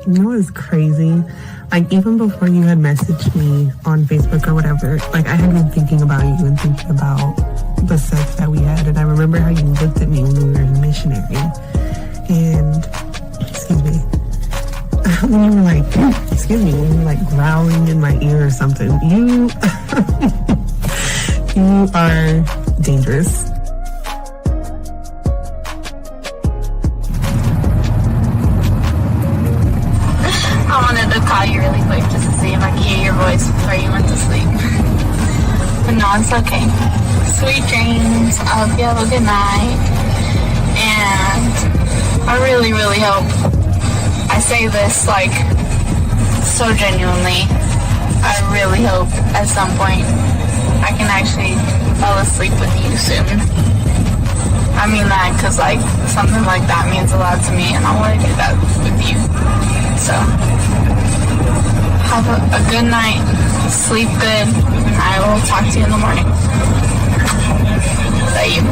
You know what's crazy? Like, even before you had messaged me on Facebook or whatever, like, I had been thinking about you and thinking about the sex that we had. And I remember how you looked at me when we were in missionary. And, excuse me, when you were like, when you were like growling in my ear or something. You, you are dangerous. I wanted to call you really quick just to see if I could hear your voice before you went to sleep. But no, it's okay. Sweet dreams. I hope you have a good night. And I really, really hope, I say this like so genuinely, I really hope at some point I can actually fall asleep with you soon. I mean that because like something like that means a lot to me and I want to do that with you. So, have a good night, sleep good, and I will talk to you in the morning. Love you.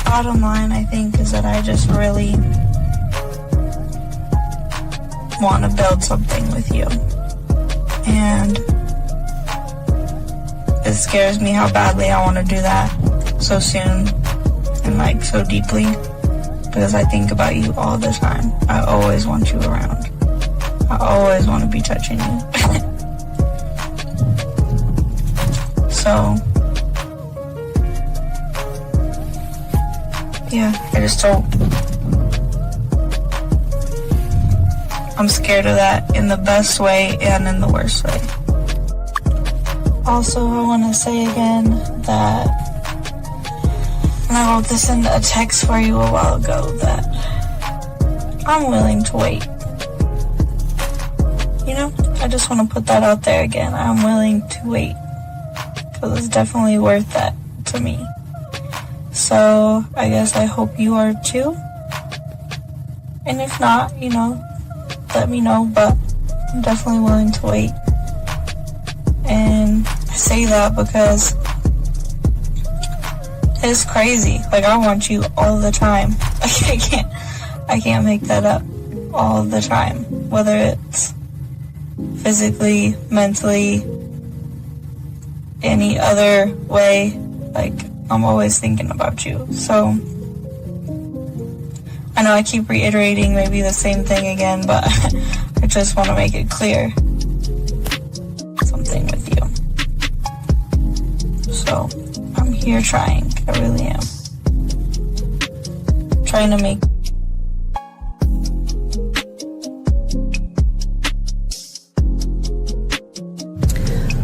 Bottom line, I think, is that I just really want to build something with you. And it scares me how badly I want to do that so soon and like so deeply because I think about you all the time. I always want you around. I always want to be touching you. So, yeah, I just don't. I'm scared of that in the best way and in the worst way. Also, I want to say again that, and I wrote this in a text for you a while ago, that I'm willing to wait. You know, I just want to put that out there again. I'm willing to wait because it's definitely worth that to me. So, I guess I hope you are too. And if not, you know, let me know, but I'm definitely willing to wait. And I say that because it's crazy. Like, I want you all the time. Like, I can't make that up all the time. Whether it's physically, mentally, any other way, like, I'm always thinking about you. So, I know I keep reiterating maybe the same thing again, but I just want to make it clear. Something with you. So, I'm here trying. I really am. Trying to make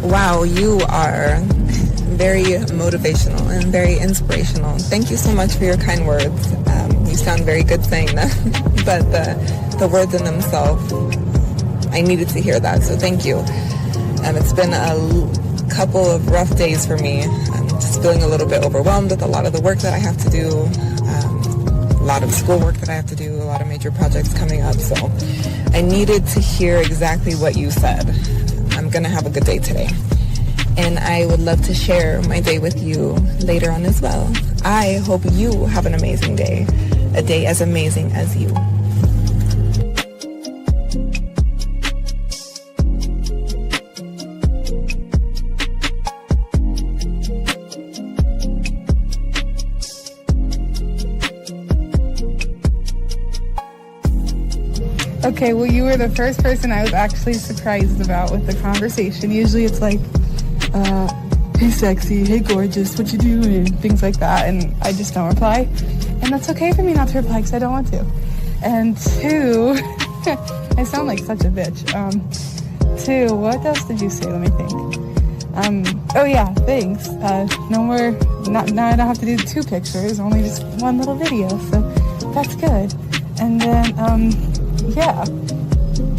Wow, you are very motivational and very inspirational. Thank you so much for your kind words. You sound very good saying them, but the words in themselves, I needed to hear that, so thank you. It's been a couple of rough days for me. I'm just feeling a little bit overwhelmed with a lot of the work that I have to do, a lot of schoolwork that I have to do, a lot of major projects coming up, so I needed to hear exactly what you said. I'm gonna have a good day today. And I would love to share my day with you later on as well. I hope you have an amazing day, a day as amazing as you. Okay, well, you were the first person I was actually surprised about with the conversation. Usually it's like, hey sexy, hey gorgeous, what you doing, and things like that, and I just don't reply. And that's okay for me not to reply because I don't want to. And two, I sound like such a bitch. Two, what else did you say? Let me think. Oh yeah, thanks. No more, now I don't have to do 2 pictures, only just 1 little video, so that's good. And then, yeah.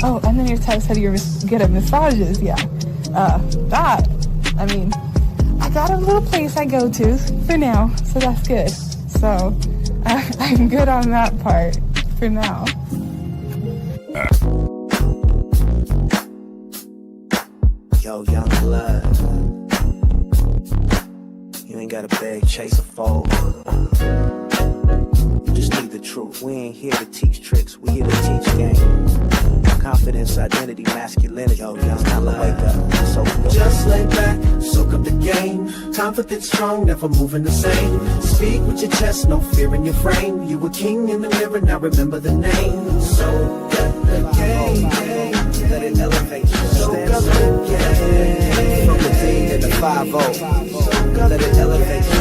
Oh, and then your text said you're good at massages, yeah. That, I mean, I got a little place I go to for now, so that's good. So, I'm good on that part for now. Yo, young blood. You ain't gotta beg, chase, or fold. You just need the truth. We ain't here to teach tricks, we here to teach game. Confidence, identity, masculinity. Yo, young blood. Wake up. So just lay back, soak up the game. Confident, strong, never moving the same. Speak with your chest, no fear in your frame. You a king in the mirror, now remember the name. Soak up the game. Let it elevate you. Soak up the game. From the D to the 5-0. Let it elevate you.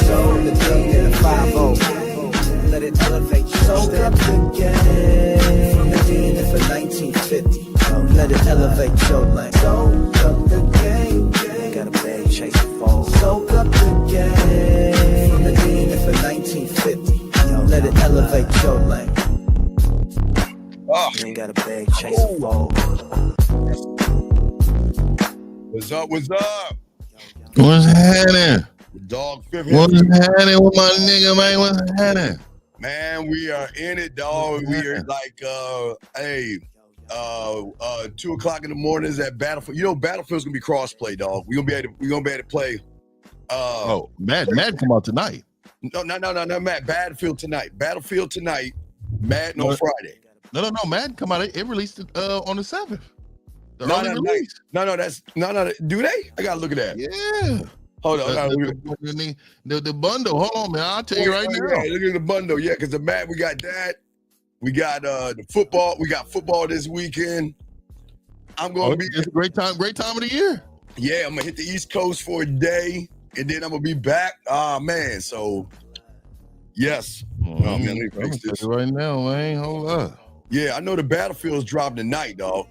From the D to the 5-0. Let it elevate you. Soak up the game. From the D to the 1950. Let it elevate your lane. Soak up the game. Got a bag, chase a fall. Soak up the game. From the D to the 1950. Let it elevate your lane. You ain't got a bag, chase a fall. What's up? What's up? What's happening? Dog 50. What's happening with my nigga, man? What's happening? Man, we are in it, dog. We are like, 2 o'clock in the morning is at Battlefield. You know, Battlefield's gonna be crossplay, dog. We're gonna be able to play. Madden come out tonight. No, Matt. Battlefield tonight. Madden on Friday. No, Madden come out. It released on the 7th. The No, early no, release. no. Do they? I gotta look at that. Yeah. Hold on. The bundle. Hold on, man. I'll tell you right now. Yeah, look at the bundle. Yeah, because the Matt, we got that. We got the football. We got football this weekend. I'm gonna be. It's a great time of the year. Yeah, I'm gonna hit the East Coast for a day, and then I'm gonna be back. Man. So, yes. I'm gonna fix this right now, man. Hold up. Yeah, I know the Battlefield's dropping tonight, dog.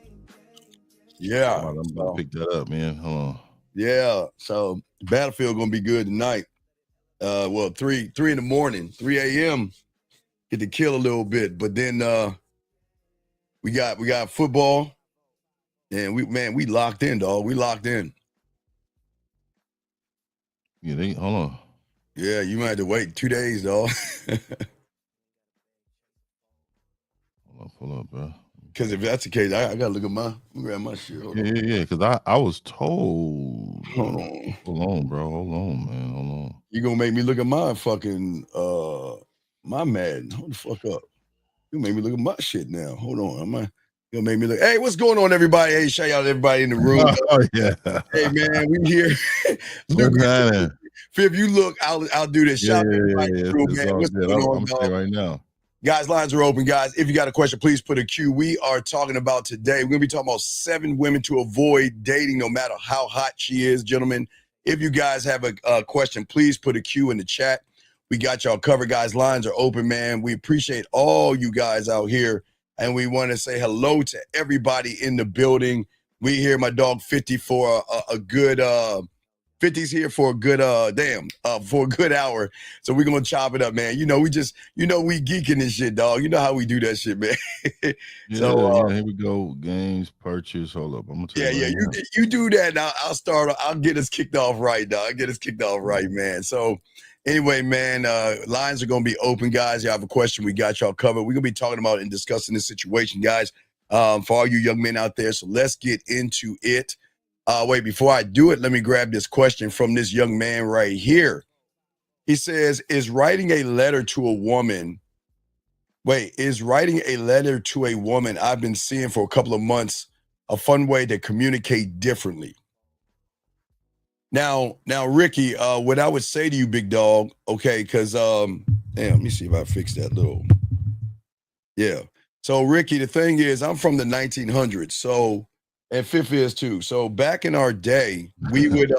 Yeah, I'm about to pick that up, man. Hold on. Yeah, so Battlefield gonna be good tonight. 3 in the morning, 3 a.m. Get to kill a little bit, but then we got football, and we locked in, dog. We locked in. Yeah, hold on. Yeah, you might have to wait 2 days, dog. Hold up, bro. Because if that's the case, I gotta look at grab my shit. Yeah. Because I was told. Hold on, bro. Hold on, man. Hold on. You gonna make me look at my fucking my Madden? Hold the fuck up. You made me look at my shit now. Hold on, you gonna make me look. Hey, what's going on, everybody? Hey, shout out to everybody in the room. Oh yeah. Hey man, we here. If you look, I'll do this. Shout out to everybody in the room, man. What's going on, I'm saying right now. Guys, lines are open, guys. If you got a question, please put a Q. We are talking about today. We're going to be talking about 7 women to avoid dating no matter how hot she is, gentlemen. If you guys have a question, please put a Q in the chat. We got y'all covered, guys. Lines are open, man. We appreciate all you guys out here, and we want to say hello to everybody in the building. We hear my dog 50 for a good 50's here for a good for a good hour. So we're gonna chop it up, man. We geeking this shit, dog. You know how we do that shit, man. Here we go. Games purchase. Hold up. I'm gonna tell you. Yeah. You do that. I'll get us kicked off right, dog. Man. So anyway, man, lines are gonna be open, guys. You have a question, we got y'all covered. We're gonna be talking about and discussing this situation, guys. For all you young men out there. So let's get into it. Wait, before I do it, let me grab this question from this young man right here. He says, is writing a letter to a woman I've been seeing for a couple of months a fun way to communicate differently? Now, Ricky, what I would say to you, big dog, okay, because, let me see if I fix that little. Yeah. So, Ricky, the thing is, I'm from the 1900s, so... And Fifth is too. So back in our day, we would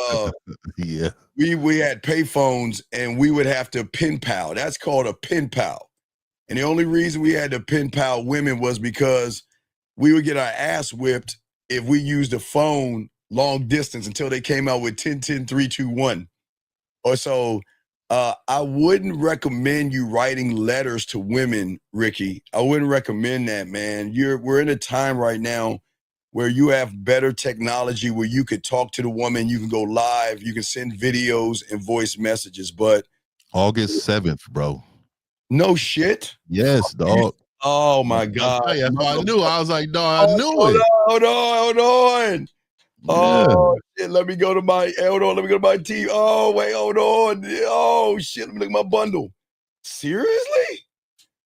we had payphones and we would have to pen pal. That's called a pen pal. And the only reason we had to pen pal women was because we would get our ass whipped if we used a phone long distance until they came out with 10-10-3-2-1 or so. I wouldn't recommend you writing letters to women, Ricky. I wouldn't recommend that, man. We're in a time right now where you have better technology where you could talk to the woman, you can go live, you can send videos and voice messages, but... August 7th, bro. No shit? Yes, dog. Oh, my God. I knew. I was like, dog, I knew it. Hold on. Oh shit, let me go to my team. Oh, wait, hold on. Oh shit, let me look at my bundle. Seriously?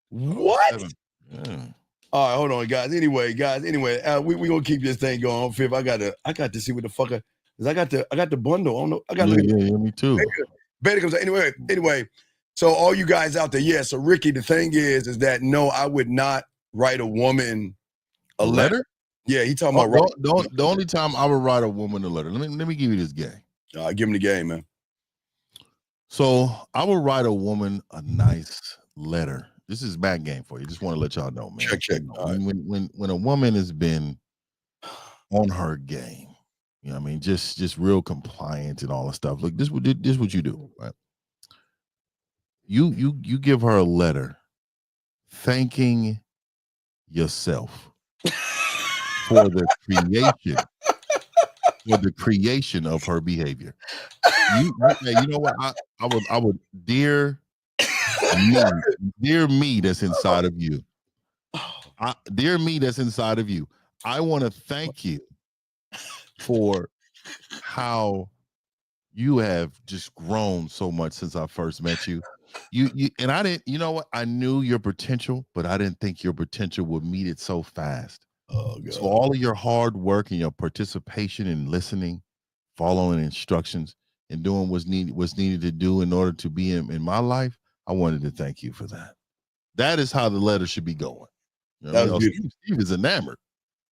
What? Yeah. All right, hold on, guys. Anyway, we gonna keep this thing going. Fifth, I got to see what the fuck I got the bundle. I don't know. I got me too. Beta comes anyway. So all you guys out there, yeah. So Ricky, the thing is that no, I would not write a woman a letter. Yeah, he talking about the only time I would write a woman a letter. Let me give you this game. Give him the game, man. So I would write a woman a nice letter. This is back game for you. Just want to let y'all know, man. Check. When a woman has been on her game, you know what I mean, just real compliant and all that stuff. Look, this what you do, right? You give her a letter thanking yourself for the creation of her behavior. You know what? I would dear me that's inside of you. Dear me that's inside of you. I want to thank you for how you have just grown so much since I first met you. You and I didn't, you know what? I knew your potential, but I didn't think your potential would meet it so fast. Oh, God. So all of your hard work and your participation in listening, following instructions, and doing what's needed to do in order to be in my life, I wanted to thank you for that. That is how the letter should be going. You know, Steve is enamored.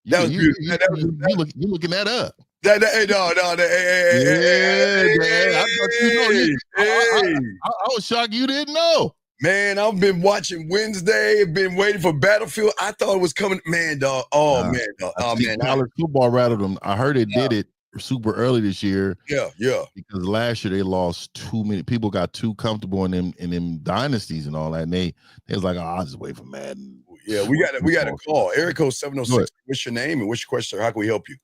That was beautiful. You're looking that up. I was shocked you didn't know. Man, I've been watching Wednesday, been waiting for Battlefield. I thought it was coming, man, dog. Man, dog. Oh, man. College football rattled them. I heard it did it super early this year. Yeah. Because last year they lost too many. People got too comfortable in them dynasties and all that. And they was like, I'll just wait for Madden. Yeah, we got a call. Eric code 706. What's your name and what's your question? How can we help you?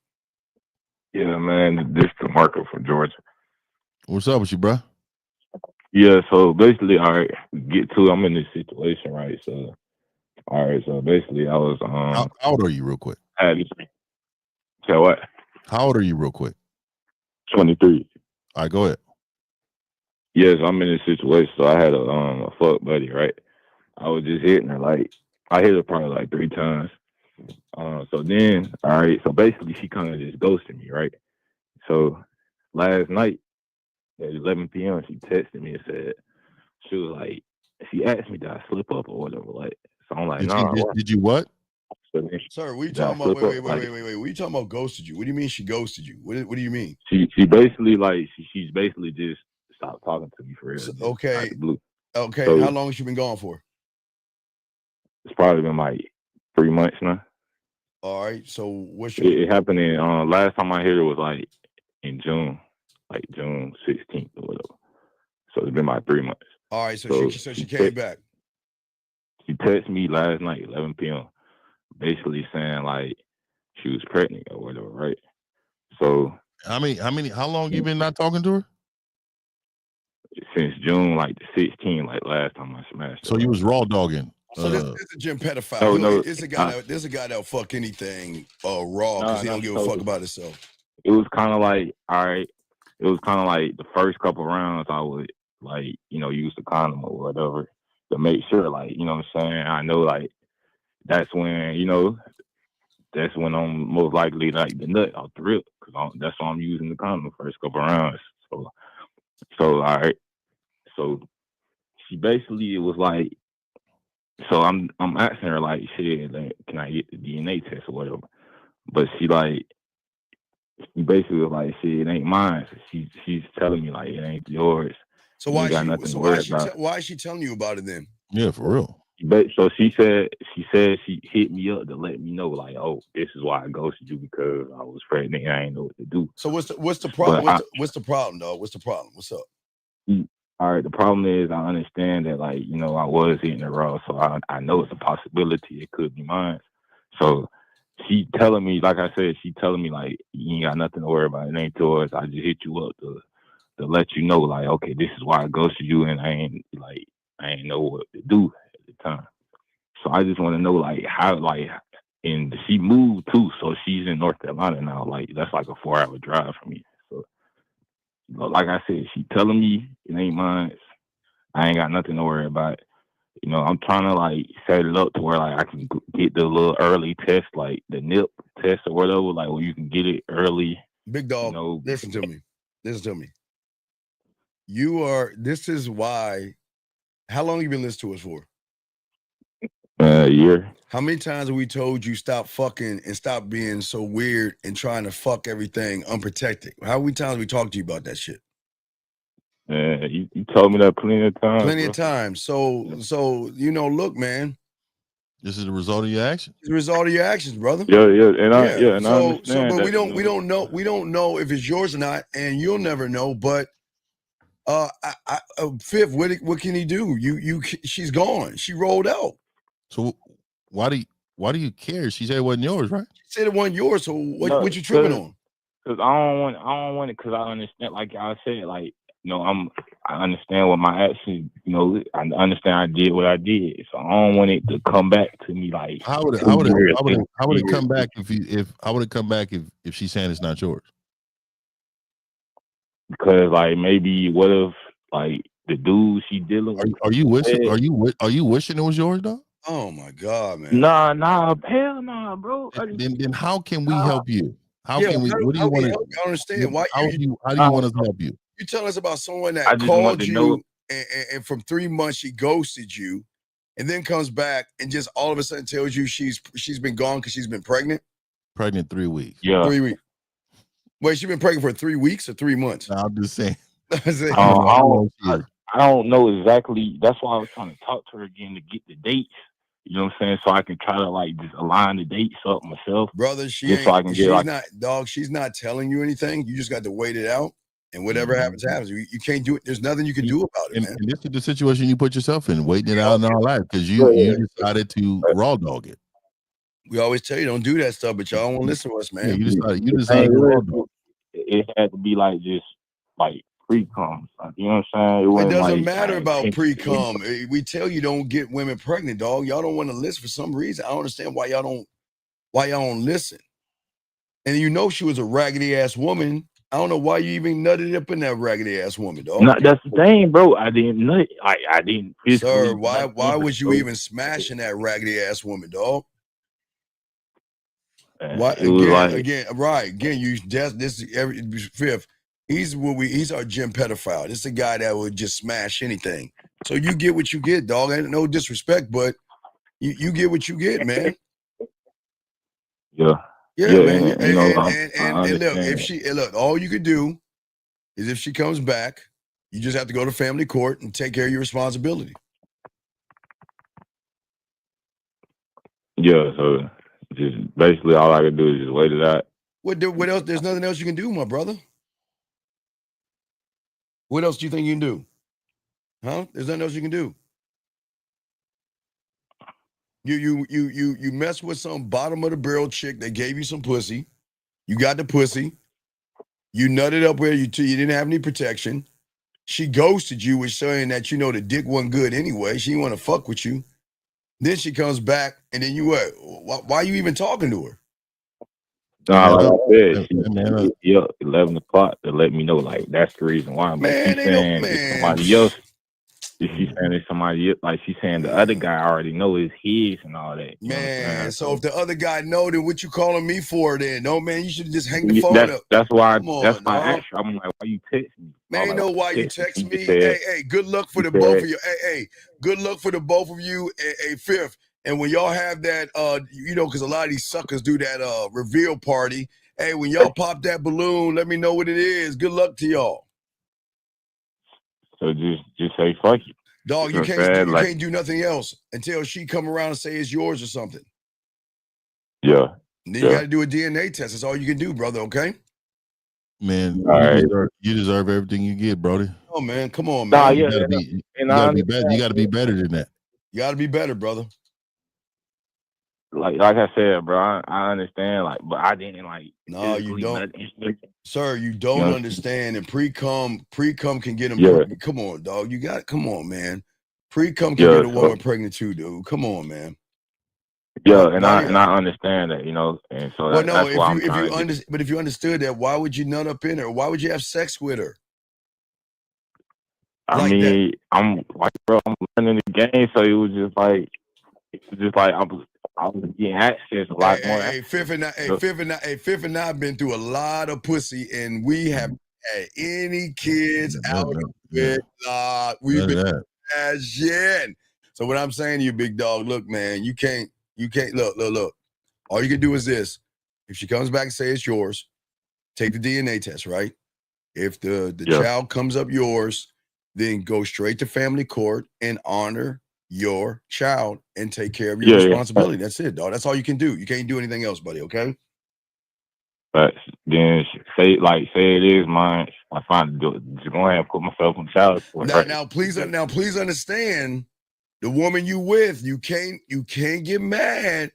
Yeah, man, this is DeMarco from Georgia. What's up with you, bro? Yeah, so basically, all right, I'm in this situation, right? So, all right, so basically, I was How old are you, real quick? Say what? How old are you, real quick? 23. All right, go ahead. Yes, I'm in this situation. So I had a fuck buddy, right? I was just hitting her, like I hit her probably like 3 times. So then, all right, so basically she kind of just ghosted me, right? So last night at 11 p.m. she texted me and said, she was like, she asked me, did I slip up or whatever, like, so I'm like, did you what? So Sir, we talking about, wait, what you talking about ghosted you? What do you mean she ghosted you? What do you mean? She basically like, she's basically just stopped talking to me for real. So, okay. Okay, so, how long has she been gone for? It's probably been like 3 months now. All right, so what's your... It happened in, last time I heard it was like in June, like June 16th or whatever. So it's been like 3 months. All right, so she came back. She texted me last night, 11 p.m., basically saying like she was pregnant or whatever, right? So how long you been not talking to her? Since June, like the 16th, like last time I smashed her. So you was raw dogging. So this is a gym pedophile. No, this is a guy that'll fuck anything raw because he don't give a fuck about himself. It was kind of like, all right, it was kind of like the first couple rounds I would like, use the condom or whatever to make sure, like, you know what I'm saying? I know, like, that's when, that's when I'm most likely like the nut off the rip because that's why I'm using the condom the first couple rounds. So all right. So she basically, it was like, so I'm asking her like, shit, like, can I get the DNA test or whatever? But she basically was like, shit, it ain't mine. So she's telling me like, it ain't yours. So why is she telling you about it then? Yeah, for real. So she said she hit me up to let me know like, oh, this is why I ghosted you because I was pregnant and I ain't know what to do. So what's the problem? What's the problem, dog? What's the problem? What's up? All right, the problem is I understand that like, I was hitting her raw, so I know it's a possibility it could be mine. So she telling me, like I said, like, you ain't got nothing to worry about. It ain't yours. I just hit you up to let you know, like, okay, this is why I ghosted you, and I ain't know what to do at the time. So I just want to know, like, how, like, and she moved too, so she she's in North Carolina now. Like that's like a 4-hour drive for me. So, like I said, she telling me it ain't mine. I ain't got nothing to worry about. I'm trying to like set it up to where like I can get the little early test, like the NIP test or whatever, like where you can get it early. Big dog, listen to me. This is why. How long you been listening to us for? A year. How many times have we told you stop fucking and stop being so weird and trying to fuck everything unprotected? How many times we talked to you about that shit? You told me that plenty of times. Plenty of times. So look, man. This is the result of your actions. It's the result of your actions, brother. And I understand. But we don't know if it's yours or not, and you'll never know. But Fifth, what can he do? She's gone. She rolled out. So why do you care? She said it wasn't yours, right? She said it wasn't yours. So what you tripping on? Because I don't want it. Because I understand, like I said, like I understand what my actions. I understand I did what I did. So I don't want it to come back to me like. How would it come back if she's saying it's not yours? Because like maybe what if like the dude she dealing with? Are you wishing? Are you wishing it was yours, though? Oh my God, man! Nah, hell nah, bro. Then how can we help you? How can we? What do you want to? I understand. Why? How do you want us to help you? You tell us about someone that called you and from 3 months she ghosted you, and then comes back and just all of a sudden tells you she's been gone because she's been pregnant. Pregnant 3 weeks. Yeah, 3 weeks. Wait, she's been pregnant for 3 weeks or 3 months? No, I'm just saying. I don't know exactly. That's why I was trying to talk to her again to get the dates. You know what I'm saying? So I can try to like just align the dates up myself. Brother, she's not telling you anything. You just got to wait it out. And whatever happens, happens. You can't do it. There's nothing you can do about it, man. And this is the situation you put yourself in, waiting it out in our life, because you decided to raw dog it. We always tell you don't do that stuff, but y'all don't want to listen to us, man. Yeah, you decided to raw dog. It had to be like just like pre-cum. You know what I'm saying? It doesn't matter about pre-cum. We tell you don't get women pregnant, dog. Y'all don't want to listen for some reason. I don't understand why y'all don't listen. And she was a raggedy ass woman. I don't know why you even nutted up in that raggedy ass woman, dog. No, that's the thing, bro. I didn't nut. I didn't. Sir, why was you even smashing that raggedy ass woman, dog? Why again? You this every Fifth. He's our gym pedophile. This is a guy that would just smash anything. So you get what you get, dog. Ain't no disrespect, but you get what you get, man. Yeah. Yeah, man. And look, all you could do is if she comes back, you just have to go to family court and take care of your responsibility. Yeah, so just basically all I can do is just wait it out. What else? There's nothing else you can do, my brother. What else do you think you can do? Huh? There's nothing else you can do. You mess with some bottom of the barrel chick that gave you some pussy. You got the pussy. You nutted up where you didn't have any protection. She ghosted you with saying that the dick wasn't good anyway. She didn't want to fuck with you. Then she comes back, and then why are you even talking to her? Like I said, she 11 o'clock to let me know, like, that's the reason why. Man, she's saying it's somebody else. She's saying it's somebody else. Like, she's saying the other guy already know it's his and all that. Man, so if the other guy know, then what you calling me for then? No, man, you should just hang the phone up. That's why I asked you. I'm like, why you text me? Man, you know why you text me? Hey, good luck for the both of you. Hey, good luck for the both of you. Hey, Fifth. And when y'all have that, because a lot of these suckers do that reveal party. Hey, when y'all pop that balloon, let me know what it is. Good luck to y'all. So just say fuck you. Dog, you can't do nothing else until she come around and say it's yours or something. Yeah. And then you got to do a DNA test. That's all you can do, brother, okay? Man, you deserve everything you get, brody. Oh, man, come on, man. Nah, you gotta be better than that. You got to be better, brother. Like I said, bro, I understand, but I didn't No, you don't, sir. You don't understand. And pre-cum can get them. Yeah. Come on, dog. Come on, man. Pre-cum can get a woman pregnant too, dude. Come on, man. Yeah, No, no, and I understand that, and so well, no. that's If why you I'm if you trying to get. but if you understood that, why would you nut up in her? Why would you have sex with her I like that? mean, I'm like, bro, I'm learning the game, so it was just like I was getting access, a lot more Hey, access. Fifth and I been through a lot of pussy, and we have had any kids out Yeah, with. We've none been of that. as shit. So what I'm saying to you, big dog, look, man, you can't look. All you can do is this. If she comes back and say it's yours, take the DNA test, right? If the Yeah, child comes up yours, then go straight to family court and honor your child and take care of your yeah. responsibility. That's it, dog. That's all you can do. You can't do anything else, buddy. Okay. But then say it is mine. I find just go ahead and put myself in child support. Right? Now, please understand the woman you with. You can't get mad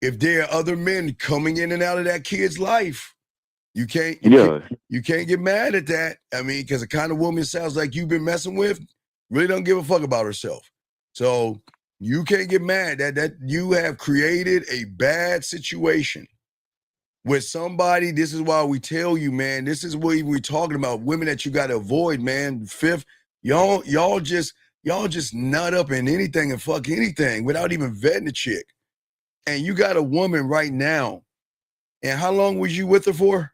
if there are other men coming in and out of that kid's life. You can't get mad at that. I mean, because the kind of woman sounds like you've been messing with really don't give a fuck about herself. So you can't get mad that you have created a bad situation with somebody. This is why we tell you, man. This is what we're talking about. Women that you got to avoid, man. Fifth, y'all just nut up in anything and fuck anything without even vetting the chick. And you got a woman right now. And how long was you with her for?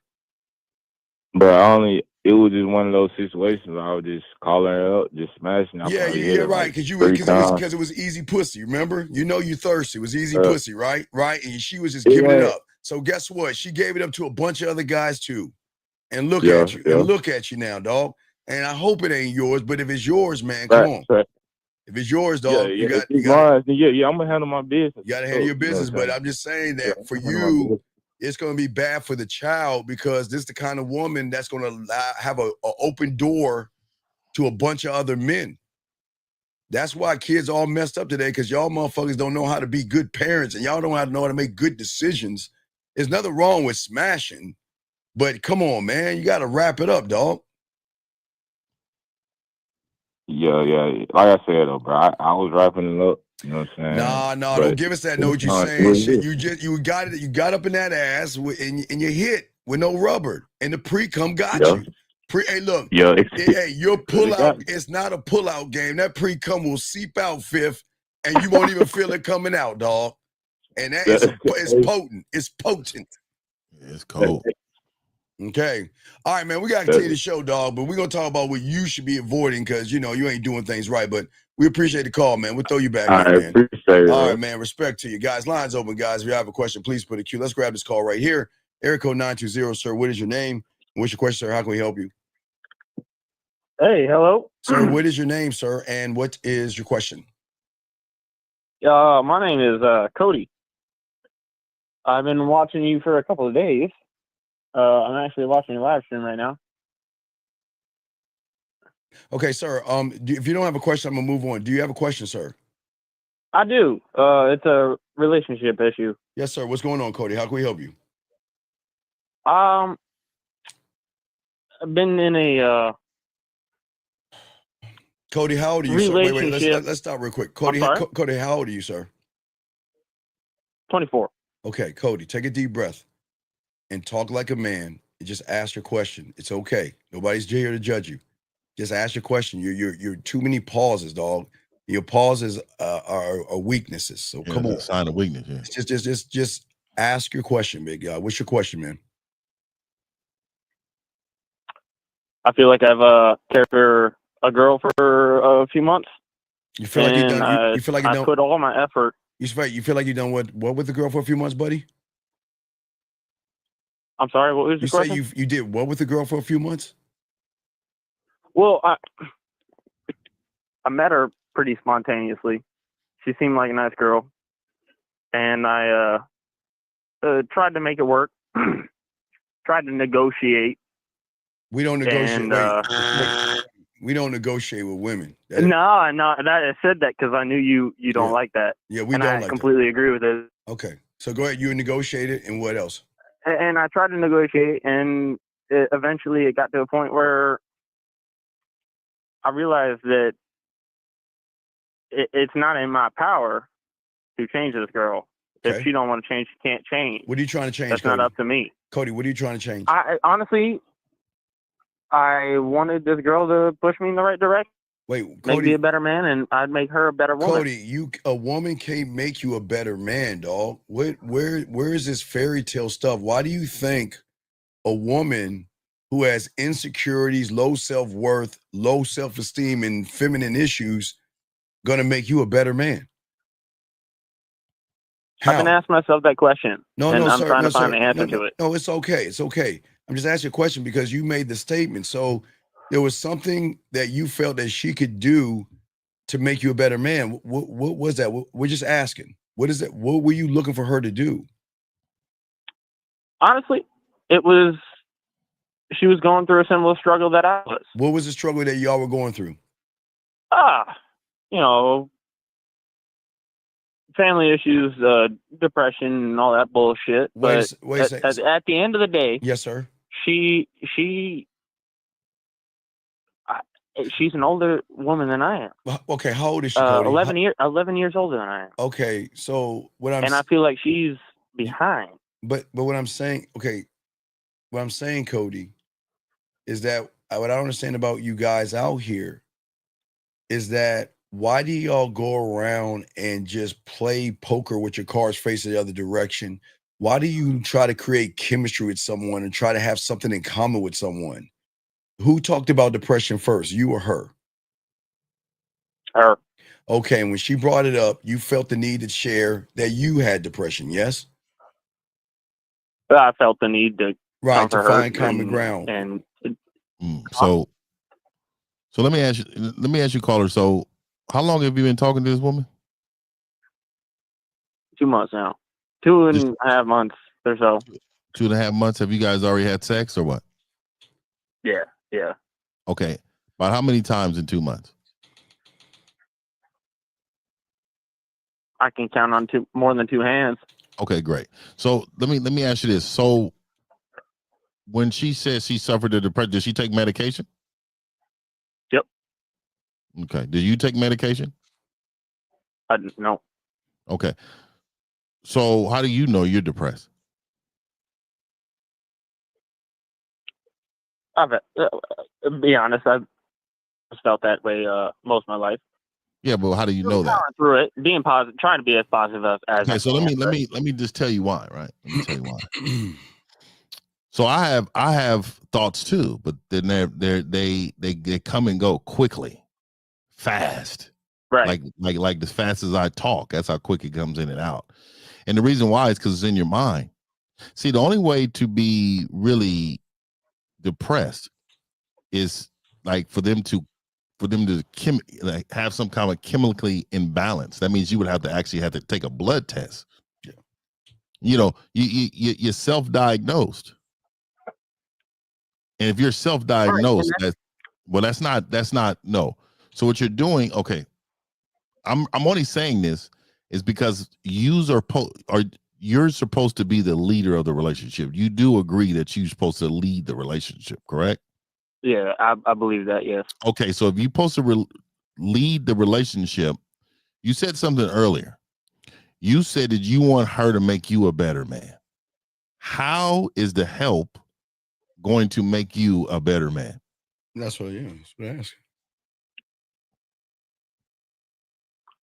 But it was just one of those situations. I was just calling her up, just smashing. I probably hit her Right. like Because 3 times. it was easy pussy. Remember, you thirsty. It was easy Uh, pussy, right? Right. And she was just It giving it went, up. So guess what? She gave it up to a bunch of other guys too. And look yeah, at you. yeah. And look at you now, dog. And I hope it ain't yours. But if it's yours, man, come Right, on. right. If it's yours, Yeah, dog, yeah. If it's mine, then yeah, I'm gonna handle my business. you got to for handle sure. your You know business. what I'm But saying? I'm just saying Yeah, that for I'm gonna handle my you, business. it's going to be bad for the child because this is the kind of woman that's going to have a open door to a bunch of other men. That's why kids all messed up today, because y'all motherfuckers don't know how to be good parents and y'all don't know how to make good decisions. There's nothing wrong with smashing, but come on, man, you got to wrap it up, dog. Yeah, yeah. Like I said though, bro, I was wrapping it up. You know what I'm saying? Nah, But don't give us that. Know what you're saying? Shit, you got up in that ass and you hit with no rubber, and the pre-cum got Yeah, you. Hey, look, yeah. hey, your It got pull-out, me. it's not a pull-out game. That pre-cum will seep out, Fifth, and you won't even feel it coming out, dog. And that is it's potent. It's potent. Yeah, it's cold. Okay. All right, man. We got to continue the show, dog, but we're going to talk about what you should be avoiding because, you ain't doing things right. But we appreciate the call, man. We'll throw you back I in, man. appreciate it. All right, man. Respect to you. Guys, lines open, guys. If you have a question, please put a queue. Let's grab this call right here. Area code 920, sir. What is your name? What's your question, sir? How can we help you? Hey, hello. Sir, what is your name, sir? And what is your question? My name is Cody. I've been watching you for a couple of days. I'm actually watching your live stream right now. Okay, sir. If you don't have a question, I'm gonna move on. Do you have a question, sir? I do. It's a relationship issue. Yes, sir. What's going on, Cody? How can we help you? I've been in a Cody, how old are you, sir? Wait. Let's stop real quick. Cody, I'm sorry? Cody, how old are you, sir? 24. Okay, Cody, take a deep breath and talk like a man and just ask your question. It's okay. Nobody's here to judge you. Just ask your question. You're too many pauses, dog. Your pauses are weaknesses. So Yeah, come it's on. a sign of weakness. Yeah. Just ask your question, big guy. What's your question, man? I feel like I've cared for a girl for a few months. You feel like you've done. You feel like you've I done. put all my effort. You feel like you've done what with the girl for a few months, buddy? I'm sorry, what was the You question? say you did what with the girl for a few months? Well, I met her pretty spontaneously. She seemed like a nice girl, and I tried to make it work. Tried to negotiate. We don't negotiate. And, we don't negotiate with women. No. I said that because I knew you don't like that. Yeah, we and don't I like completely agree with it. Okay, so go ahead. You negotiated, and what else? And I tried to negotiate, and eventually it got to a point where I realized that it's not in my power to change this girl. If she don't want to change, she can't change. What are you trying to change, That's Cody? not up to me. Cody, what are you trying to change? I honestly, I wanted this girl to push me in the right direction, Wait, make Cody. me a better man, and I'd make her a better woman. Cody, a woman can't make you a better man, dog. Where is this fairy tale stuff? Why do you think a woman who has insecurities, low self-worth, low self-esteem, and feminine issues gonna make you a better man? How? I've been asking myself that question, No, and no, I'm sir. trying No, to find sir. the answer No, to it. no, it's okay. It's okay. I'm just asking a question because you made the statement. So there was something that you felt that she could do to make you a better man. What was that? We're just asking. What is it? What were you looking for her to do? Honestly, she was going through a similar struggle that I was. What was the struggle that y'all were going through? You know, family issues, depression, and all that bullshit. Wait But a second. at the end of the day, Yes, sir. she's an older woman than I am. Okay, how old is she, Cody? 11 years older than I am. Okay, so And I feel like she's behind. But what I'm saying, okay, what I'm saying, Cody, is that what I don't understand about you guys out here is that why do y'all go around and just play poker with your cards facing the other direction? Why do you try to create chemistry with someone and try to have something in common with someone? Who talked about depression first, you or her? Her. Okay, and when she brought it up, you felt the need to share that you had depression, yes? I felt the need to Right, to comfort her find common ground. And So let me ask you, caller. So how long have you been talking to this woman? 2 months now. 2.5 months or so. 2.5 months. Have you guys already had sex or what? Yeah. Okay. About how many times in 2 months? I can count on more than 2 hands. Okay, great. So let me ask you this. So when she says she suffered the depression, did she take medication? Yep. Okay. Did you take medication? No. Okay. So how do you know you're depressed? Be honest, I've felt that way most of my life. Yeah, but how do you know that? Powering through it, being positive, trying to be as positive as Okay, I so can. let me just tell you why, right? Let me tell you why. So I have thoughts too, but then they come and go quickly, fast. Right. Like as fast as I talk, that's how quick it comes in and out. And the reason why is because it's in your mind. See, the only way to be really depressed is like for them to have some kind of chemically imbalance. That means you would have to take a blood test. Yeah. You know, you're self-diagnosed. And if you're self-diagnosed, that's not no. So what you're doing, okay. I'm only saying this is because you're supposed to be the leader of the relationship. You do agree that you're supposed to lead the relationship, correct? Yeah, I believe that, yes. Okay, so if you're supposed to lead the relationship, you said something earlier. You said that you want her to make you a better man. How is the help going to make you a better man? That's what I asked.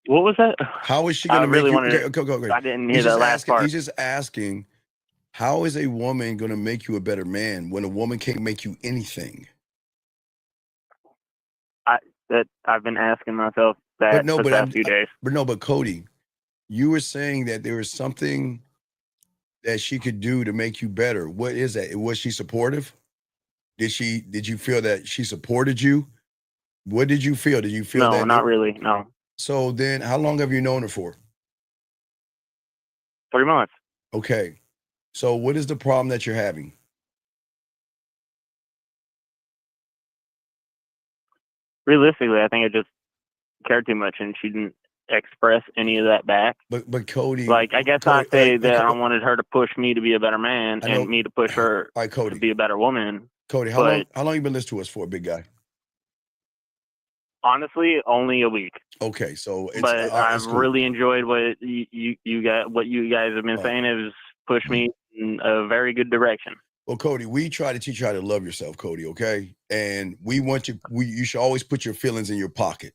What was that? How is she going to make you? Go. I didn't hear that last part. He's just asking, how is a woman going to make you a better man when a woman can't make you anything? I've been asking myself that for the past few days. But Cody, you were saying that there was something that she could do to make you better. What is that? Was she supportive? Did you feel that she supported you? What did you feel? Did you feel that? No, not really. No. So then how long have you known her for? 3 months. Okay. So what is the problem that you're having? Realistically, I think I just cared too much and she didn't express any of that back. But Cody, I guess I'd say that I wanted her to push me to be a better man and me to push her to be a better woman. Cody, how long you been listening to us for, big guy? Honestly, only a week. Okay, so it's But I've it's cool. really enjoyed what you guys have been saying. It has pushed me in a very good direction. Well, Cody, we try to teach you how to love yourself, Cody, okay? And we want you should always put your feelings in your pocket.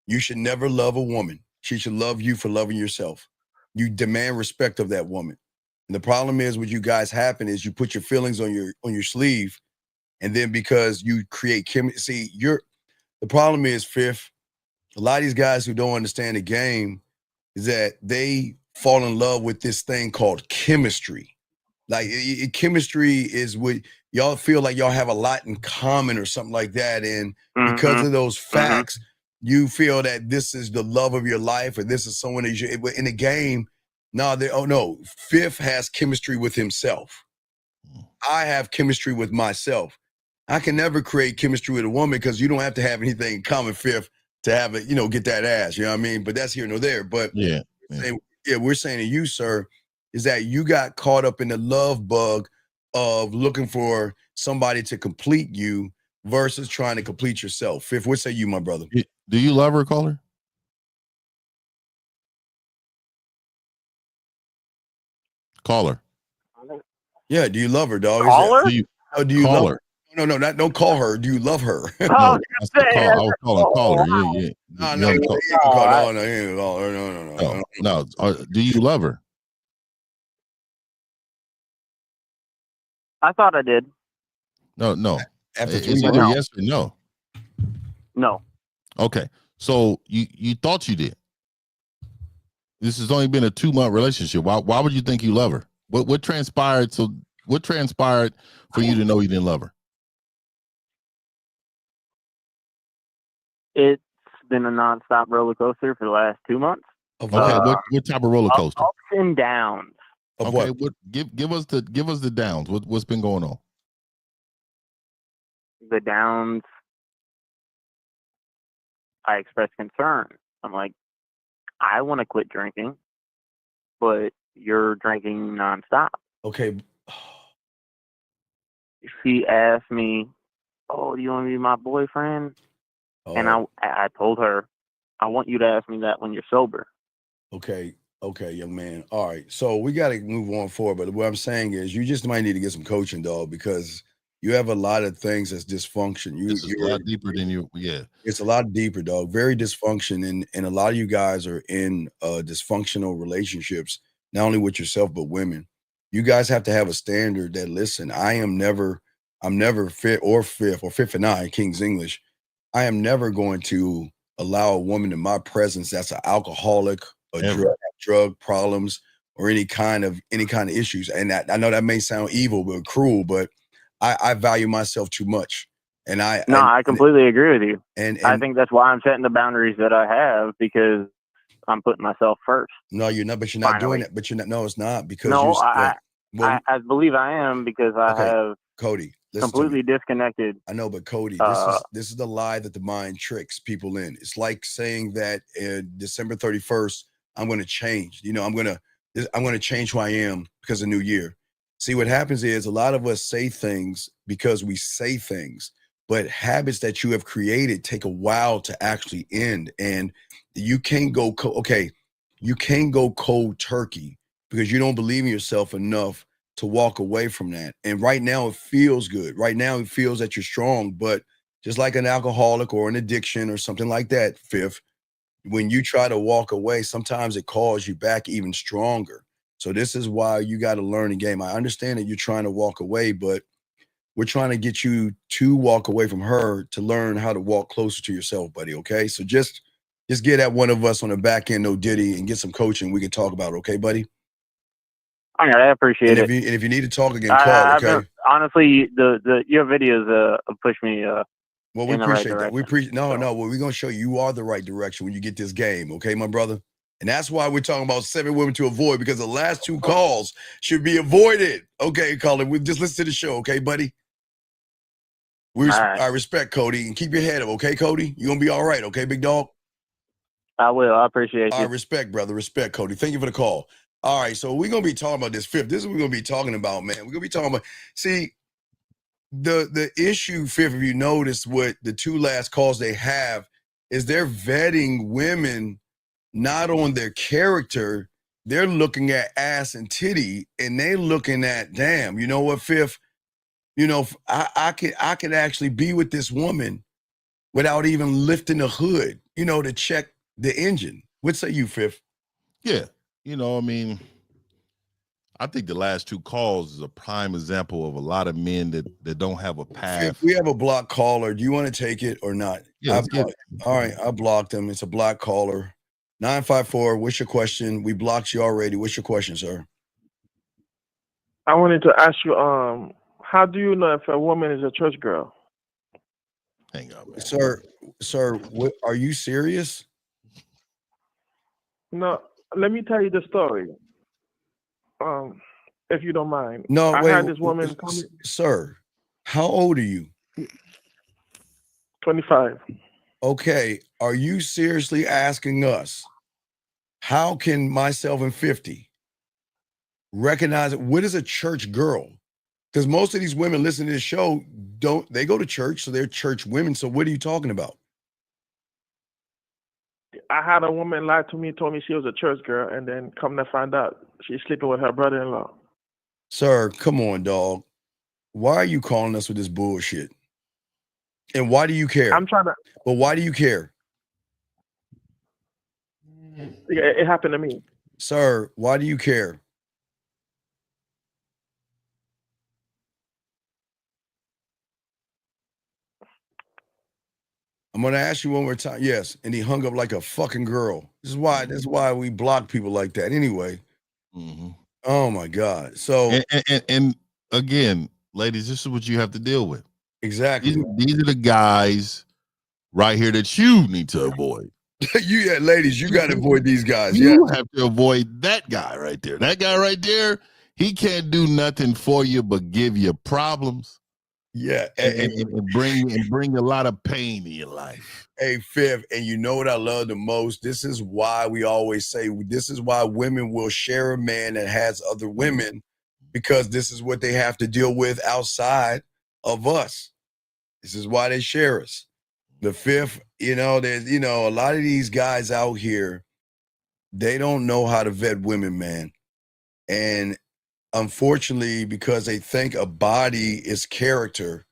You should never love a woman. She should love you for loving yourself. You demand respect of that woman. And the problem is what you guys happen is you put your feelings on your sleeve, and then because you create chemistry, the problem is, Fifth, a lot of these guys who don't understand the game is that they fall in love with this thing called chemistry. Like chemistry is what y'all feel like y'all have a lot in common or something like that. And because of those facts, you feel that this is the love of your life or this is someone that you in the game. No, Fifth has chemistry with himself. I have chemistry with myself. I can never create chemistry with a woman because you don't have to have anything in common, Fifth, to have it, get that ass. You know what I mean? But that's here nor there. But we're saying to you, sir, is that you got caught up in the love bug of looking for somebody to complete you versus trying to complete yourself. Fifth, what say you, my brother? Do you love her, caller? Caller. Yeah, do you love her, dog? Caller? Do you love her? No, don't call her. Do you love her? No, I was calling caller. Yeah. No. Do you love her? I thought I did. No. After it's either yes or no. No. Okay. So you thought you did. This has only been a 2-month relationship. Why would you think you love her? What transpired? So what transpired for you to know you didn't love her? It's been a nonstop roller coaster for the last 2 months. Okay. What type of roller coaster? Ups and downs. Okay. What? Give us the downs. What's been going on? The downs. I expressed concern. I'm like, I want to quit drinking, but you're drinking nonstop. Okay. She asked me, "Oh, do you want to be my boyfriend?" And I told her, "I want you to ask me that when you're sober." Okay, young man. All right. So we got to move on forward. But what I'm saying is you just might need to get some coaching, dog, because you have a lot of things that's dysfunction. This is a lot deeper than you. Yeah. It's a lot deeper, dog. Very dysfunction. And a lot of you guys are in dysfunctional relationships, not only with yourself, but women. You guys have to have a standard that, listen, I'm never Fifth or Fifth and I, King's English. I am never going to allow a woman in my presence that's an alcoholic, drug problems, or any kind of issues. And I know that may sound evil but cruel, but I value myself too much. And I completely agree with you. And I think that's why I'm setting the boundaries that I have, because I'm putting myself first. No, you're not. But you're not doing it. But you're not. No, it's not because. No, I believe I am, because I have Cody completely disconnected. I know, but Cody, this is the lie that the mind tricks people in. It's like saying that December 31st, I'm going to change. I'm going to change who I am because of New Year. See, what happens is a lot of us say things because we say things, but habits that you have created take a while to actually end. And you can't go, you can't go cold turkey because you don't believe in yourself enough to walk away from that. And right now it feels good. Right now it feels that you're strong, but just like an alcoholic or an addiction or something like that, Fifth, when you try to walk away, sometimes it calls you back even stronger. So this is why you got to learn the game. I understand that you're trying to walk away, but we're trying to get you to walk away from her to learn how to walk closer to yourself, buddy. Okay. So just get at one of us on the back end, no Diddy, and get some coaching. We can talk about it. Okay, buddy? All right, I appreciate it. And if you need to talk again, call, okay? Honestly, your videos push me well, we appreciate that. Well, we're gonna show you are the right direction when you get this game, okay, my brother? And that's why we're talking about 7 women to avoid, because the last 2 calls should be avoided. Okay, Colin, we just listen to the show, okay, buddy? I respect Cody, and keep your head up, okay, Cody? You're gonna be all right, okay, big dog? I will. I appreciate you. I respect, brother. Respect, Cody. Thank you for the call. All right, so we're going to be talking about this, Fifth. This is what we're going to be talking about, man. We're going to be talking about, see, the issue, Fifth, if you notice what the 2 last calls they have, is they're vetting women not on their character. They're looking at ass and titty, and they looking at, damn, you know what, Fifth? You know, I could actually be with this woman without even lifting the hood, you know, to check the engine. What say you, Fifth? Yeah. You know, I mean, I think the last two calls is a prime example of a lot of men that don't have a path. Fifth, we have a block caller. Do you want to take it or not? Yeah, all right, I blocked him. It's a block caller. 954, what's your question? We blocked you already. What's your question, sir? I wanted to ask you, how do you know if a woman is a church girl? Hang on, man. Sir, what, are you serious? No, let me tell you the story. If you don't mind. No, I wait, had this woman call me, sir, how old are you? 25. Okay, are you seriously asking us, how can myself and 50 recognize it? What is a church girl? Because most of these women listening to this show, they go to church, so they're church women. So what are you talking about? I had a woman lie to me, told me she was a church girl, and then come to find out she's sleeping with her brother-in-law. Sir, come on, dog. Why are you calling us with this bullshit? And why do you care? I'm trying to. But why do you care? It happened to me. Sir, why do you care? I'm gonna ask you one more time. Yes, and he hung up like a fucking girl. This is why we block people like that. Anyway. Mm-hmm. Oh my God. So and again, ladies, this is what you have to deal with. Exactly. These are the guys right here that you need to avoid. Ladies, you got to avoid these guys. You have to avoid that guy right there. That guy right there, he can't do nothing for you but give you problems. Yeah, and bring a lot of pain in your life. Hey, Fifth, and you know what I love the most? This is why we always say this is why women will share a man that has other women, because this is what they have to deal with outside of us. This is why they share us. The Fifth, there's a lot of these guys out here, they don't know how to vet women, man. And unfortunately, because they think a body is character,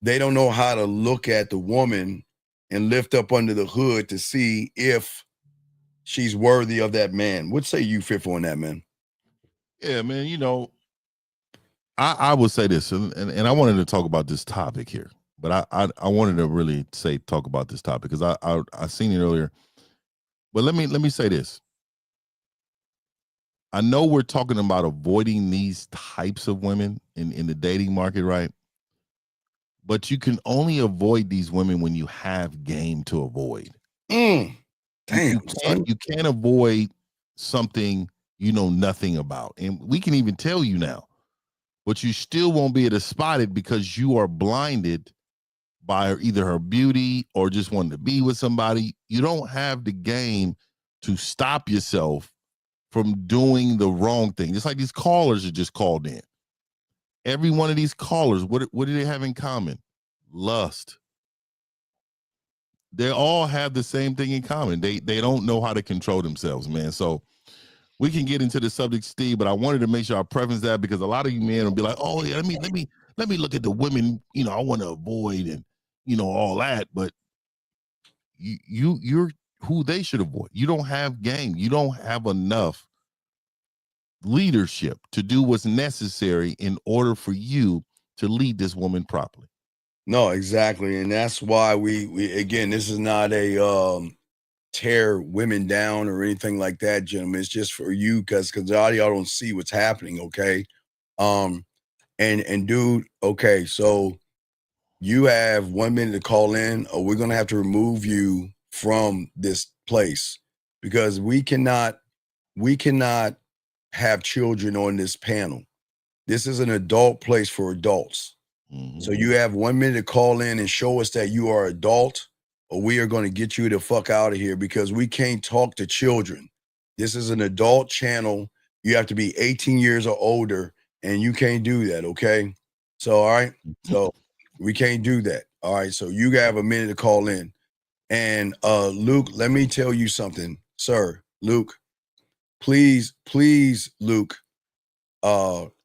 they don't know how to look at the woman and lift up under the hood to see if she's worthy of that man. What say you, Fifth, on that, man? Yeah, man, I would say this, and I wanted to talk about this topic here, but I wanted to really talk about this topic because I seen it earlier. But let me say this. I know we're talking about avoiding these types of women in the dating market, right? But you can only avoid these women when you have game to avoid. Damn, you can't avoid something you know nothing about. And we can even tell you now, but you still won't be able to spot it because you are blinded by either her beauty or just wanting to be with somebody. You don't have the game to stop yourself from doing the wrong thing. Just like these callers that just called in. Every one of these callers, what do they have in common? Lust. They all have the same thing in common. They don't know how to control themselves, man. So we can get into the subject, Steve, but I wanted to make sure I preface that because a lot of you men will be like, oh yeah, let me look at the women, I want to avoid and all that, but you're who they should avoid. You don't have game. You don't have enough leadership to do what's necessary in order for you to lead this woman properly. No, exactly. And that's why we again, this is not a tear women down or anything like that, gentlemen. It's just for you because a lot of y'all don't see what's happening, okay? And dude, okay, so you have 1 minute to call in, or we're gonna have to remove you from this place because we cannot have children on this panel. This is an adult place for adults. Mm-hmm. So you have 1 minute to call in and show us that you are adult, or we are going to get you the fuck out of here because we can't talk to children. This is an adult channel. You have to be 18 years or older, and you can't do that, okay? So, all right? So we can't do that. All right, so you have 1 minute to call in. And Luke, let me tell you something, sir. Luke, please, Luke,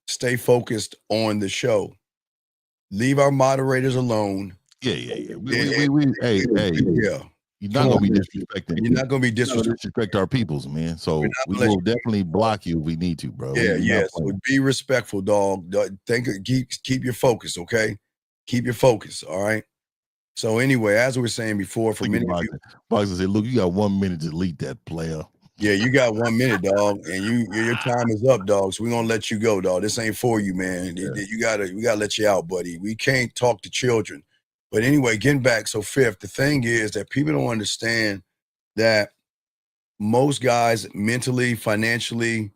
stay focused on the show. Leave our moderators alone. Yeah. Hey, yeah. You're not gonna be disrespecting. You're not gonna be disrespect our peoples, man. So we will definitely block you if we need to, bro. Yeah. So be respectful, dog. Keep your focus, okay? Keep your focus, all right? So anyway, as we were saying before, for many of you, Boxer said, "Look, you got 1 minute to delete that player." Yeah, you got 1 minute, dog, and your time is up, dog. So we're gonna let you go, dog. This ain't for you, man. Yeah. We gotta let you out, buddy. We can't talk to children. But anyway, getting back, so Fifth, the thing is that people don't understand that most guys mentally, financially,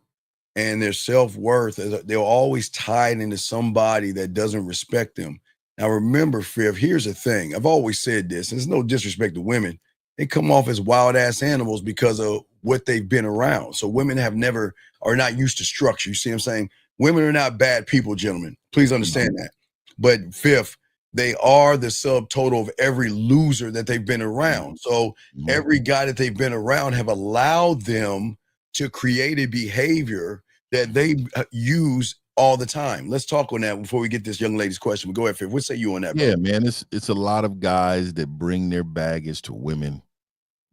and their self-worth, they're always tied into somebody that doesn't respect them. Now remember, Fifth, here's the thing. I've always said this, and there's no disrespect to women. They come off as wild ass animals because of what they've been around. So women are not used to structure. You see what I'm saying? Women are not bad people, gentlemen. Please understand that. But Fifth, they are the subtotal of every loser that they've been around. So every guy that they've been around have allowed them to create a behavior that they use all the time. Let's talk on that before we get this young lady's question. But go ahead, Fifth. What say you on that? Yeah, bro? Man, it's a lot of guys that bring their baggage to women,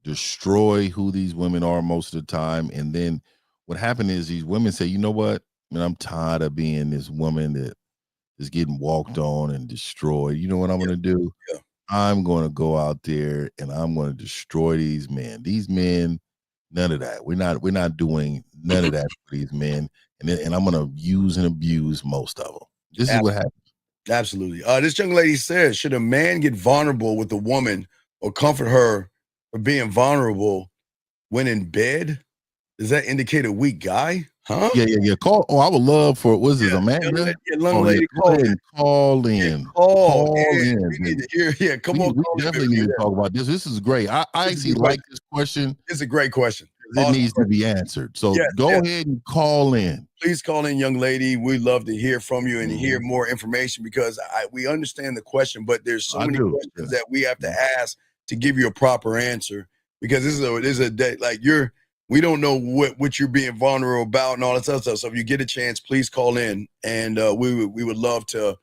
destroy who these women are most of the time, and then what happened is these women say, you know what, man, I'm tired of being this woman that is getting walked on and destroyed. You know what I'm going to do? Yeah. I'm going to go out there and I'm going to destroy these men. These men, none of that. We're not doing none of that for these men. And I'm going to use and abuse most of them. This is what happens. Absolutely. This young lady says, should a man get vulnerable with a woman or comfort her for being vulnerable when in bed? Does that indicate a weak guy? Huh? Yeah. Call. Oh, I would love for a man. Young lady, call in. Call in. Call in. We need to hear. Yeah, come on. We definitely need to talk about this. This is great. I actually like this question. It's a great question. It needs to be answered. So go ahead and call in. Please call in, young lady. We'd love to hear from you and hear more information because we understand the question, but there's so many questions that we have to ask to give you a proper answer because this is a day like we don't know what you're being vulnerable about and all that other stuff. So if you get a chance, please call in and we would love to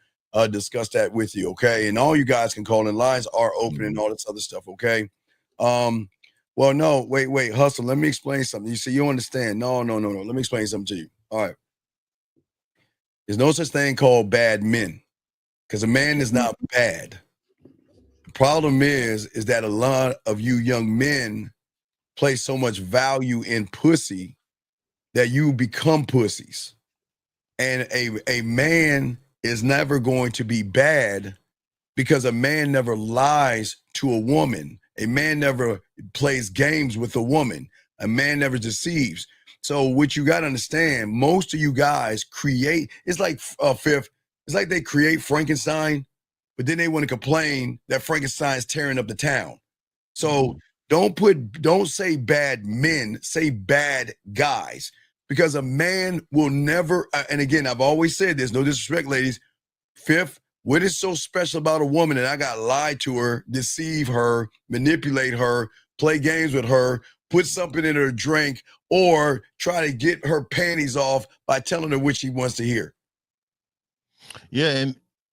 discuss that with you. Okay. And all you guys can call in. Lines are open and all this other stuff. Okay. Well, no, wait, Hustle. Let me explain something. You see, you understand. No. Let me explain something to you. All right. There's no such thing called bad men because a man is not bad. The problem is that a lot of you young men place so much value in pussy that you become pussies. And a man is never going to be bad because a man never lies to a woman. A man never plays games with a woman. A man never deceives. So what you got to understand, most of you guys it's like Fifth, it's like they create Frankenstein, but then they want to complain that Frankenstein's tearing up the town. So don't say bad men, say bad guys, because a man will never, and again, I've always said this, no disrespect, ladies. Fifth, what is so special about a woman that I got lied to her, deceive her, manipulate her, play games with her, put something in her drink, or try to get her panties off by telling her what she wants to hear? Yeah,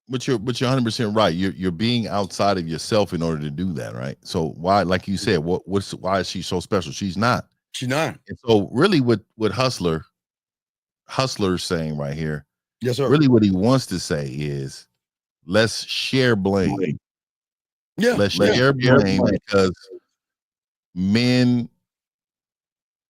but you're 100% right. You're being outside of yourself in order to do that, right? So why, like you said, why is she so special? She's not. She's not. And so really what Hustler's saying right here, yes, sir. Really what he wants to say is let's share blame. Yeah. Let's share blame because men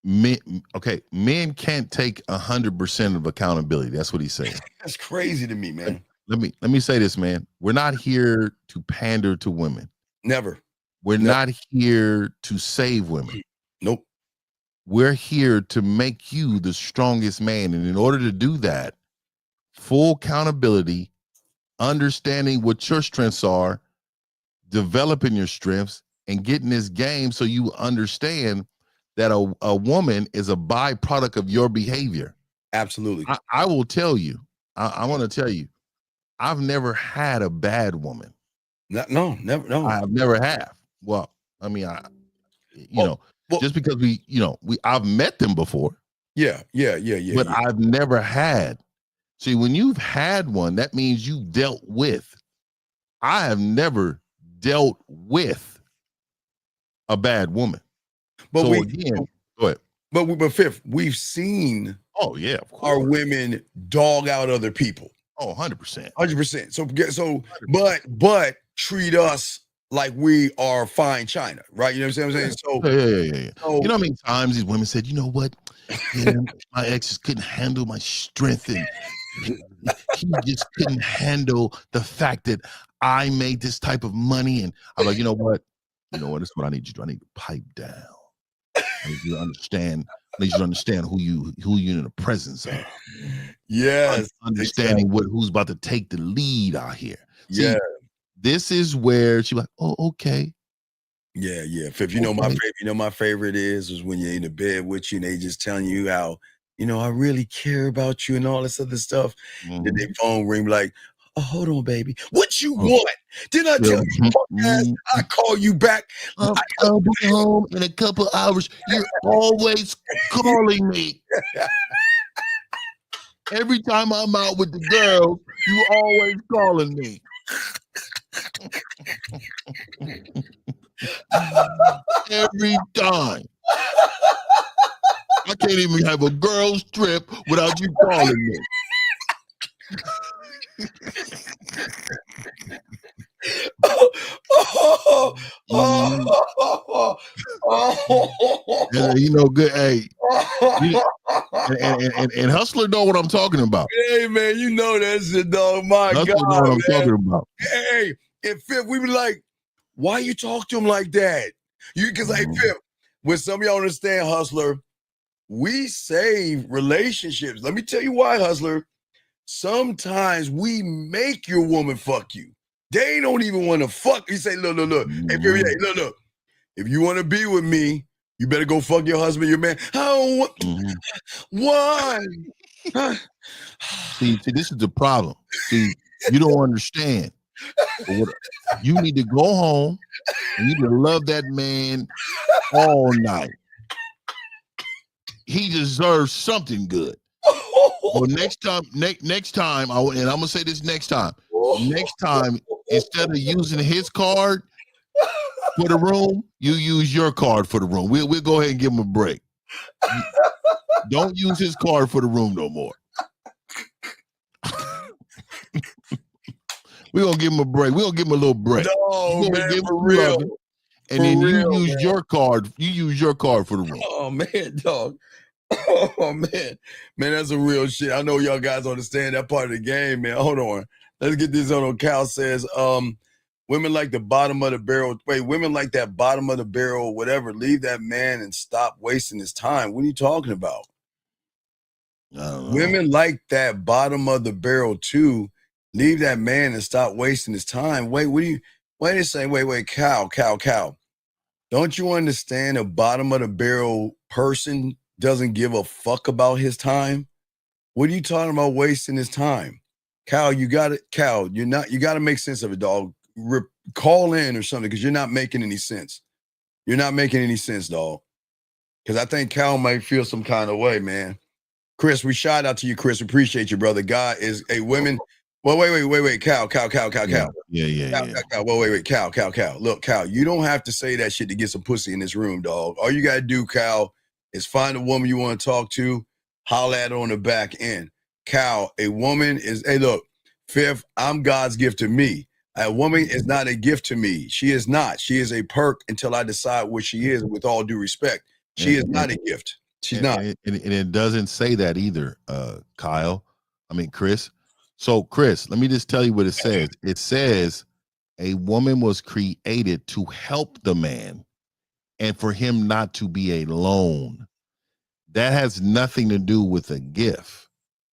can't take 100% of accountability. That's what he's saying. That's crazy to me, man. Let me say this, man. We're not here to pander to women. Never. We're not here to save women. Nope. We're here to make you the strongest man. And in order to do that, full accountability, understanding what your strengths are, developing your strengths, and getting this game so you understand that a woman is a byproduct of your behavior. Absolutely. I will tell you, I want to tell you, I've never had a bad woman. No, never. No, I've never have. Well, I mean, Well, just because I've met them before, yeah. but I've never had. See, when you've had one, that means you've dealt with. I have never dealt with a bad woman. But so we again, go ahead. But Fifth, we've seen Oh yeah, of our course. women dog out other people. Oh, 100%. 100%. So but treat us like we are fine china, right? You know what I'm saying? So Yeah. so- You know how many times these women said, you know what? Yeah, my exes couldn't handle my strength, and he just couldn't handle the fact that I made this type of money. And I'm like, you know what? This is what I need you to do. I need to pipe down. I need you to understand. I need you to understand who you're in the presence of. Yes. Understanding who's about to take the lead out here. See, Yeah. this is where she's like, oh, okay. Yeah. Fifth, my favorite is when you're in the bed with you and they just telling you how, I really care about you and all this other stuff. Then their phone ring like, oh, hold on, baby. What you want? Did I tell you, podcast, I call you back? I'll be home in a couple hours. You're always calling me. Every time I'm out with the girls, you always calling me. Every time. I can't even have a girl's trip without you calling me. Good. Hey, and Hustler know what I'm talking about. Hey man, you know that shit, dog. My Hustler God, know what I'm man. talking about. Hey, and Fifth, we be like, why you talk to him like that? Because like Fifth, when some of y'all understand, Hustler, we save relationships. Let me tell you why, Hustler. Sometimes we make your woman fuck you. They don't even want to fuck. You say, look. Hey, look. If you want to be with me, you better go fuck your husband, your man. Oh, why? See, this is the problem. See, you don't understand. You need to go home and you need to love that man all night. He deserves something good. Well, next time, and I'm gonna say this next time. Next time, instead of using his card for the room, you use your card for the room. We'll go ahead and give him a break. Don't use his card for the room no more. We're gonna give him a break. We're gonna give him a little break. No, man, for real. And then you use your card. You use your card for the room. Oh man, dog. Oh man, that's a real shit. I know y'all guys understand that part of the game, man. Hold on, let's get this on. Cal says, women like the bottom of the barrel. Wait, women like that bottom of the barrel, whatever. Leave that man and stop wasting his time. What are you talking about? Women like that bottom of the barrel too. Leave that man and stop wasting his time. Wait a second. Wait, Cal. Don't you understand a bottom of the barrel person doesn't give a fuck about his time? What are you talking about wasting his time? Cal, you got it. Cal, you got to make sense of it, dog. Call in or something because you're not making any sense. You're not making any sense, dog. Because I think Cal might feel some kind of way, man. Chris, we shout out to you, Chris. Appreciate you, brother. God is a women. Well, wait, Cal. Yeah. Cal. Well, wait, Cal. Look, Cal, you don't have to say that shit to get some pussy in this room, dog. All you gotta do, Cal, is find a woman you want to talk to, holla at her on the back end. Cal, a woman is, hey, look, Fifth, I'm God's gift to me. A woman is not a gift to me. She is not. She is a perk until I decide what she is, with all due respect. She is not a gift. She's not. And it doesn't say that either, Chris. So, Chris, let me just tell you what it says. It says a woman was created to help the man and for him not to be alone. That has nothing to do with a gift.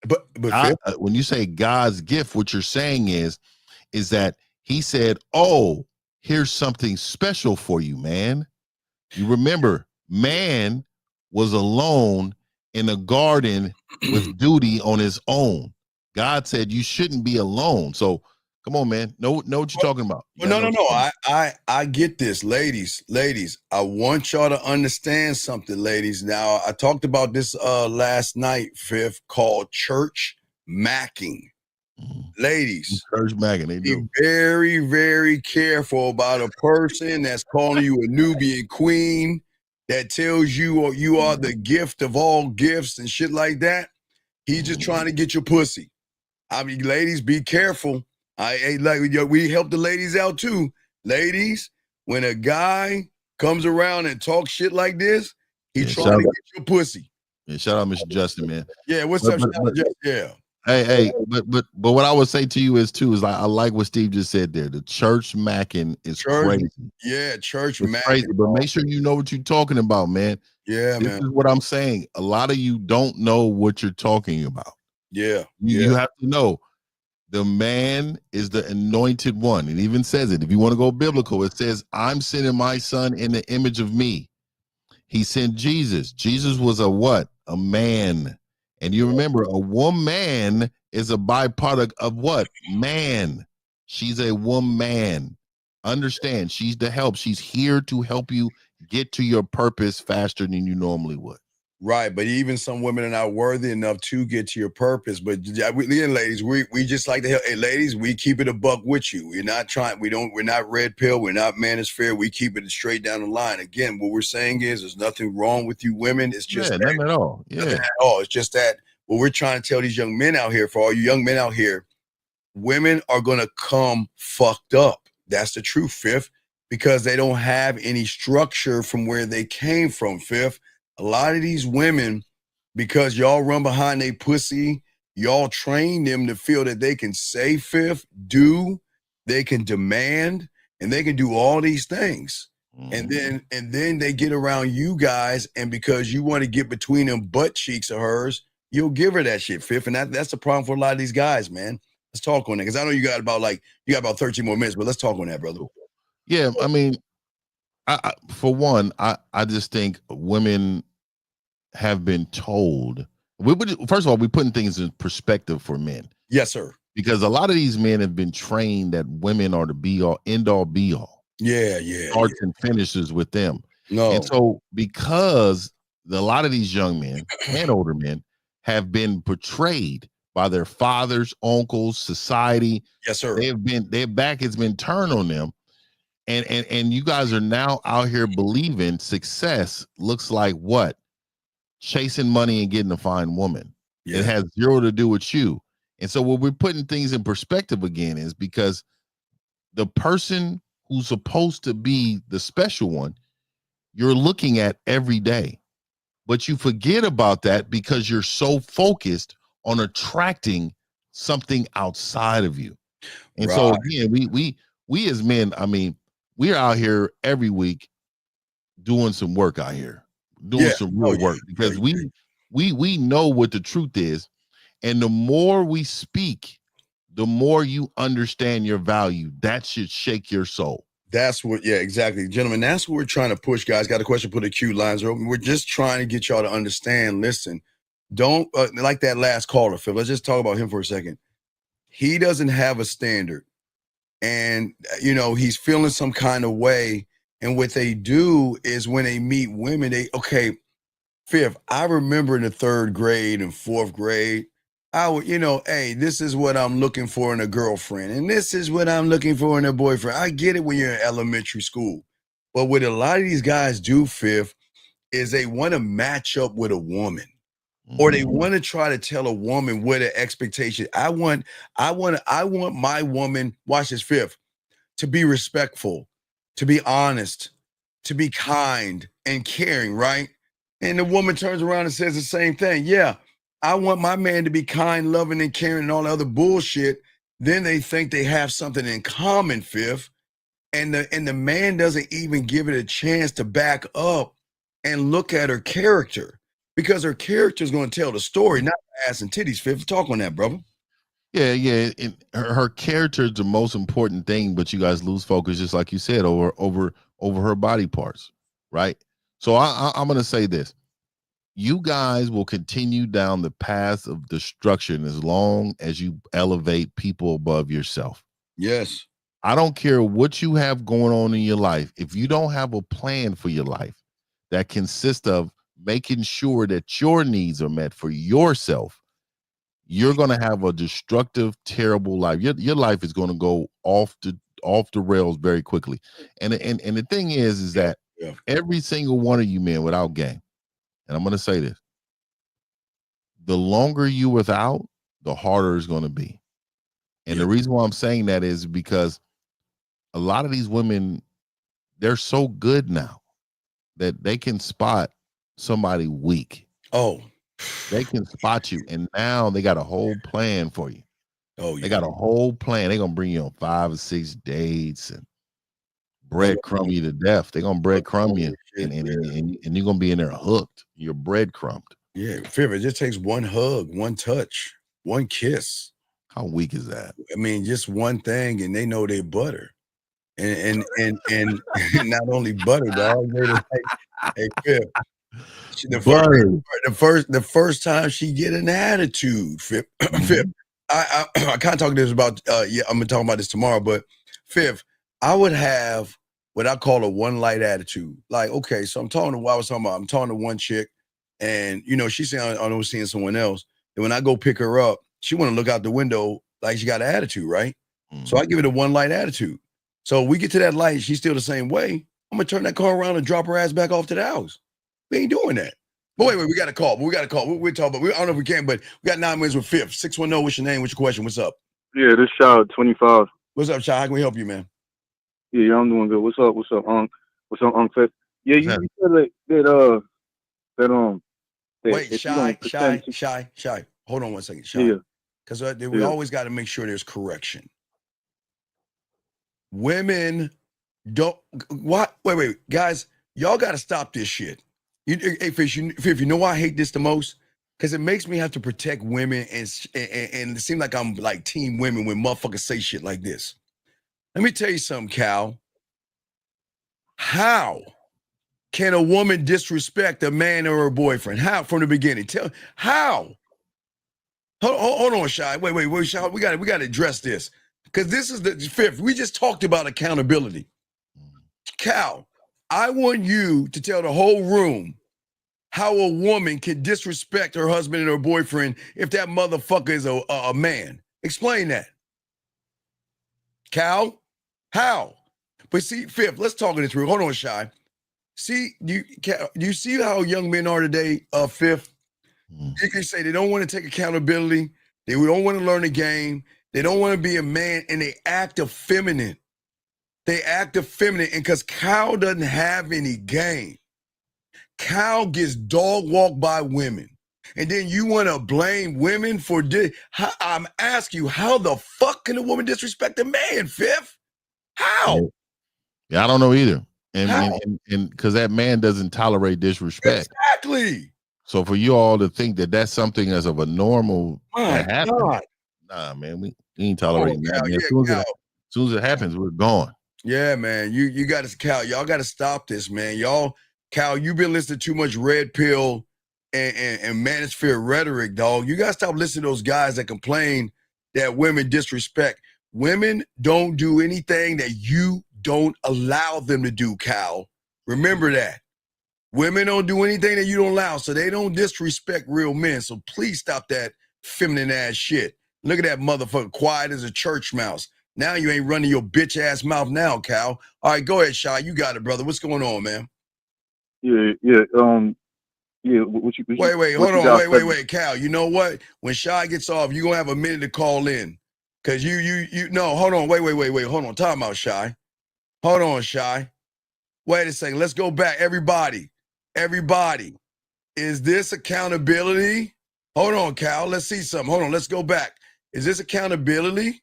But when you say God's gift, what you're saying is that he said, oh, here's something special for you, man. You remember, man was alone in a garden with duty on his own. God said you shouldn't be alone. So Come on, man. Know what you're talking about. You Well, gotta no. know what you're talking I get this, ladies. I want y'all to understand something, ladies. Now, I talked about this last night, Fifth, called church macking. Ladies, Church macking, they be do. very, very careful about a person that's calling you a Nubian queen, that tells you you are the gift of all gifts and shit like that. He's just trying to get your pussy. I mean, ladies, be careful. We help the ladies out too. Ladies, when a guy comes around and talks shit like this, he's trying to get your pussy. Yeah, shout out Mr. Justin, man. Yeah, what's up, Justin? Yeah. Hey, but what I would say to you is like I like what Steve just said there. The church macking is crazy. Yeah, church it's macking. Crazy, but make sure you know what you're talking about, man. Yeah, this is what I'm saying. A lot of you don't know what you're talking about. Yeah. You have to know the man is the anointed one. It even says it. If you want to go biblical, it says, I'm sending my son in the image of me. He sent Jesus. Jesus was a what? A man. And you remember, a woman is a byproduct of what? Man. She's a woman. Understand, she's the help. She's here to help you get to your purpose faster than you normally would. Right, but even some women are not worthy enough to get to your purpose. But again, ladies, we just like to help. Hey, ladies, we keep it a buck with you. We're not trying. We're not red pill. We're not manosphere. We keep it straight down the line. Again, what we're saying is, there's nothing wrong with you women. It's just nothing at all. Nothing at all. It's just that what we're trying to tell these young men out here, for all you young men out here, women are gonna come fucked up. That's the truth, Fifth, because they don't have any structure from where they came from, Fifth. A lot of these women, because y'all run behind they pussy, y'all train them to feel that they can say, Fifth, they can demand, and they can do all these things. And then they get around you guys, and because you want to get between them butt cheeks of hers, you'll give her that shit, Fifth. And that's the problem for a lot of these guys, man. Let's talk on that, because I know you got about 13 more minutes, but let's talk on that, brother. Yeah, I mean, for one, I just think women have been told. First of all, we're putting things in perspective for men. Yes, sir. Because a lot of these men have been trained that women are the be all, end all, be all. Yeah. Starts and finishes with them. No. And so because a lot of these young men and older men have been portrayed by their fathers, uncles, society. Yes, sir. Their back has been turned on them. And you guys are now out here believing success looks like what? Chasing money and getting a fine woman. Yeah. It has zero to do with you. And so what we're putting things in perspective again is because the person who's supposed to be the special one, you're looking at every day. But you forget about that because you're so focused on attracting something outside of you. And so again, we as men, I mean, we're out here every week doing some work out here, doing some real work, because we know what the truth is. And the more we speak, the more you understand your value. That should shake your soul. That's what, exactly. Gentlemen, that's what we're trying to push, guys. Got a question, put the queue lines open. We're just trying to get y'all to understand, listen, don't, like that last caller, Phil, let's just talk about him for a second. He doesn't have a standard. And, he's feeling some kind of way. And what they do is when they meet women, Fifth, I remember in the 3rd grade and 4th grade, I would, hey, this is what I'm looking for in a girlfriend. And this is what I'm looking for in a boyfriend. I get it when you're in elementary school. But what a lot of these guys do, Fifth, is they want to match up with a woman. Or they want to try to tell a woman what an expectation. I want my woman, watch this, Fifth, to be respectful, to be honest, to be kind and caring, right? And the woman turns around and says the same thing. Yeah, I want my man to be kind, loving, and caring and all the other bullshit. Then they think they have something in common, Fifth. And the man doesn't even give it a chance to back up and look at her character. Because her character is going to tell the story, not ass and titties, Fifth. Talk on that, brother. Yeah. Her character is the most important thing, but you guys lose focus, just like you said, over her body parts, right? So I'm going to say this. You guys will continue down the path of destruction as long as you elevate people above yourself. Yes. I don't care what you have going on in your life. If you don't have a plan for your life that consists of making sure that your needs are met for yourself, you're going to have a destructive, terrible life. Your life is going to go off the rails very quickly. And the thing is that every single one of you men without game, and I'm going to say this, the longer you without, the harder it's going to be. And the reason why I'm saying that is because a lot of these women, they're so good now that they can spot somebody weak. Oh, they can spot you, and now they got a whole plan for you. Oh, yeah. They got a whole plan. They're gonna bring you on 5 or 6 dates and breadcrumb you to death. They're gonna breadcrumb you, and you're gonna be in there hooked. You're breadcrumbed. Yeah, Fib, it just takes one hug, one touch, one kiss. How weak is that? I mean, just one thing, and they know they butter. And not only butter, dog. They're like, hey, Fib. The first time she get an attitude, Fib. Fib. I kind of talk this about I'm gonna talk about this tomorrow, but Fib, I would have what I call a one light attitude. Like, okay, so I'm talking to one chick, and she's saying I'm seeing someone else. And when I go pick her up, she want to look out the window like she got an attitude, right? So I give it a one light attitude. So we get to that light, she's still the same way. I'm gonna turn that car around and drop her ass back off to the house. We ain't doing that. But wait, we got a call. We're talking, but I don't know if we can, but we got 9 minutes with Fifth. 610, what's your name? What's your question? What's up? Yeah, this Shaw 25. What's up, Shaw? How can we help you, man? Yeah, I'm doing good. What's up, What's up, Fifth? Yeah, you said that wait, Shy. Hold on one second, Shy. Yeah. Because we always got to make sure there's correction. Women don't what? Wait, guys, y'all got to stop this shit. Hey, Fish, you know why I hate this the most? Because it makes me have to protect women, and it seems like I'm like team women when motherfuckers say shit like this. Let me tell you something, Cal. How can a woman disrespect a man or her boyfriend? How from the beginning? How? Hold on, Shy. Wait, Shy. We got to address this because this is the Fifth. We just talked about accountability. Cal, I want you to tell the whole room how a woman can disrespect her husband and her boyfriend if that motherfucker is a man. Explain that. Cal, how? But see, Fifth, let's talk it through. Hold on, Shy. See, you see how young men are today, Fifth? You can say they don't want to take accountability. They don't want to learn the game. They don't want to be a man, and they act effeminate. They act effeminate, and because Cal doesn't have any game. Cal gets dog walked by women. And then you want to blame women for I'm asking you, how the fuck can a woman disrespect a man, Fifth? How? Yeah, I don't know either. And because that man doesn't tolerate disrespect. Exactly. So for you all to think that that's something as of a normal that happens, God. nah, man, we ain't tolerating that. Cal, As soon as it happens, we're gone. Yeah, man. You got to, Cal, y'all got to stop this, man. Cal, you've been listening to too much red pill and manosphere rhetoric, dog. You got to stop listening to those guys that complain that women disrespect. Women don't do anything that you don't allow them to do, Cal. Remember that. Women don't do anything that you don't allow, so they don't disrespect real men. So please stop that feminine ass shit. Look at that motherfucker, quiet as a church mouse. Now you ain't running your bitch ass mouth now, Cal. All right, go ahead, Shy. You got it, brother. What's going on, man? Yeah. Wait, hold on. Wait, Cal. You know what? When Shy gets off, you're gonna have a minute to call in. Cause no, hold on. Wait. Hold on. Time out, Shy. Hold on, Shy. Wait a second. Let's go back. Everybody. Is this accountability? Hold on, Cal. Let's see something. Hold on. Let's go back. Is this accountability?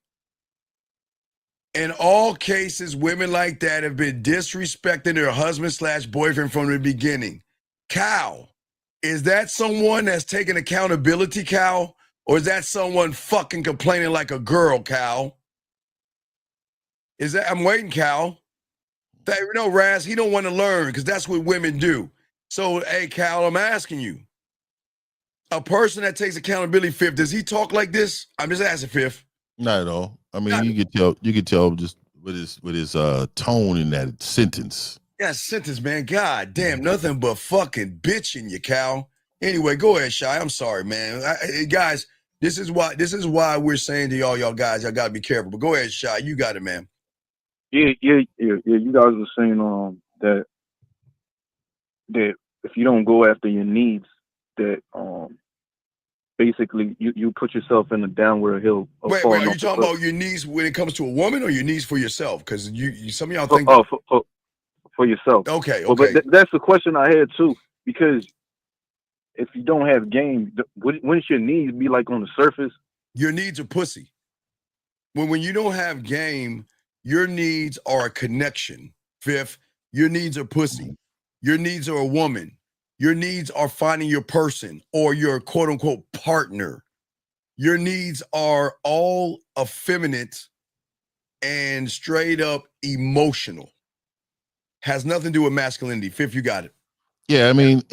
In all cases, women like that have been disrespecting their husband/boyfriend from the beginning. Cal, is that someone that's taking accountability, Cal? Or is that someone fucking complaining like a girl, Cal? I'm waiting, Cal. No, Raz, he don't want to learn because that's what women do. So, hey, Cal, I'm asking you. A person that takes accountability, Fifth, does he talk like this? I'm just asking, Fifth. Not at all. I mean, you could tell just with his tone in that sentence. Yeah, sentence, man. God damn, nothing but fucking bitching you, Cal. Anyway, go ahead, Shy. I'm sorry, man. Guys, this is why we're saying to y'all guys, y'all gotta be careful. But go ahead, Shy. You got it, man. Yeah. You guys were saying that if you don't go after your needs, that basically you put yourself in a downward hill. Wait, are you talking about your needs when it comes to a woman, or your needs for yourself? Because you some of y'all think for yourself. Okay. But that's the question I had too, because if you don't have game, wouldn't your needs be like on the surface? Your needs are pussy. When you don't have game, your needs are a connection. Fifth, your needs are pussy. Your needs are a woman. Your needs are finding your person or your quote unquote partner. Your needs are all effeminate and straight up emotional. Has nothing to do with masculinity. Fifth, you got it. Yeah, I mean,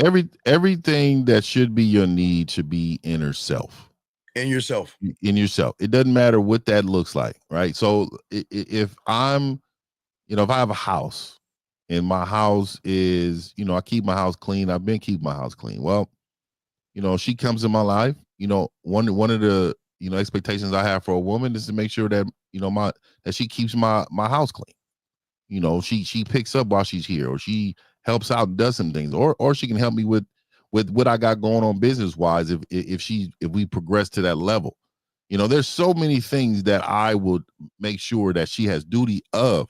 everything that should be your need should be inner self. In yourself. In yourself. It doesn't matter what that looks like, right? So if I'm, if I have a house and my house is, I keep my house clean. I've been keeping my house clean. Well, she comes in my life, one of the, expectations I have for a woman is to make sure that, that she keeps my house clean. She picks up while she's here, or she helps out and does some things, or she can help me with what I got going on business wise if we progress to that level. There's so many things that I would make sure that she has duty of,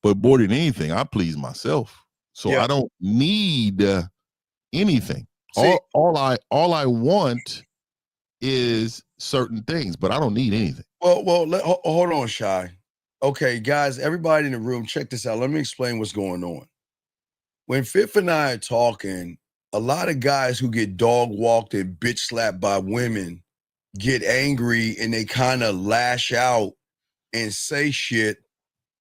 but more than anything, I please myself. So I don't need anything. All I want is certain things, but I don't need anything. Well, hold on, Shy. Okay, guys, everybody in the room, check this out. Let me explain what's going on. When Fifth and I are talking, a lot of guys who get dog walked and bitch slapped by women get angry and they kind of lash out and say shit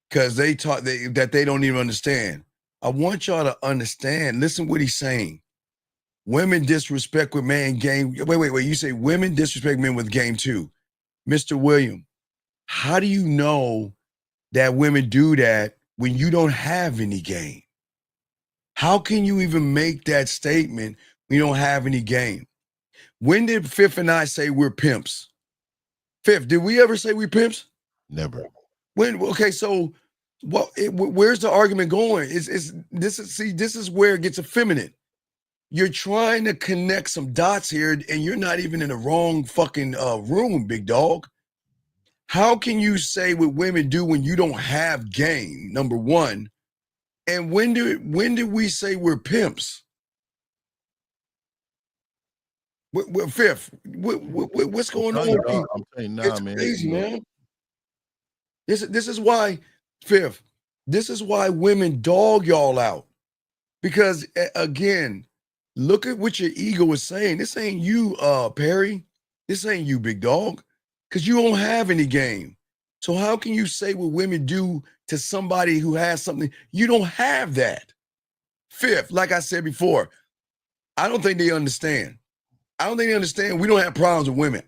because they talk that they don't even understand. I want y'all to understand. Listen what he's saying. Women disrespect with man game. Wait. You say women disrespect men with game too. Mr. William, how do you know that women do that when you don't have any game? How can you even make that statement when you don't have any game? When did Fifth and I say we're pimps? Fifth, did we ever say we're pimps? Never. When? Okay, so where's the argument going? This is where it gets effeminate. You're trying to connect some dots here, and you're not even in the wrong fucking room, big dog. How can you say what women do when you don't have game? Number one, and when did we say we're pimps? Fifth, what's going on? I'm saying, nah, It's man. crazy, man. This is why, Fifth. This is why women dog y'all out, because again, look at what your ego is saying. This ain't you, Perry. This ain't you, big dog. Because you don't have any game. So how can you say what women do to somebody who has something? You don't have that. Fifth, like I said before, I don't think they understand. I don't think they understand. We don't have problems with women.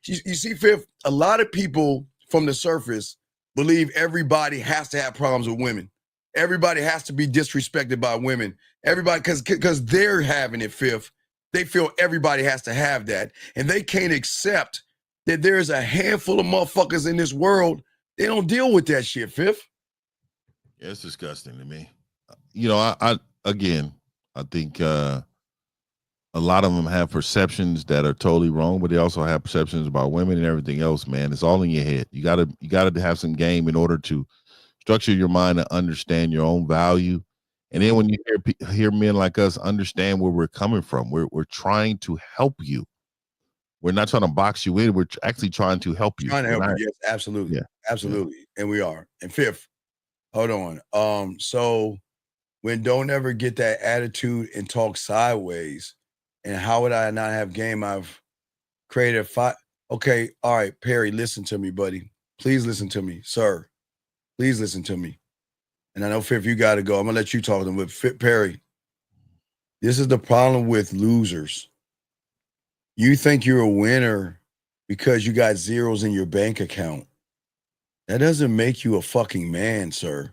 You see, Fifth, a lot of people from the surface believe everybody has to have problems with women. Everybody has to be disrespected by women. Everybody, because they're having it, Fifth. They feel everybody has to have that. And they can't accept that there's a handful of motherfuckers in this world, they don't deal with that shit, Fifth. Yeah, it's disgusting to me. I think a lot of them have perceptions that are totally wrong, but they also have perceptions about women and everything else, man. It's all in your head. You gotta have some game in order to structure your mind to understand your own value. And then when you hear men like us understand where we're coming from, we're trying to help you. We're not trying to box you in. We're actually trying to help you. Trying to help you. Yes, absolutely. Yeah. Absolutely. Yeah. And we are. And Fifth, hold on. So when don't ever get that attitude and talk sideways, and how would I not have game? I've created Okay. All right, Perry, listen to me, buddy. Please listen to me, sir. Please listen to me. And I know, Fifth, you got to go. I'm going to let you talk to them. But Perry, this is the problem with losers. You think you're a winner because you got zeros in your bank account. That doesn't make you a fucking man, sir.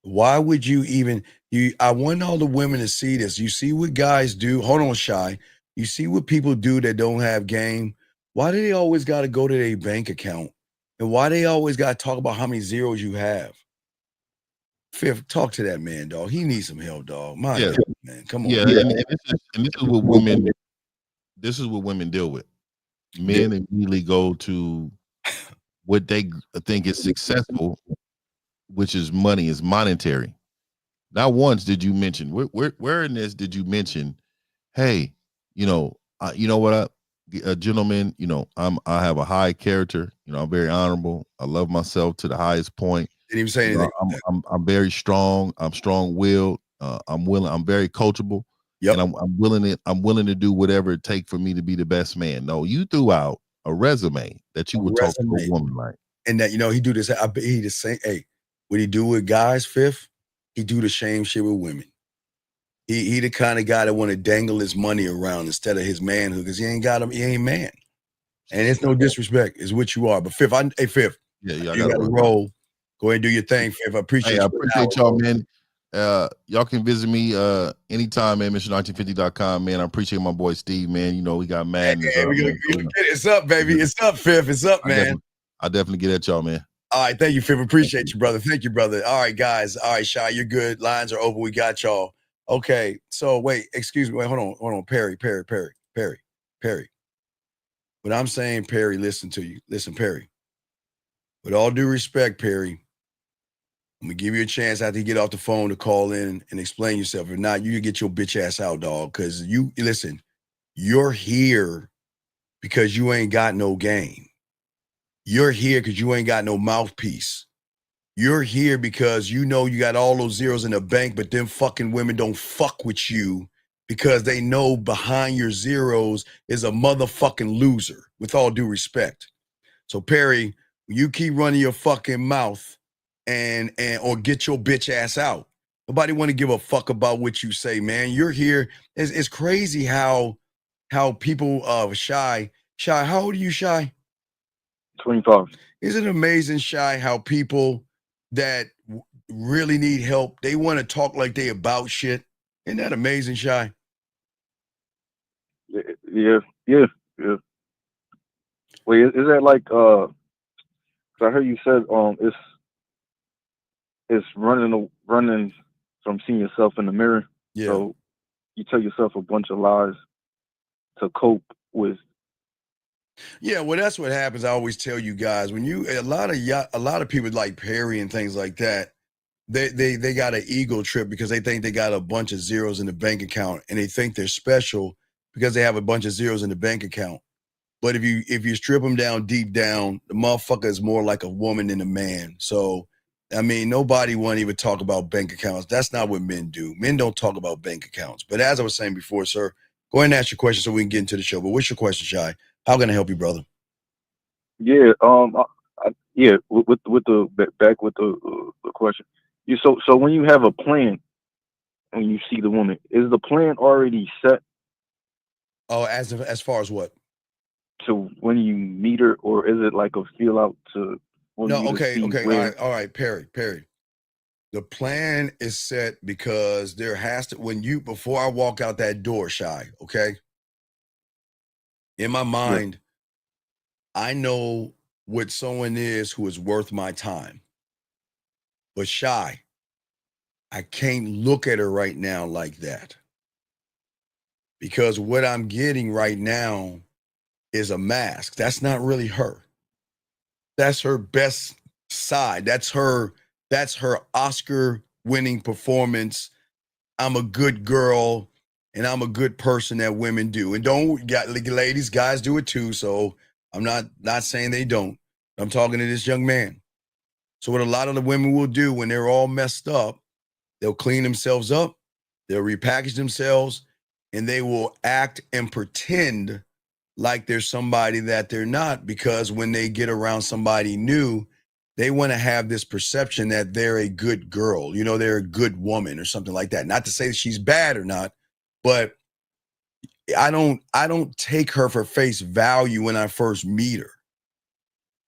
Why would you even I want all the women to see this. You see what guys do. Hold on, Shy. You see what people do that don't have game. Why do they always got to go to their bank account? And why they always got to talk about how many zeros you have? Fifth, talk to that man, dog. He needs some help, dog. My God, man. Come on. Yeah, and this is what women deal with. Men immediately go to what they think is successful, which is money, is monetary. Not once did you mention where in this did you mention, hey, you know what, gentlemen, I have a high character, I'm very honorable, I love myself to the highest point. Didn't even say anything. I'm very strong, I'm strong-willed, I'm very coachable. Yep. And I'm willing to do whatever it takes for me to be the best man. No, you threw out a resume that you would talk to a woman like. And that, he do this. I bet he the same. Hey, what he do with guys, Fifth, he do the same shit with women. He the kind of guy that want to dangle his money around instead of his manhood, because he ain't got him. He ain't man. And it's no disrespect. It's what you are. But Fifth, Fifth. Yeah, you got to roll. Go ahead and do your thing, Fifth. I appreciate y'all, man. Y'all can visit me anytime, man. Mr1950.com, man. I appreciate my boy Steve, man. We got madness. Hey, it's up, baby. It's up, Fifth. It's up, man. I definitely get at y'all, man. All right, thank you, Fifth. Appreciate you, brother. Thank you, brother. All right, guys. All right, Shy, you're good. Lines are open. We got y'all. Okay, so wait, excuse me. Wait, hold on. Perry. What I'm saying, Perry, listen to you. Listen, Perry. With all due respect, Perry, I'm gonna give you a chance after you get off the phone to call in and explain yourself. If not, you can get your bitch ass out, dog. Because you're here because you ain't got no game. You're here because you ain't got no mouthpiece. You're here because you got all those zeros in the bank, but them fucking women don't fuck with you because they know behind your zeros is a motherfucking loser, with all due respect. So, Perry, you keep running your fucking mouth and or get your bitch ass out. Nobody want to give a fuck about what you say, man. You're here. It's crazy how people Shy, how old are you, Shy? 25. Isn't it amazing, Shy, how people that really need help, they want to talk like they about shit? Isn't that amazing, Shy? Yeah. Wait, is that like cause I heard you said it's running from seeing yourself in the mirror. Yeah. So you tell yourself a bunch of lies to cope with. Yeah, well, that's what happens. I always tell you guys, when a lot of people like Perry and things like that, they got an ego trip because they think they got a bunch of zeros in the bank account and they think they're special because they have a bunch of zeros in the bank account. But if you strip them down deep down, the motherfucker is more like a woman than a man. So, I mean, nobody want to even talk about bank accounts. That's not what men do. Men don't talk about bank accounts. But as I was saying before, sir, go ahead and ask your question so we can get into the show. But what's your question, Shy? How can I help you, brother? Yeah, with the question. So when you have a plan, when you see the woman, is the plan already set? Oh, as far as what? To when you meet her, or is it like a feel out to? No, okay, all right, Perry. The plan is set because there has to before I walk out that door, Shy, okay? In my mind, I know what someone is who is worth my time. But Shy, I can't look at her right now like that. Because what I'm getting right now is a mask. That's not really her. That's her best side. That's her Oscar-winning performance. I'm a good girl. And I'm a good person that women do. And ladies, guys do it too. So I'm not saying they don't. I'm talking to this young man. So what a lot of the women will do when they're all messed up, they'll clean themselves up, they'll repackage themselves, and they will act and pretend like they're somebody that they're not, because when they get around somebody new, they want to have this perception that they're a good girl. They're a good woman or something like that. Not to say that she's bad or not, but I don't take her for face value when I first meet her.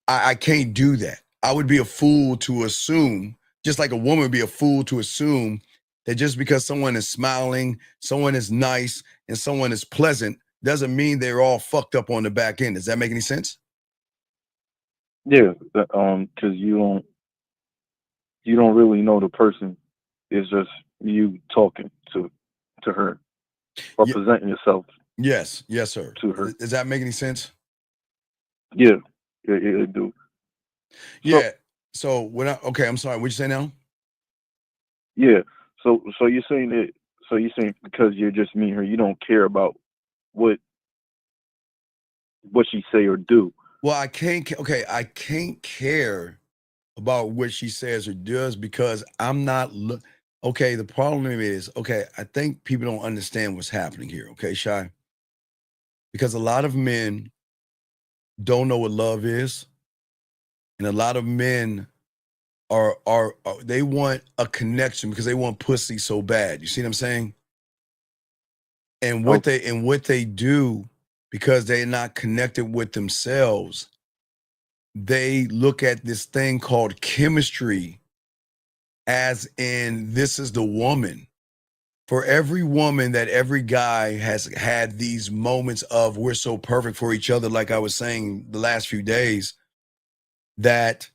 I can't do that. I would be a fool to assume, just like a woman would be a fool to assume that just because someone is smiling, someone is nice, and someone is pleasant doesn't mean they're all fucked up on the back end. Does that make any sense? Yeah, because you don't really know the person. It's just you talking to her or Yeah. presenting yourself Yes, sir. to her. Does that make any sense? Yeah, it do. Yeah. So when okay, I'm sorry. What'd you say now? Yeah. So you're saying that. So you're saying because you're just meeting her, you don't care about what she say or do. Well, I can't care about what she says or does because I'm not okay, the problem is, okay, I think people don't understand what's happening here, okay, Shy? Because a lot of men don't know what love is, and a lot of men are they want a connection because they want pussy so bad. You see what I'm saying? And what they do, because they're not connected with themselves, they look at this thing called chemistry as in this is the woman. For every woman that every guy has had these moments of we're so perfect for each other, like I was saying the last few days, that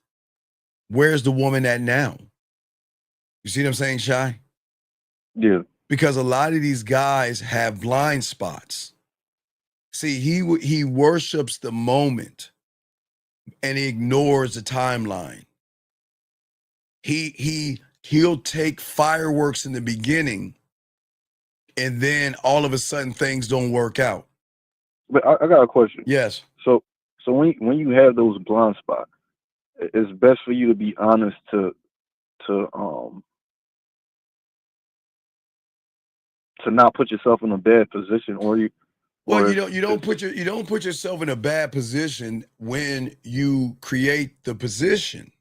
where's the woman at now? You see what I'm saying, Shy? Yeah. Because a lot of these guys have blind spots. See, he worships the moment and he ignores the timeline. He'll take fireworks in the beginning and then all of a sudden things don't work out. But I got a question. Yes. So when you have those blind spots, it's best for you to be honest to not put yourself in a bad position, or you. Well, you don't put yourself in a bad position when you create the position.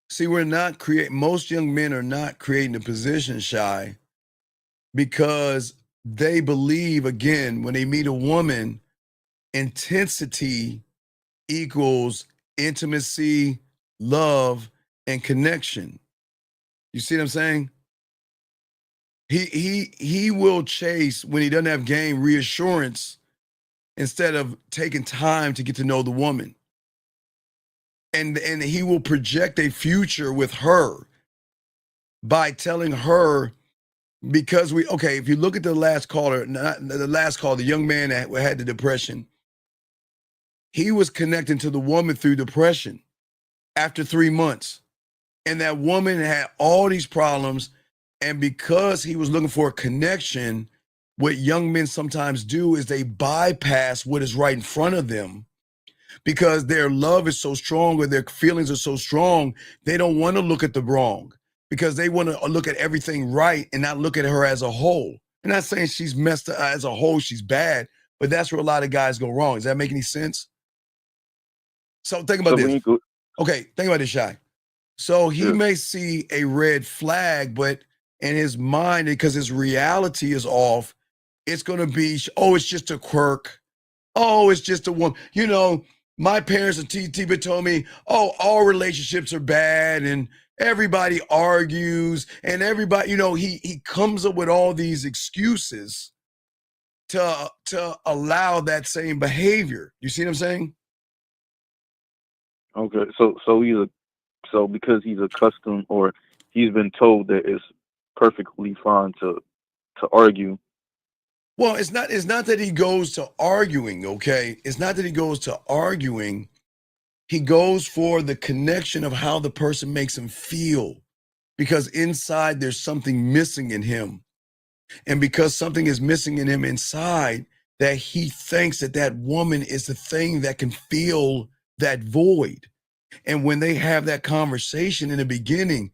See, most young men are not creating the position, Shy, because they believe, again, when they meet a woman, intensity equals intimacy, love, and connection. You see what I'm saying? He will chase, when he doesn't have game, reassurance instead of taking time to get to know the woman. And he will project a future with her by telling her, because if you look at the last caller, the young man that had the depression, he was connecting to the woman through depression after 3 months. And that woman had all these problems. And because he was looking for a connection, what young men sometimes do is they bypass what is right in front of them because their love is so strong or their feelings are so strong, they don't want to look at the wrong because they want to look at everything right and not look at her as a whole. I'm not saying she's messed up as a whole, she's bad, but that's where a lot of guys go wrong. Does that make any sense? So think about this. Okay, think about this, Shy. So he may see a red flag, but in his mind, because his reality is off, it's going to be, it's just a quirk. Oh, it's just a woman. You know, my parents and T-Tiba told me, all relationships are bad and everybody argues and everybody, he comes up with all these excuses to allow that same behavior. You see what I'm saying? Okay, so because he's accustomed or he's been told that it's perfectly fine to argue. Well, it's not that he goes to arguing, okay? It's not that he goes to arguing. He goes for the connection of how the person makes him feel because inside there's something missing in him. And because something is missing in him inside, that he thinks that woman is the thing that can fill that void. And when they have that conversation in the beginning,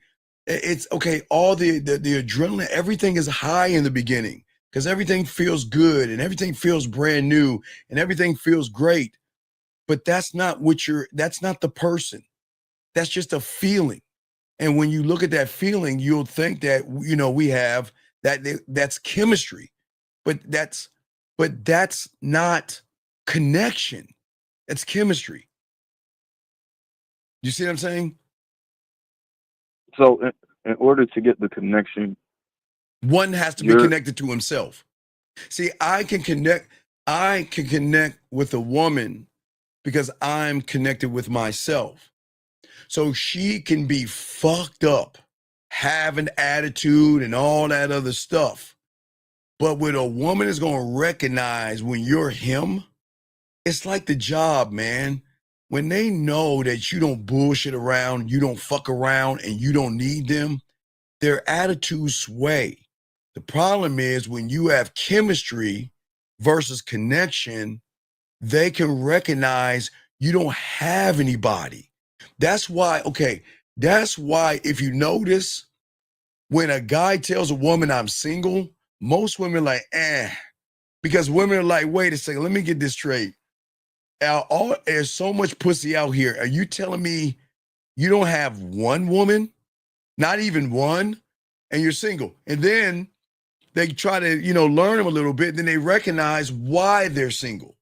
it's okay, all the adrenaline, everything is high in the beginning because everything feels good and everything feels brand new and everything feels great. But that's not that's not the person. That's just a feeling. And when you look at that feeling, you'll think that, we have that's chemistry. But that's but that's not connection. It's chemistry. You see what I'm saying? So in order to get the connection, one has to be connected to himself. See, I can connect with a woman because I'm connected with myself. So she can be fucked up, have an attitude and all that other stuff. But with a woman is going to recognize when you're him, it's like the job, man. When they know that you don't bullshit around, you don't fuck around, and you don't need them, their attitudes sway. The problem is when you have chemistry versus connection, they can recognize you don't have anybody. That's why if you notice, when a guy tells a woman I'm single, most women are like, because women are like, wait a second, let me get this straight. There's so much pussy out here. Are you telling me you don't have one woman, not even one, and you're single? And then they try to, learn them a little bit. Then they recognize why they're single.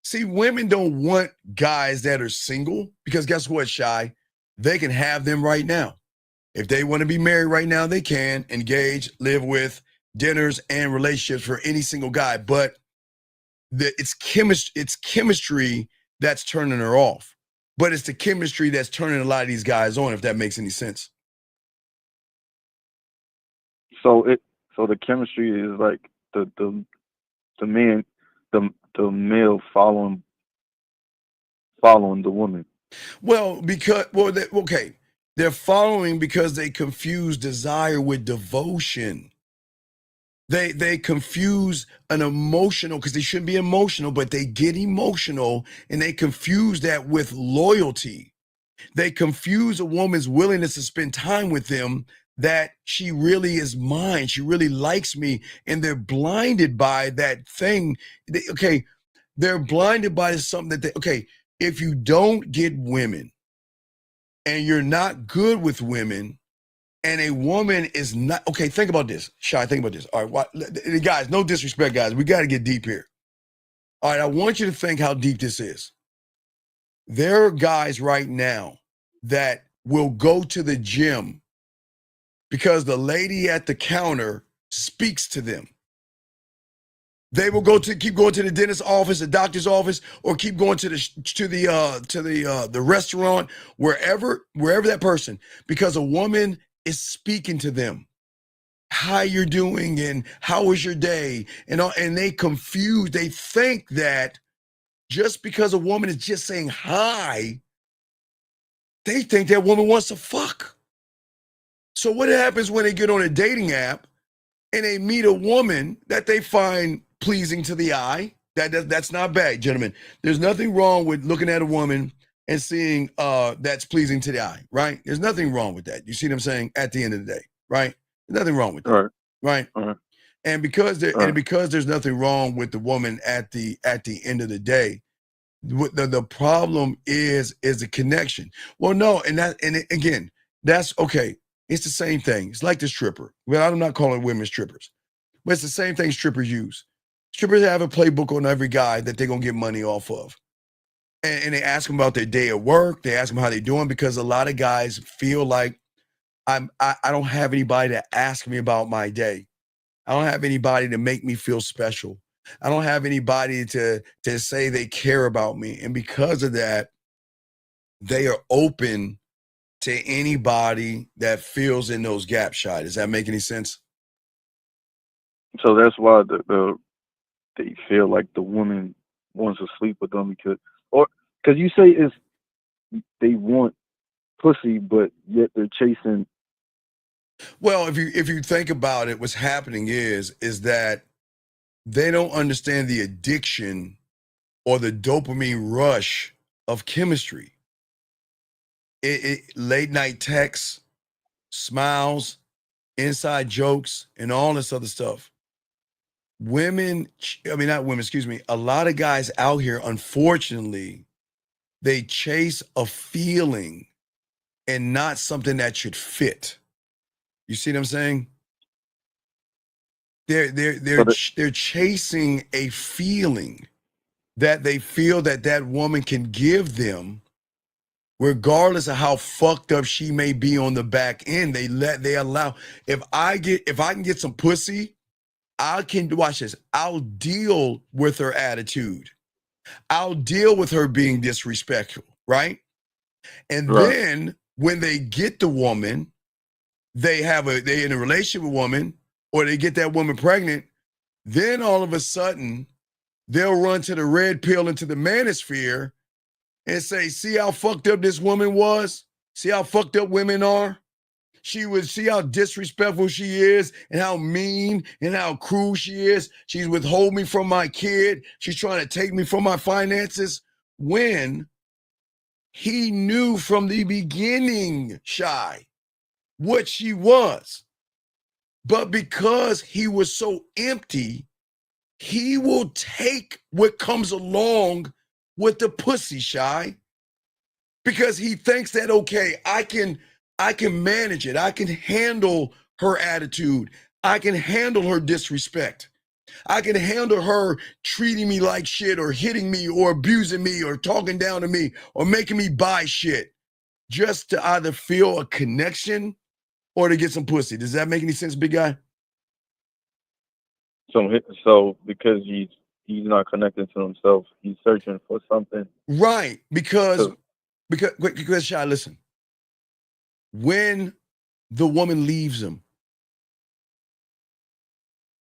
See, women don't want guys that are single because guess what, Shy? They can have them right now. If they want to be married right now, they can engage, live with, dinners and relationships for any single guy. But it's chemistry that's turning her off. But it's the chemistry that's turning a lot of these guys on, if that makes any sense. So the chemistry is like the male following the woman. Well, they're following because they confuse desire with devotion. They confuse an emotional, because they shouldn't be emotional, but they get emotional and they confuse that with loyalty. They confuse a woman's willingness to spend time with them that she really is mine. She really likes me. And they're blinded by that thing. They're blinded by something that if you don't get women and you're not good with women, and a woman is not, think about this. Shy, think about this. All right, guys, no disrespect, guys. We got to get deep here. All right, I want you to think how deep this is. There are guys right now that will go to the gym because the lady at the counter speaks to them. They will keep going to the dentist's office, the doctor's office, or keep going to the restaurant, wherever that person, because a woman is speaking to them. How you're doing and how was your day? And they think that just because a woman is just saying hi, they think that woman wants to fuck. So what happens when they get on a dating app and they meet a woman that they find pleasing to the eye? That's not bad, gentlemen. There's nothing wrong with looking at a woman and seeing that's pleasing to the eye, right? There's nothing wrong with that. You see what I'm saying? At the end of the day, right? There's nothing wrong with that, right? And because there's nothing wrong with the woman at the end of the day, the problem is the connection. Well, no, again, that's okay. It's the same thing. It's like the stripper. Well, I'm not calling women strippers, but it's the same thing strippers use. Strippers have a playbook on every guy that they're gonna get money off of. And they ask them about their day at work. They ask them how they're doing, because a lot of guys feel like I don't have anybody to ask me about my day. I don't have anybody to make me feel special. I don't have anybody to say they care about me. And because of that, they are open to anybody that fills in those gaps. Shy, does that make any sense? So that's why they feel like the woman wants to sleep with them because you say they want pussy, but yet they're chasing. Well, if you think about it, what's happening is that they don't understand the addiction or the dopamine rush of chemistry. Late night texts, smiles, inside jokes, and all this other stuff. A lot of guys out here, unfortunately, they chase a feeling and not something that should fit. You see what I'm saying? They're chasing a feeling that they feel that woman can give them, regardless of how fucked up she may be on the back end. They allow. If I can get some pussy, watch this. I'll deal with her attitude. I'll deal with her being disrespectful, right? And then when they get the woman, they in a relationship with a woman, or they get that woman pregnant, then all of a sudden they'll run to the red pill into the manosphere and say, see how fucked up this woman was? See how fucked up women are? See how disrespectful she is and how mean and how cruel she is. She's withholding me from my kid. She's trying to take me from my finances. When he knew from the beginning, Shy, what she was. But because he was so empty, he will take what comes along with the pussy, Shy. Because he thinks that, okay, I can manage it. I can handle her attitude. I can handle her disrespect. I can handle her treating me like shit or hitting me or abusing me or talking down to me or making me buy shit just to either feel a connection or to get some pussy. Does that make any sense, big guy? So because he's not connected to himself, he's searching for something. Right, because Shy, listen. When the woman leaves him,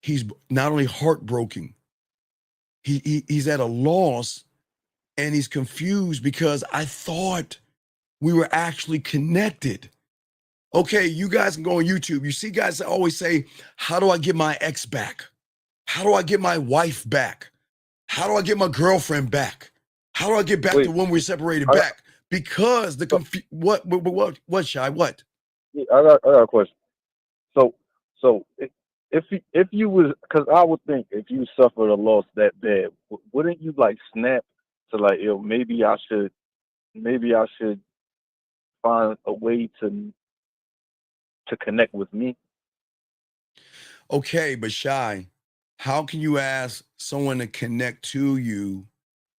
he's not only heartbroken, he's at a loss and he's confused because I thought we were actually connected. Okay, you guys can go on YouTube. You see guys that always say, how do I get my ex back? How do I get my wife back? How do I get my girlfriend back? How do I get back to when we're separated back? Because the what, Shy? What? Yeah, I got a question. So if you was, because I would think if you suffered a loss that bad, wouldn't you like snap to like, yo, maybe I should find a way to connect with me? Okay, but Shy, how can you ask someone to connect to you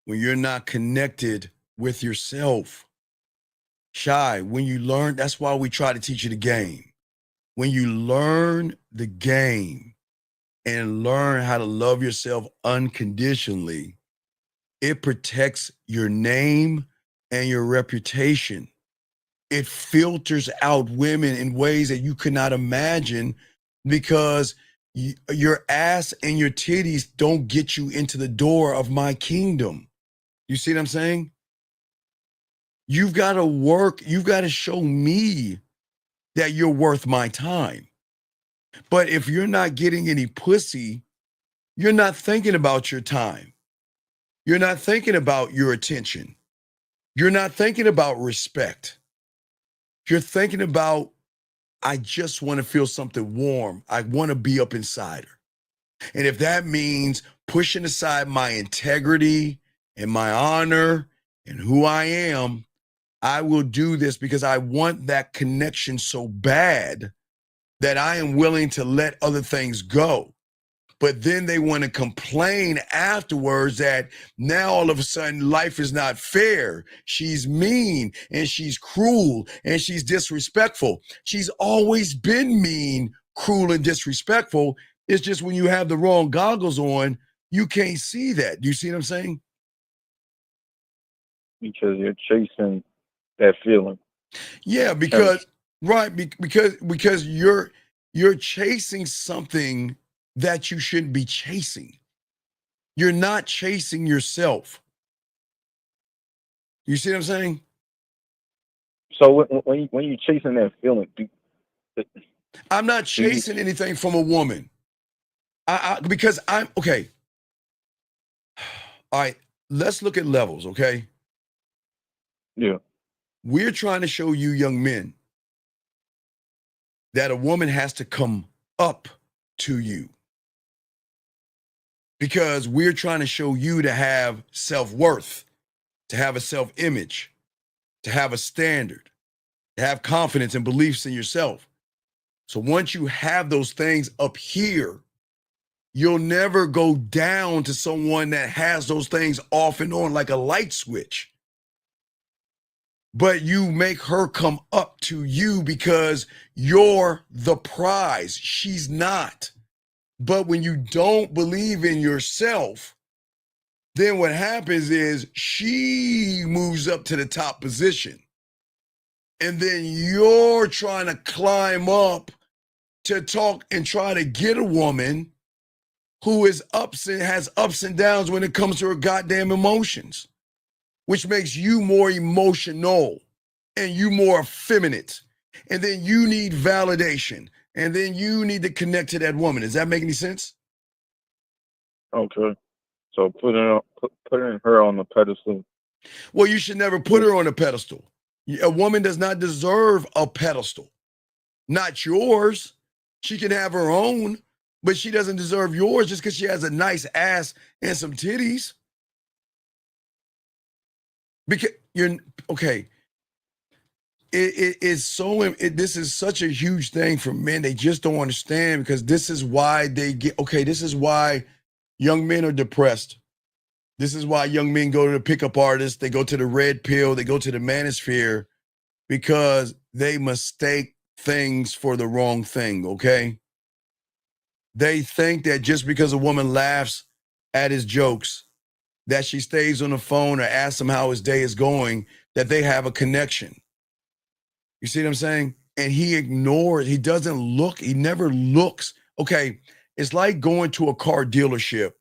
when you're not connected with yourself? Shy, when you learn, that's why we try to teach you the game. When you learn the game and learn how to love yourself unconditionally, it protects your name and your reputation. It filters out women in ways that you could not imagine because your ass and your titties don't get you into the door of my kingdom. You see what I'm saying? You've got to work. You've got to show me that you're worth my time. But if you're not getting any pussy, you're not thinking about your time. You're not thinking about your attention. You're not thinking about respect. You're thinking about, I just want to feel something warm. I want to be up inside her. And if that means pushing aside my integrity and my honor and who I am, I will do this because I want that connection so bad that I am willing to let other things go. But then they want to complain afterwards that now all of a sudden life is not fair. She's mean and she's cruel and she's disrespectful. She's always been mean, cruel, and disrespectful. It's just when you have the wrong goggles on, you can't see that. Do you see what I'm saying? Because you're chasing that feeling. Yeah, because because you're chasing something that you shouldn't be chasing. You're not chasing yourself. You see what I'm saying? So when you're chasing that feeling, I'm not chasing anything from a woman. Because I'm okay. All right, let's look at levels, okay? Yeah. We're trying to show you young men that a woman has to come up to you. Because we're trying to show you to have self-worth, to have a self-image, to have a standard, to have confidence and beliefs in yourself. So once you have those things up here, you'll never go down to someone that has those things off and on like a light switch. But you make her come up to you because you're the prize. She's not. But when you don't believe in yourself, then what happens is she moves up to the top position. And then you're trying to climb up to talk and try to get a woman who is has ups and downs when it comes to her goddamn emotions, which makes you more emotional and you more effeminate. And then you need validation. And then you need to connect to that woman. Does that make any sense? Okay. So putting her on the pedestal. Well, you should never put her on a pedestal. A woman does not deserve a pedestal. Not yours. She can have her own, but she doesn't deserve yours just because she has a nice ass and some titties. Because you're okay. This is such a huge thing for men. They just don't understand because this is why this is why young men are depressed. This is why young men go to the pickup artists. They go to the red pill. They go to the manosphere because they mistake things for the wrong thing, okay? They think that just because a woman laughs at his jokes, that she stays on the phone or asks him how his day is going, that they have a connection. You see what I'm saying? And he never looks. Okay, it's like going to a car dealership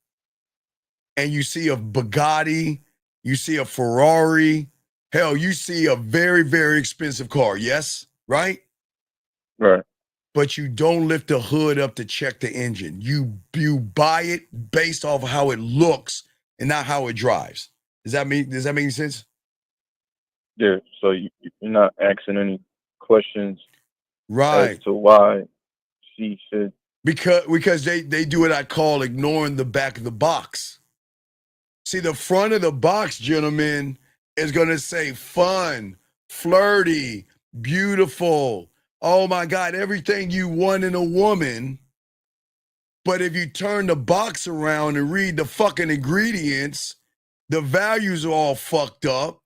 and you see a Bugatti, you see a Ferrari, hell, you see a very, very expensive car, yes? Right? Right. But you don't lift the hood up to check the engine. You buy it based off of how it looks and not how it drives. Does that make any sense? Yeah. So you're not asking any questions, right, as to why she should. Because they do what I call ignoring the back of the box. See, the front of the box, gentlemen, is going to say fun, flirty, beautiful. Oh my God, everything you want in a woman. But if you turn the box around and read the fucking ingredients, the values are all fucked up.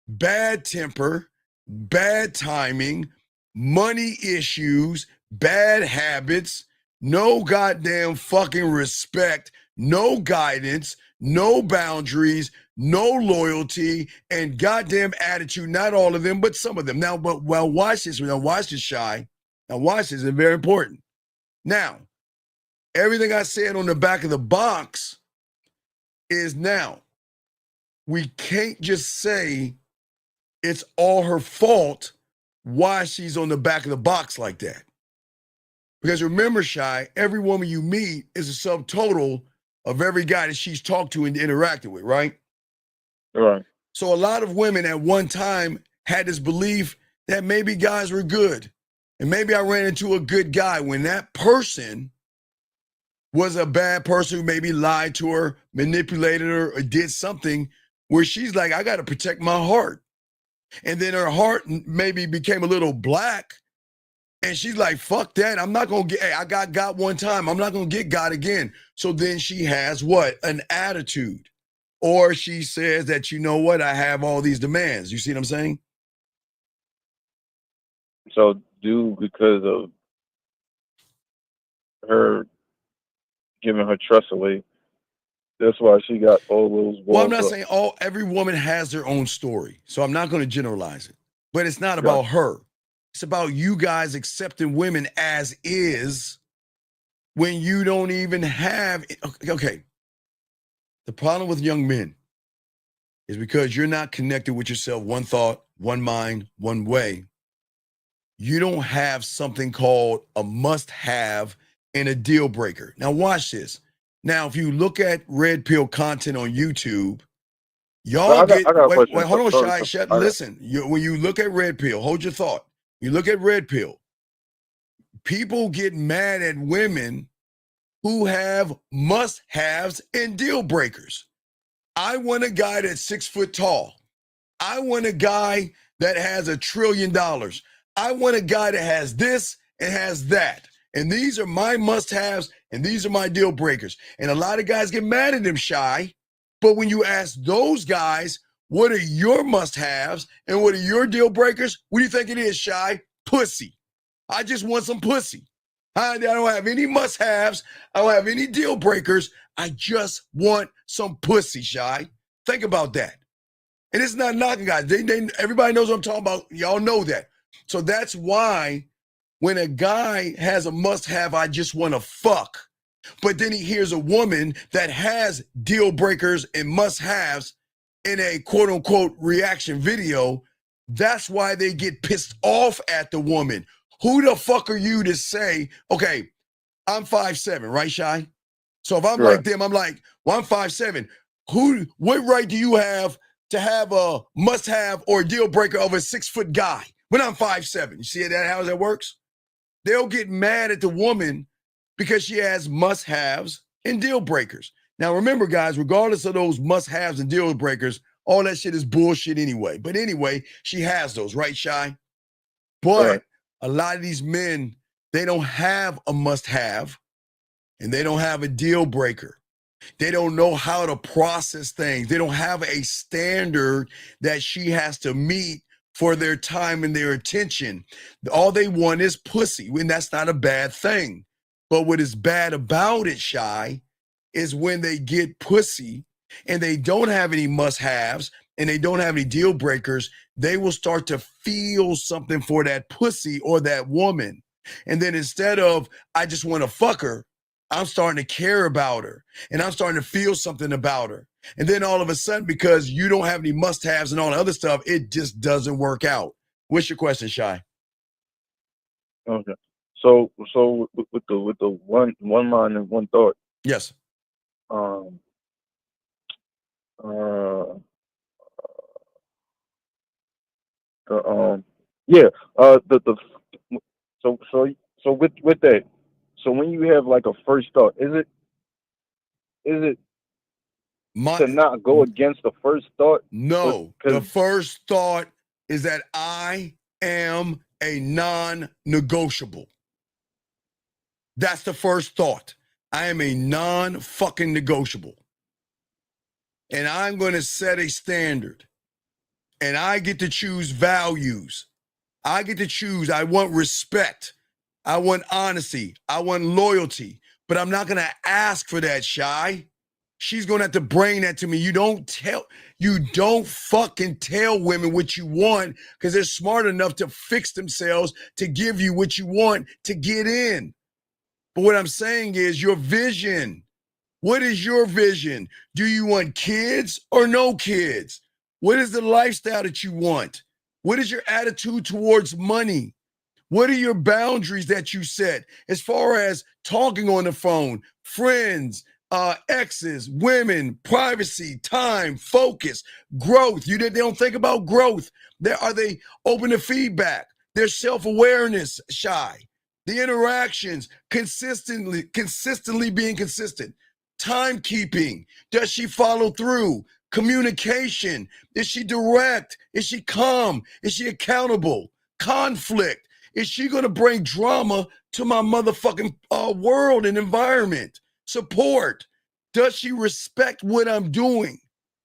Bad temper, bad timing, money issues, bad habits, no goddamn fucking respect, no guidance, no boundaries, no loyalty, and goddamn attitude. Not all of them, but some of them. Now, but well, watch this. Now, watch this, Shy. Now, watch this. It's very important. Now, everything I said on the back of the box is now. We can't just say it's all her fault why she's on the back of the box like that. Because remember, Shy, every woman you meet is a subtotal of every guy that she's talked to and interacted with, right? Right. So a lot of women at one time had this belief that maybe guys were good. And maybe I ran into a good guy when that person was a bad person who maybe lied to her, manipulated her, or did something where she's like, I got to protect my heart. And then her heart maybe became a little black. And she's like, fuck that. I'm not going to get, I got God one time. I'm not going to get God again. So then she has what? An attitude. Or she says that, you know what? I have all these demands. You see what I'm saying? So because of her giving her trust away, that's why she got all those walls. Well, I'm not up. saying every woman has their own story. So I'm not going to generalize it. But it's not about her. It's about you guys accepting women as is when you don't even have. Okay. The problem with young men is because you're not connected with yourself, one thought, one mind, one way. You don't have something called a must-have and a deal breaker. Now watch this. Now, if you look at red pill content on YouTube, y'all wait, hold on, Shy, listen. When you look at red pill, hold your thought. You look at red pill, people get mad at women who have must-haves and deal breakers. I want a guy that's 6 foot tall. I want a guy that has $1 trillion. I want a guy that has this and has that. And these are my must-haves And these are my deal breakers. And a lot of guys get mad at them, Shy. But when you ask those guys, what are your must-haves and what are your deal breakers? What do you think it is, Shy? Pussy. I just want some pussy. I don't have any must-haves. I don't have any deal breakers. I just want some pussy, Shy. Think about that. And it's not knocking guys. Everybody knows what I'm talking about. Y'all know that. So that's why when a guy has a must-have, I just want to fuck. But then he hears a woman that has deal breakers and must-haves in a quote-unquote reaction video. That's why they get pissed off at the woman. Who the fuck are you to say, okay, I'm 5'7", right, Shy? So if I'm like them, I'm like, well, I'm 5'7". What right do you have to have a must-have or a deal breaker of a 6-foot guy when I'm 5'7"? You see how that works? They'll get mad at the woman because she has must-haves and deal breakers. Now, remember, guys, regardless of those must-haves and deal breakers, all that shit is bullshit anyway. But anyway, she has those, right, Shy? But a lot of these men, they don't have a must-have and they don't have a deal breaker. They don't know how to process things. They don't have a standard that she has to meet for their time and their attention. All they want is pussy, and that's not a bad thing. But what is bad about it, Shy, is when they get pussy and they don't have any must-haves and they don't have any deal breakers, they will start to feel something for that pussy or that woman. And then instead of, I just want to fuck her, I'm starting to care about her and I'm starting to feel something about her. And then all of a sudden, because you don't have any must-haves and all the other stuff, it just doesn't work out. What's your question, Shy? Okay. So with the one line and one thought. Yes. So with that, so when you have like a first thought, is it to not go against the first thought? No, the first thought is that I am a non-negotiable. That's the first thought. I am a non-fucking negotiable. And I'm going to set a standard. And I get to choose values. I get to choose. I want respect. I want honesty. I want loyalty. But I'm not going to ask for that, Shy. She's going to have to bring that to me. You don't fucking tell women what you want because they're smart enough to fix themselves to give you what you want to get in. But what I'm saying is your vision. What is your vision? Do you want kids or no kids? What is the lifestyle that you want? What is your attitude towards money? What are your boundaries that you set as far as talking on the phone, friends, exes, women, privacy, time, focus, growth? They don't think about growth. Are they open to feedback? Their self-awareness, Shy. The interactions, consistently being consistent. Timekeeping. Does she follow through? Communication. Is she direct? Is she calm? Is she accountable? Conflict. Is she going to bring drama to my motherfucking world and environment? Support. Does she respect what I'm doing?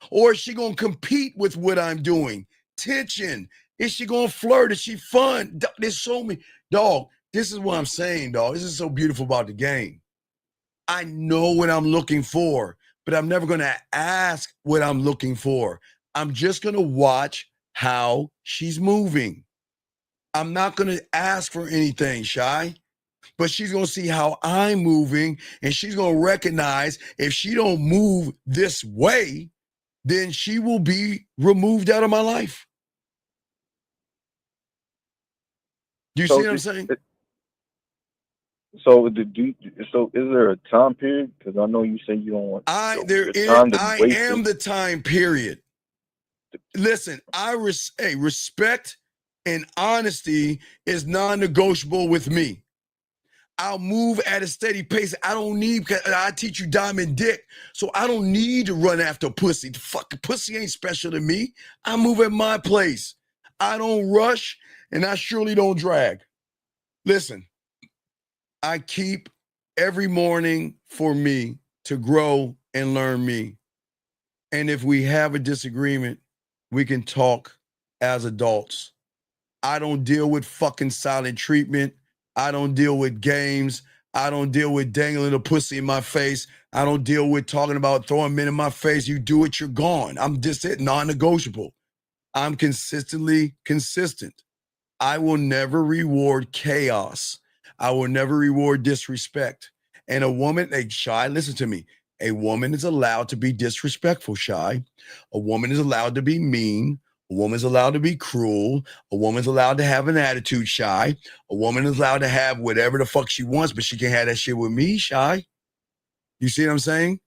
Or is she going to compete with what I'm doing? Tension. Is she going to flirt? Is she fun? There's so many. Dog, this is what I'm saying, dog. This is so beautiful about the game. I know what I'm looking for, but I'm never going to ask what I'm looking for. I'm just going to watch how she's moving. I'm not going to ask for anything, Shy, but she's going to see how I'm moving, and she's going to recognize if she don't move this way, then she will be removed out of my life. Do you see what I'm saying? So is there a time period? Because I know you say you don't want. I am the time period. Listen, respect and honesty is non-negotiable with me. I'll move at a steady pace. I teach you diamond dick, so I don't need to run after pussy. Pussy ain't special to me. I move at my place. I don't rush, and I surely don't drag. Listen, I keep every morning for me to grow and learn me. And if we have a disagreement, we can talk as adults. I don't deal with fucking silent treatment. I don't deal with games. I don't deal with dangling a pussy in my face. I don't deal with talking about throwing men in my face. You do it, you're gone. I'm just it, non-negotiable. I'm consistently consistent. I will never reward chaos. I will never reward disrespect. And a woman, hey, Shy, listen to me. A woman is allowed to be disrespectful, Shy. A woman is allowed to be mean. A woman's allowed to be cruel. A woman's allowed to have an attitude, Shy. A woman is allowed to have whatever the fuck she wants, but she can't have that shit with me, Shy. You see what I'm saying?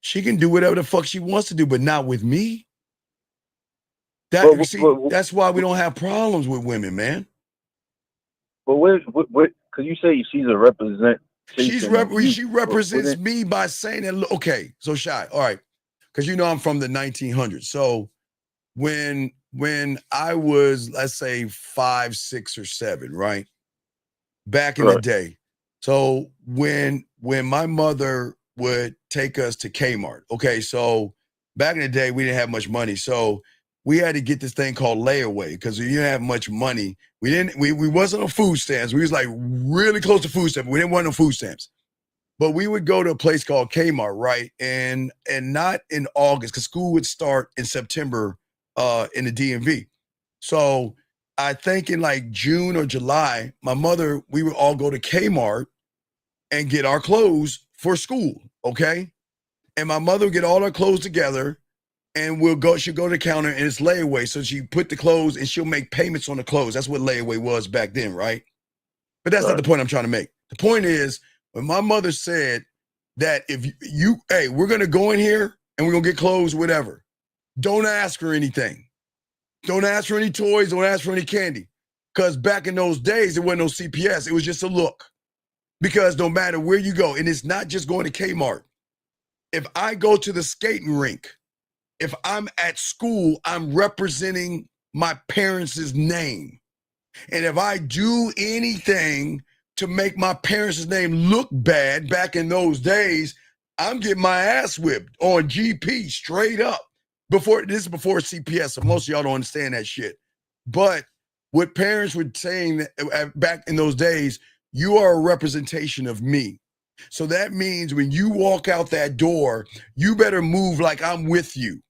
She can do whatever the fuck she wants to do, but not with me. That's why we don't have problems with women, man. But what? Because you say she's a represent. She represents me by saying that. Okay, so Shy, all right, because you know I'm from the 1900s. So when I was, let's say 5, 6, or 7, right, back in the day. So when my mother would take us to Kmart, okay, so back in the day we didn't have much money, so we had to get this thing called layaway because we didn't have much money. We wasn't on food stamps. We was like really close to food stamps. We didn't want no food stamps. But we would go to a place called Kmart, right? And not in August, because school would start in September in the DMV. So I think in like June or July, we would all go to Kmart and get our clothes for school, okay? And my mother would get all our clothes together, and she'll go to the counter, and it's layaway. So she put the clothes and she'll make payments on the clothes. That's what layaway was back then, right? But that's not the point I'm trying to make. The point is, when my mother said that if hey, we're going to go in here and we're going to get clothes, whatever. Don't ask for anything. Don't ask for any toys. Don't ask for any candy. Because back in those days, there wasn't no CPS. It was just a look. Because no matter where you go, and it's not just going to Kmart. If I go to the skating rink, if I'm at school, I'm representing my parents' name. And if I do anything to make my parents' name look bad back in those days, I'm getting my ass whipped on GP straight up. This is before CPS, so most of y'all don't understand that shit. But what parents were saying back in those days, you are a representation of me. So that means when you walk out that door, you better move like I'm with you.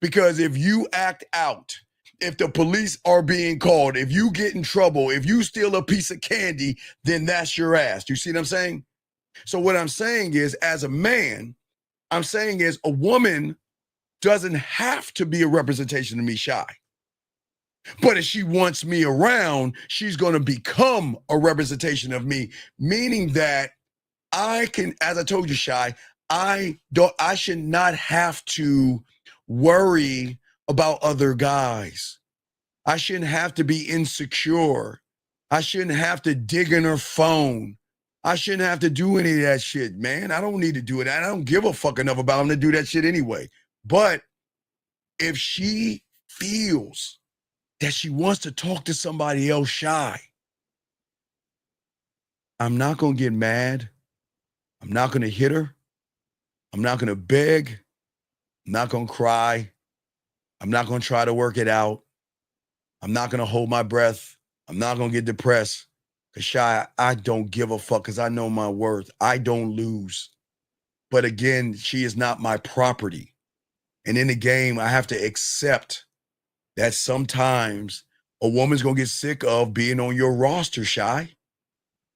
Because if you act out, if the police are being called, if you get in trouble, if you steal a piece of candy, then that's your ass. You see what I'm saying? So what I'm saying is, as a man, I'm saying is a woman doesn't have to be a representation of me, Shy. But if she wants me around, she's going to become a representation of me, meaning that I can, as I told you, Shy, I should not have to worry about other guys. I shouldn't have to be insecure. I shouldn't have to dig in her phone. I shouldn't have to do any of that shit, man. I don't need to do it. I don't give a fuck enough about him to do that shit anyway. But if she feels that she wants to talk to somebody else, Shy, I'm not going to get mad. I'm not going to hit her. I'm not going to beg. I'm not going to cry. I'm not going to try to work it out. I'm not going to hold my breath. I'm not going to get depressed. Because Shy, I don't give a fuck because I know my worth. I don't lose. But again, she is not my property. And in the game, I have to accept that sometimes a woman's going to get sick of being on your roster, Shy.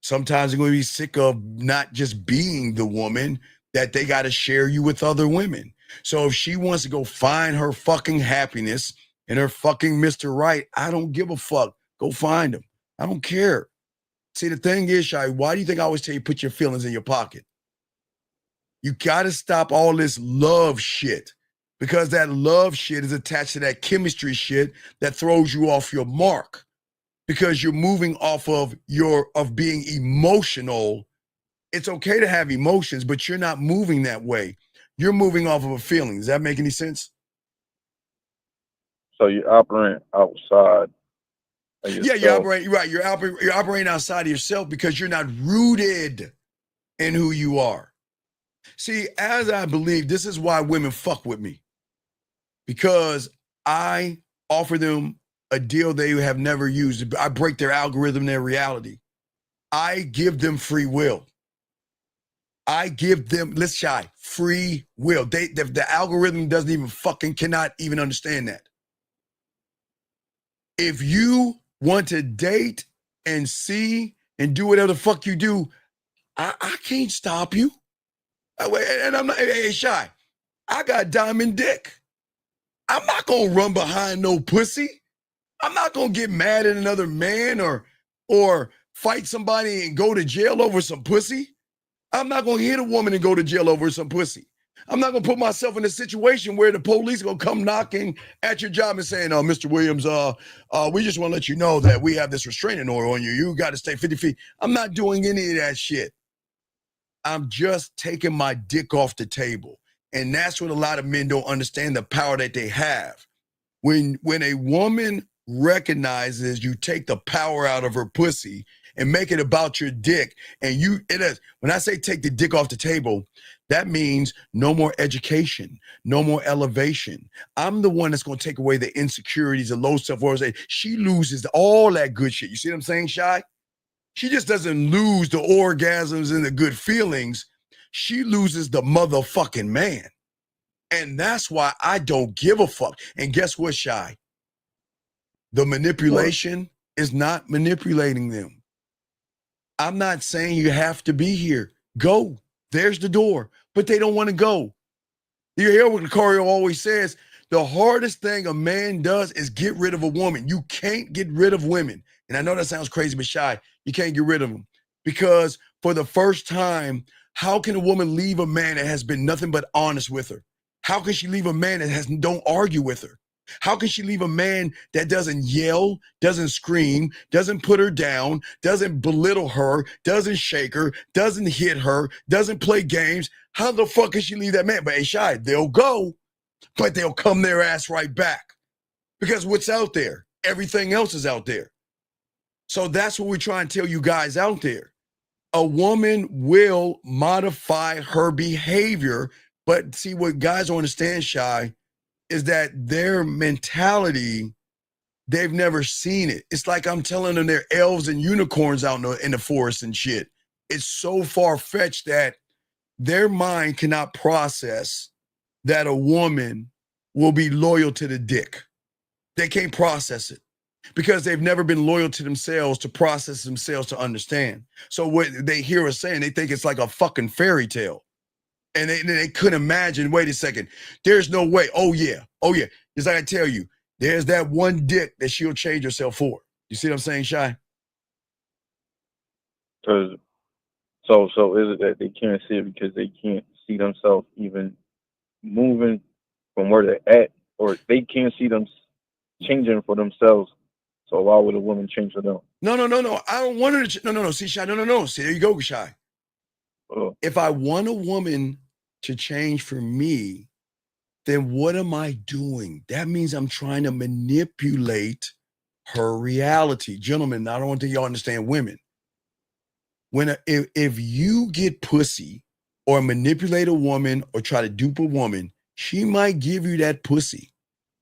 Sometimes they're going to be sick of not just being the woman, that they got to share you with other women. So if she wants to go find her fucking happiness and her fucking Mr. Right, I don't give a fuck. Go find him. I don't care. See, the thing is, Shy, why do you think I always tell you put your feelings in your pocket? You got to stop all this love shit, because that love shit is attached to that chemistry shit that throws you off your mark, because you're moving off of being emotional. It's okay to have emotions, but you're not moving that way. You're moving off of a feeling. Does that make any sense? So you operate outside of Yeah, yourself. you're operating outside of yourself because you're not rooted in who you are. See, as I believe, this is why women fuck with me. Because I offer them a deal they have never used. I break their algorithm, their reality. I give them free will. I give them, let's shy, free will. The algorithm doesn't even cannot even understand that. If you want to date and see and do whatever the fuck you do, I can't stop you. And I'm not, hey, Shy, I got diamond dick. I'm not gonna run behind no pussy. I'm not gonna get mad at another man or fight somebody and go to jail over some pussy. I'm not gonna hit a woman and go to jail over some pussy. I'm not gonna put myself in a situation where the police are gonna come knocking at your job and saying, Mr. Williams, we just wanna let you know that we have this restraining order on you. You gotta stay 50 feet. I'm not doing any of that shit. I'm just taking my dick off the table. And that's what a lot of men don't understand, the power that they have. When a woman recognizes you take the power out of her pussy and make it about your dick, and when I say take the dick off the table, that means no more education, no more elevation. I'm the one that's going to take away the insecurities, the low self-worth. She loses all that good shit. You see what I'm saying, Shy? She just doesn't lose the orgasms and the good feelings. She loses the motherfucking man. And that's why I don't give a fuck. And guess what, Shy? The manipulation is not manipulating them. I'm not saying you have to be here. Go. There's the door. But they don't want to go. You hear what Lucario always says? The hardest thing a man does is get rid of a woman. You can't get rid of women. And I know that sounds crazy, but Shy, you can't get rid of them. Because for the first time, how can a woman leave a man that has been nothing but honest with her? How can she leave a man that don't argue with her? How can she leave a man that doesn't yell, doesn't scream, doesn't put her down, doesn't belittle her, doesn't shake her, doesn't hit her, doesn't play games? How the fuck can she leave that man? But hey, Shy, they'll go, but they'll come their ass right back. Because what's out there? Everything else is out there. So that's what we try and tell you guys out there. A woman will modify her behavior, but see what guys don't understand, Shy, is that their mentality, they've never seen it. It's like I'm telling them they're elves and unicorns out in the forest and shit. It's so far-fetched that their mind cannot process that a woman will be loyal to the dick. They can't process it because they've never been loyal to themselves to process themselves to understand. So what they hear us saying, they think it's like a fucking fairy tale. And they couldn't imagine, wait a second, there's no way. Oh yeah. Just like I tell you, there's that one dick that she'll change herself for. You see what I'm saying, Shy? So is it that they can't see it because they can't see themselves even moving from where they're at, or they can't see them changing for themselves? So why would a woman change for them? No. I don't want her to. No. See, Shy. No. See, there you go, Shy. If I want a woman to change for me, then what am I doing? That means I'm trying to manipulate her reality. Gentlemen, I don't want y'all understand women. If you get pussy or manipulate a woman or try to dupe a woman, she might give you that pussy.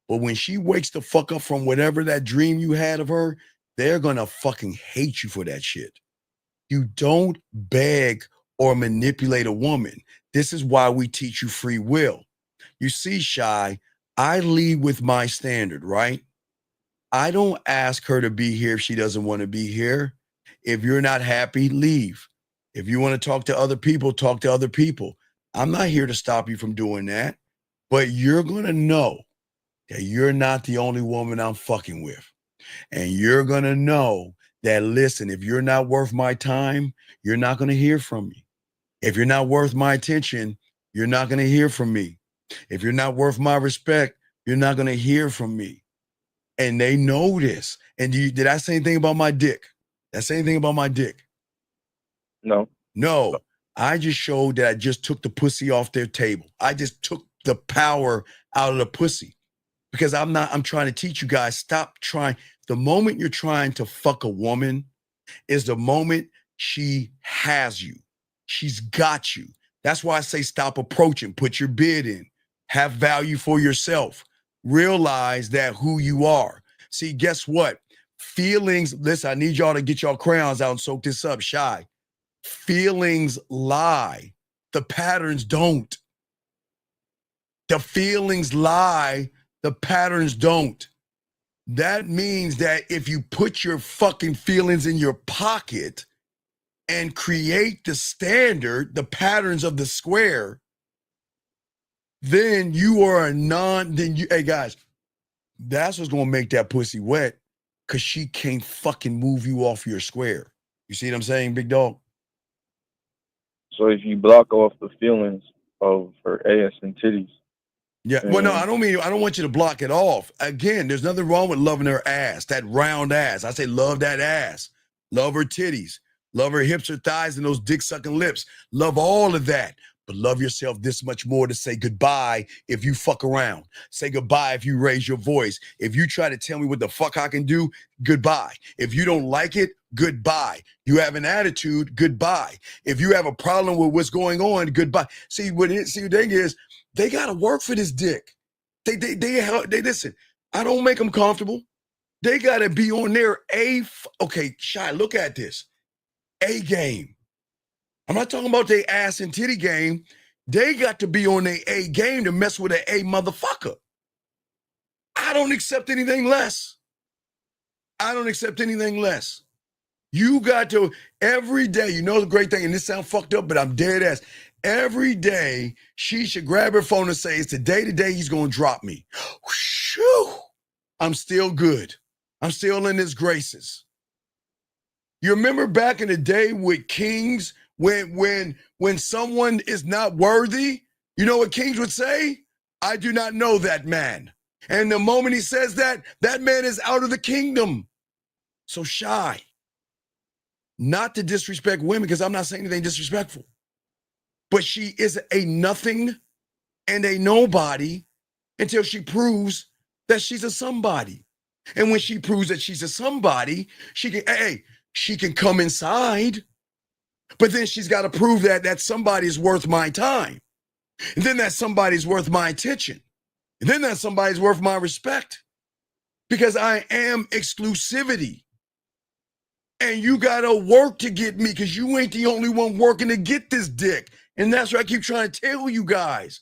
But when she wakes the fuck up from whatever that dream you had of her, they're gonna fucking hate you for that shit. You don't beg or manipulate a woman. This is why we teach you free will. You see, Shy, I lead with my standard, right? I don't ask her to be here if she doesn't want to be here. If you're not happy, leave. If you want to talk to other people, talk to other people. I'm not here to stop you from doing that, but you're going to know that you're not the only woman I'm fucking with. And you're going to know that, listen, if you're not worth my time, you're not going to hear from me. If you're not worth my attention, you're not going to hear from me. If you're not worth my respect, you're not going to hear from me. And they know this. And did I say anything about my dick? Did I say anything about my dick? No. I just showed that I just took the pussy off their table. I just took the power out of the pussy. Because I'm trying to teach you guys, stop trying. The moment you're trying to fuck a woman is the moment she has you. She's got you. That's why I say stop approaching, put your bid in, have value for yourself, realize that who you are. See, guess what? Feelings, listen, I need y'all to get y'all crayons out and soak this up, Shy. Feelings lie. The patterns don't. The feelings lie. The patterns don't. That means that if you put your fucking feelings in your pocket and create the standard, the patterns of the square, then you are hey guys, that's what's gonna make that pussy wet, because she can't fucking move you off your square. You see what I'm saying, big dog? So if you block off the feelings of her ass and titties. Yeah, well, no, I don't want you to block it off. Again, there's nothing wrong with loving her ass, that round ass. I say love that ass. Love her titties. Love her hips, her thighs, and those dick-sucking lips. Love all of that. But love yourself this much more to say goodbye if you fuck around. Say goodbye if you raise your voice. If you try to tell me what the fuck I can do, goodbye. If you don't like it, goodbye. You have an attitude, goodbye. If you have a problem with what's going on, goodbye. See, the thing is, they got to work for this dick. They listen, I don't make them comfortable. They got to be on their okay, Shy, look at this. A game. I'm not talking about their ass and titty game. They got to be on their A game to mess with an A motherfucker. I don't accept anything less. I don't accept anything less. You got to, every day, you know the great thing, and this sounds fucked up, but I'm dead ass. Every day, she should grab her phone and say, it's today he's going to drop me. Whew, I'm still good. I'm still in his graces. You remember back in the day with Kings, when someone is not worthy, you know what Kings would say? I do not know that man. And the moment he says that, that man is out of the kingdom. So Shy, not to disrespect women, because I'm not saying anything disrespectful, but she is a nothing and a nobody until she proves that she's a somebody. And when she proves that she's a somebody, she can come inside, but then she's got to prove that somebody is worth my time. And then that somebody's worth my attention. And then that somebody's worth my respect, because I am exclusivity. And you got to work to get me, because you ain't the only one working to get this dick. And that's what I keep trying to tell you guys.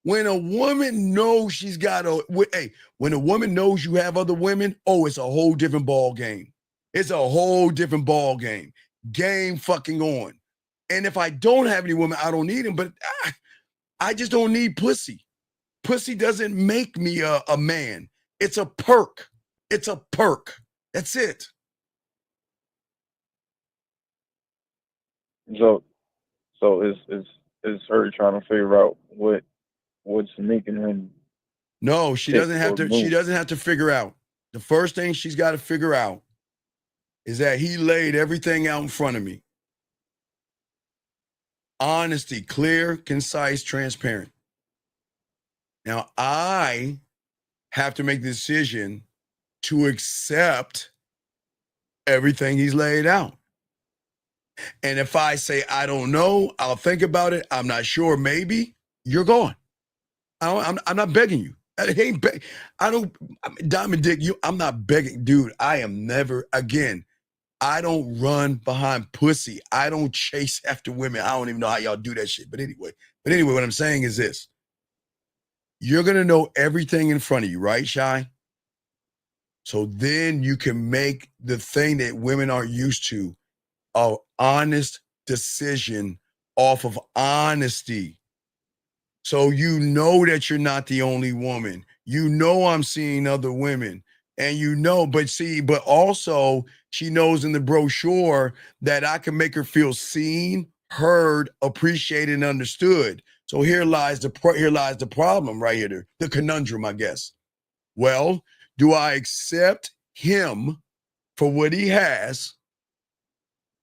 When a woman knows she's got when a woman knows you have other women, it's a whole different ball game. It's a whole different ball game. Game fucking on. And if I don't have any women, I don't need them, but I just don't need pussy. Pussy doesn't make me a man. It's a perk. It's a perk. That's it. So is her trying to figure out what's making him? No, she doesn't have to. She doesn't have to figure out. The first thing she's got to figure out is that he laid everything out in front of me. Honesty, clear, concise, transparent. Now I have to make the decision to accept everything he's laid out. And if I say, I don't know, I'll think about it, I'm not sure, maybe, you're gone. I'm not begging you. Diamond Dick, I'm not begging. Dude, I am never, again, I don't run behind pussy. I don't chase after women. I don't even know how y'all do that shit. But anyway, what I'm saying is this. You're going to know everything in front of you, right, Shy? So then you can make the thing that women aren't used to, an honest decision off of honesty. So you know that you're not the only woman. You know I'm seeing other women. And you know, but also she knows in the brochure that I can make her feel seen, heard, appreciated, and understood. So here lies the problem right here, the conundrum, I guess. Well, do I accept him for what he has,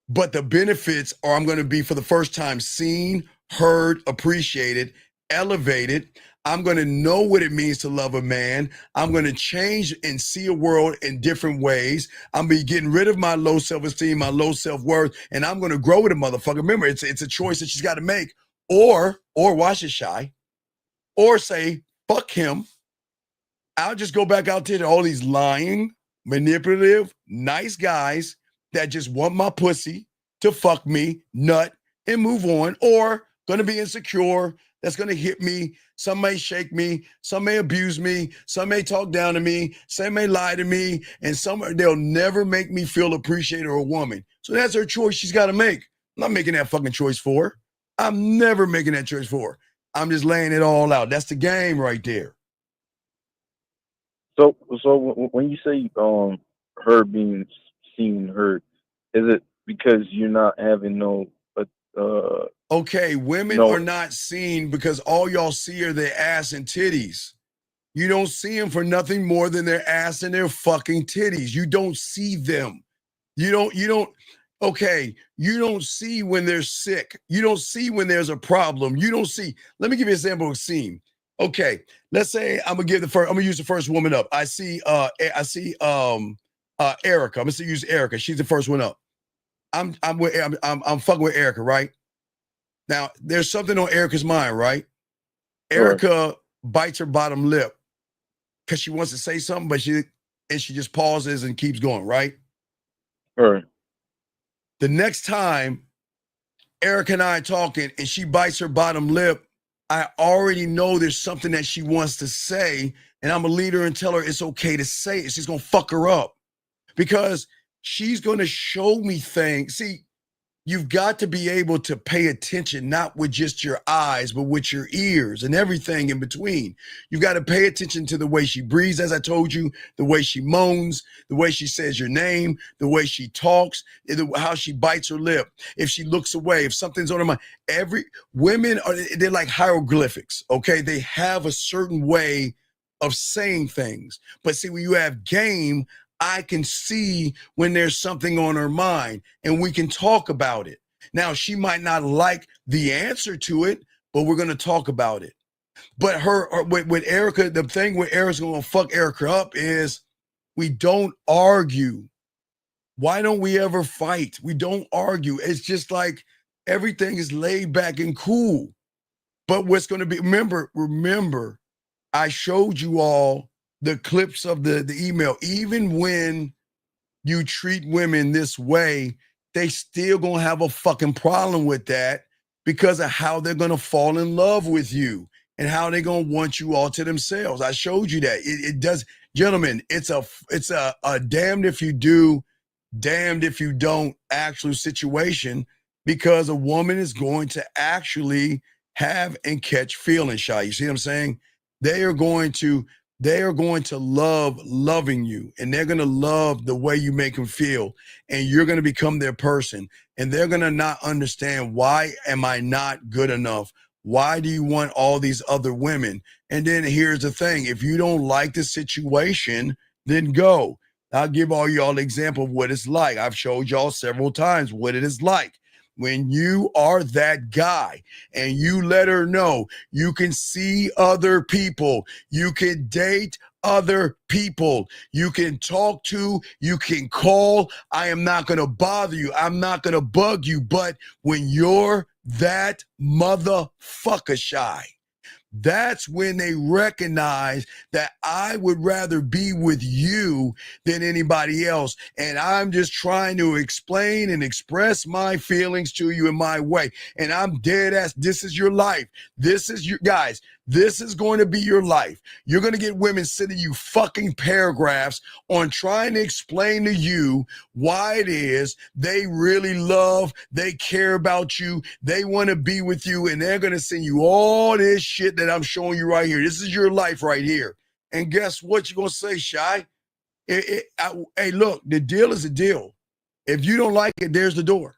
but the benefits are I'm going to be for the first time seen, heard, appreciated, elevated. I'm going to know what it means to love a man. I'm going to change and see a world in different ways. I'm going to be getting rid of my low self-esteem, my low self-worth, and I'm going to grow with a motherfucker. Remember, it's a choice that she's got to make. Or watch it, Shy. Or say, fuck him. I'll just go back out there to all these lying, manipulative, nice guys that just want my pussy to fuck me, nut, and move on. Or going to be insecure, that's going to hit me. Some may shake me. Some may abuse me. Some may talk down to me. Some may lie to me. And they'll never make me feel appreciated or a woman. So that's her choice she's got to make. I'm not making that fucking choice for her. I'm never making that choice for her. I'm just laying it all out. That's the game right there. So when you say her being seen, heard, is it because you're not having no okay, women are not seen because all y'all see are their ass and titties. You don't see them for nothing more than their ass and their fucking titties. You don't see them. You don't see when they're sick. You don't see when there's a problem. You don't see. Let me give you an example of a scene. Okay, let's say I'm gonna use the first woman up. I see Erica. I'm gonna use Erica. She's the first one up. I'm fucking with Erica, right? Now, there's something on Erica's mind, right? Erica bites her bottom lip because she wants to say something, but she just pauses and keeps going, right? Right. The next time Erica and I are talking and she bites her bottom lip, I already know there's something that she wants to say, and I'm gonna lead her and tell her it's okay to say it. She's gonna fuck her up because she's gonna show me things. See, you've got to be able to pay attention, not with just your eyes, but with your ears and everything in between. You've got to pay attention to the way she breathes, as I told you, the way she moans, the way she says your name, the way she talks, how she bites her lip, if she looks away, if something's on her mind. They're like hieroglyphics, okay? They have a certain way of saying things. But see, when you have game, I can see when there's something on her mind and we can talk about it. Now, she might not like the answer to it, but we're going to talk about it. But with Erica, the thing with Erica's going to fuck Erica up is we don't argue. Why don't we ever fight? We don't argue. It's just like everything is laid back and cool. But what's going to be, remember, I showed you all the clips of the email. Even when you treat women this way, they still gonna have a fucking problem with that because of how they're gonna fall in love with you and how they're gonna want you all to themselves. I showed you that. It does, gentlemen, it's a damned if you do, damned if you don't actual situation, because a woman is going to actually have and catch feelings, Shy. You see what I'm saying? They are going to love loving you, and they're going to love the way you make them feel, and you're going to become their person, and they're going to not understand, why am I not good enough? Why do you want all these other women? And then here's the thing. If you don't like the situation, then go. I'll give all y'all an example of what it's like. I've showed y'all several times what it is like. When you are that guy and you let her know you can see other people, you can date other people, you can talk to, you can call, I am not going to bother you, I'm not going to bug you. But when you're that motherfucker Shy, that's when they recognize that I would rather be with you than anybody else. And I'm just trying to explain and express my feelings to you in my way. And I'm dead ass. This is your life. This is your guys. This is going to be your life. You're going to get women sending you fucking paragraphs on trying to explain to you why it is they really love, they care about you, they want to be with you, and they're going to send you all this shit that I'm showing you right here. This is your life right here. And guess what you're going to say, Shy? Hey, look, the deal is a deal. If you don't like it, there's the door.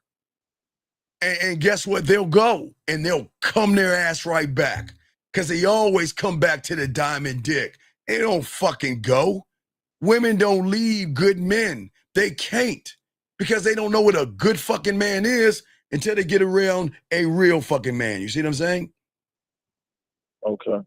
And guess what? They'll go, and they'll come their ass right back. Because they always come back to the diamond dick. They don't fucking go. Women don't leave good men. They can't. Because they don't know what a good fucking man is until they get around a real fucking man. You see what I'm saying? Okay.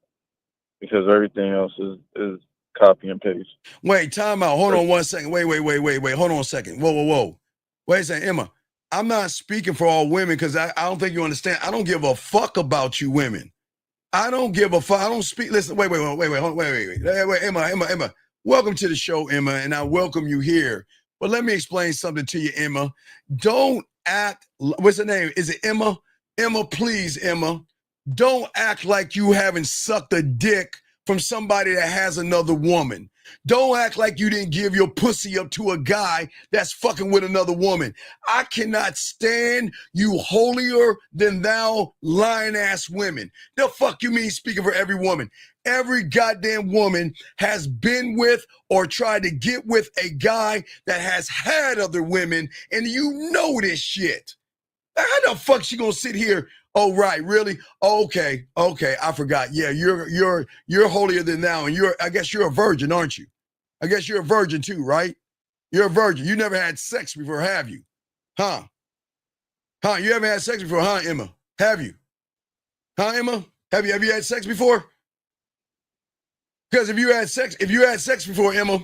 because everything else is copy and paste. Wait, time out. Hold on 1 second. Wait. Hold on a second. Whoa. Wait a second, Emma. I'm not speaking for all women because I don't think you understand. I don't give a fuck about you women. I don't give a fuck. I don't speak. Listen, wait, Emma. Welcome to the show, Emma, and I welcome you here. But let me explain something to you, Emma. Don't act, what's her name? Is it Emma? Emma, please, Emma. Don't act like you haven't sucked a dick from somebody that has another woman. Don't act like you didn't give your pussy up to a guy that's fucking with another woman. I cannot stand you holier than thou lying ass women. The fuck you mean speaking for every woman? Every goddamn woman has been with or tried to get with a guy that has had other women, and you know this shit. How the fuck she gonna sit here? Oh, right, really? Okay, I forgot. Yeah, you're holier than thou, and I guess you're a virgin, aren't you? I guess you're a virgin too, right? You're a virgin. You never had sex before, have you? Huh? You haven't had sex before, huh, Emma? Have you? Huh, Emma? Have you had sex before? Because if you had sex before, Emma,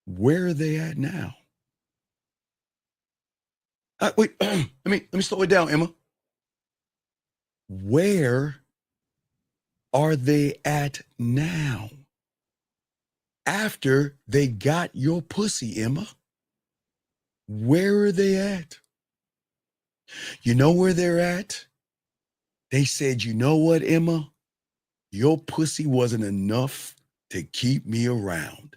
where are they at now? Wait, let me slow it down, Emma. Where are they at now? After they got your pussy, Emma, where are they at? You know where they're at? They said, you know what, Emma? Your pussy wasn't enough to keep me around.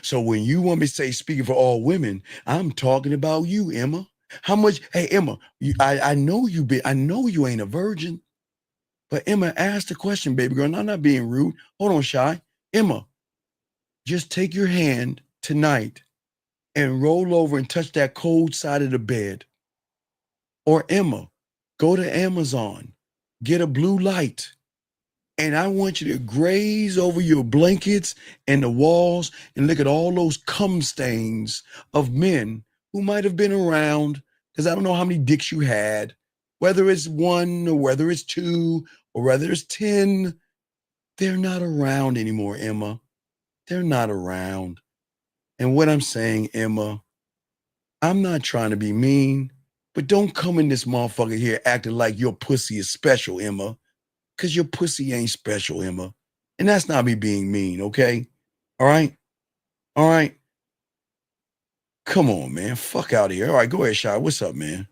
So when you want me to say, speaking for all women, I'm talking about you, Emma. How much? Hey, Emma, I know you ain't a virgin, but Emma, ask the question, baby girl. And I'm not being rude. Hold on, Shy. Emma, just take your hand tonight and roll over and touch that cold side of the bed. Or Emma, go to Amazon, get a blue light, and I want you to graze over your blankets and the walls and look at all those cum stains of men who might have been around, because I don't know how many dicks you had, whether it's 1 or whether it's 2 or whether it's 10. They're not around anymore, Emma. They're not around. And what I'm saying, Emma, I'm not trying to be mean, but don't come in this motherfucker here acting like your pussy is special, Emma, because your pussy ain't special, Emma. And that's not me being mean, okay? All right? Come on, man. Fuck out of here. All right, go ahead, Shy. What's up, man?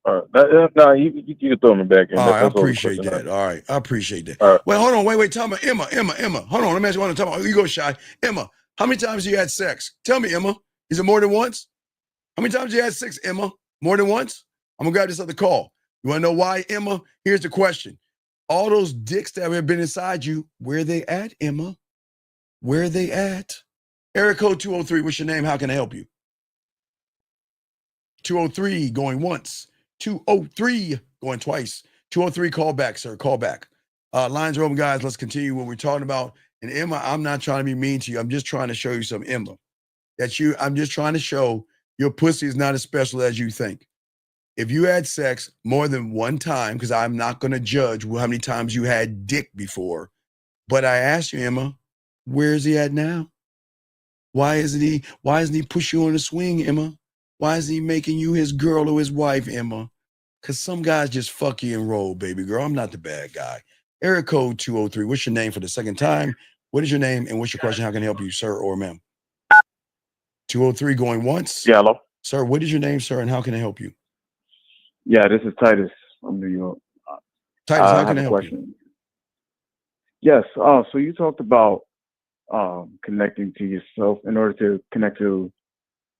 All right. No, you can throw me back in. All right, I appreciate that. All right, I appreciate that. All right. Well, hold on. Wait. Tell me, Emma. Hold on. Let me ask you one time. You go, Shy. Emma, how many times you had sex? Tell me, Emma. Is it more than once? How many times you had sex, Emma? More than once? I'm going to grab this other call. You want to know why, Emma? Here's the question. All those dicks that have been inside you, where they at, Emma? Where they at? Area code 203. What's your name? How can I help you? 203 going once. 203 going twice. 203, call back, sir. Call back. Lines are open, guys. Let's continue what we're talking about. And Emma, I'm not trying to be mean to you. I'm just trying to show you some, Emma. I'm just trying to show your pussy is not as special as you think. If you had sex more than one time, because I'm not going to judge how many times you had dick before, but I asked you, Emma, where is he at now? Why isn't he push you on the swing, Emma? Why isn't he making you his girl or his wife, Emma? Because some guys just fuck you and roll, baby girl. I'm not the bad guy. Area code 203. What's your name for the second time? What is your name and what's your question? How can I help you, sir or ma'am? 203 going once. Yeah, hello. Sir, what is your name, sir, and how can I help you? Yeah, this is Titus from New York. Titus, how can I help you? Yes. So you talked about connecting to yourself. In order to connect to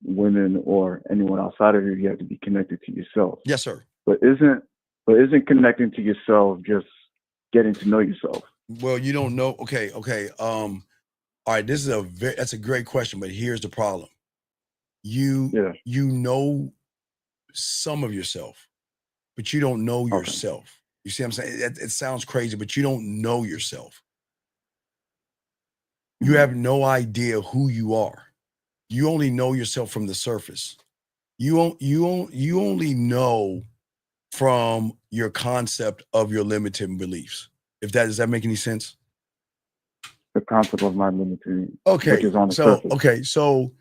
women or anyone outside of you have to be connected to yourself. Yes, sir. But isn't connecting to yourself just getting to know yourself? Well, you don't know. Okay. All right. That's a great question, but here's the problem. You know some of yourself, but you don't know yourself. You see what I'm saying? It sounds crazy, but you don't know yourself. You have no idea who you are. You only know yourself from the surface. You only know from your concept of your limiting beliefs. Does that make any sense? The concept of my limited, Okay. which is on the surface. So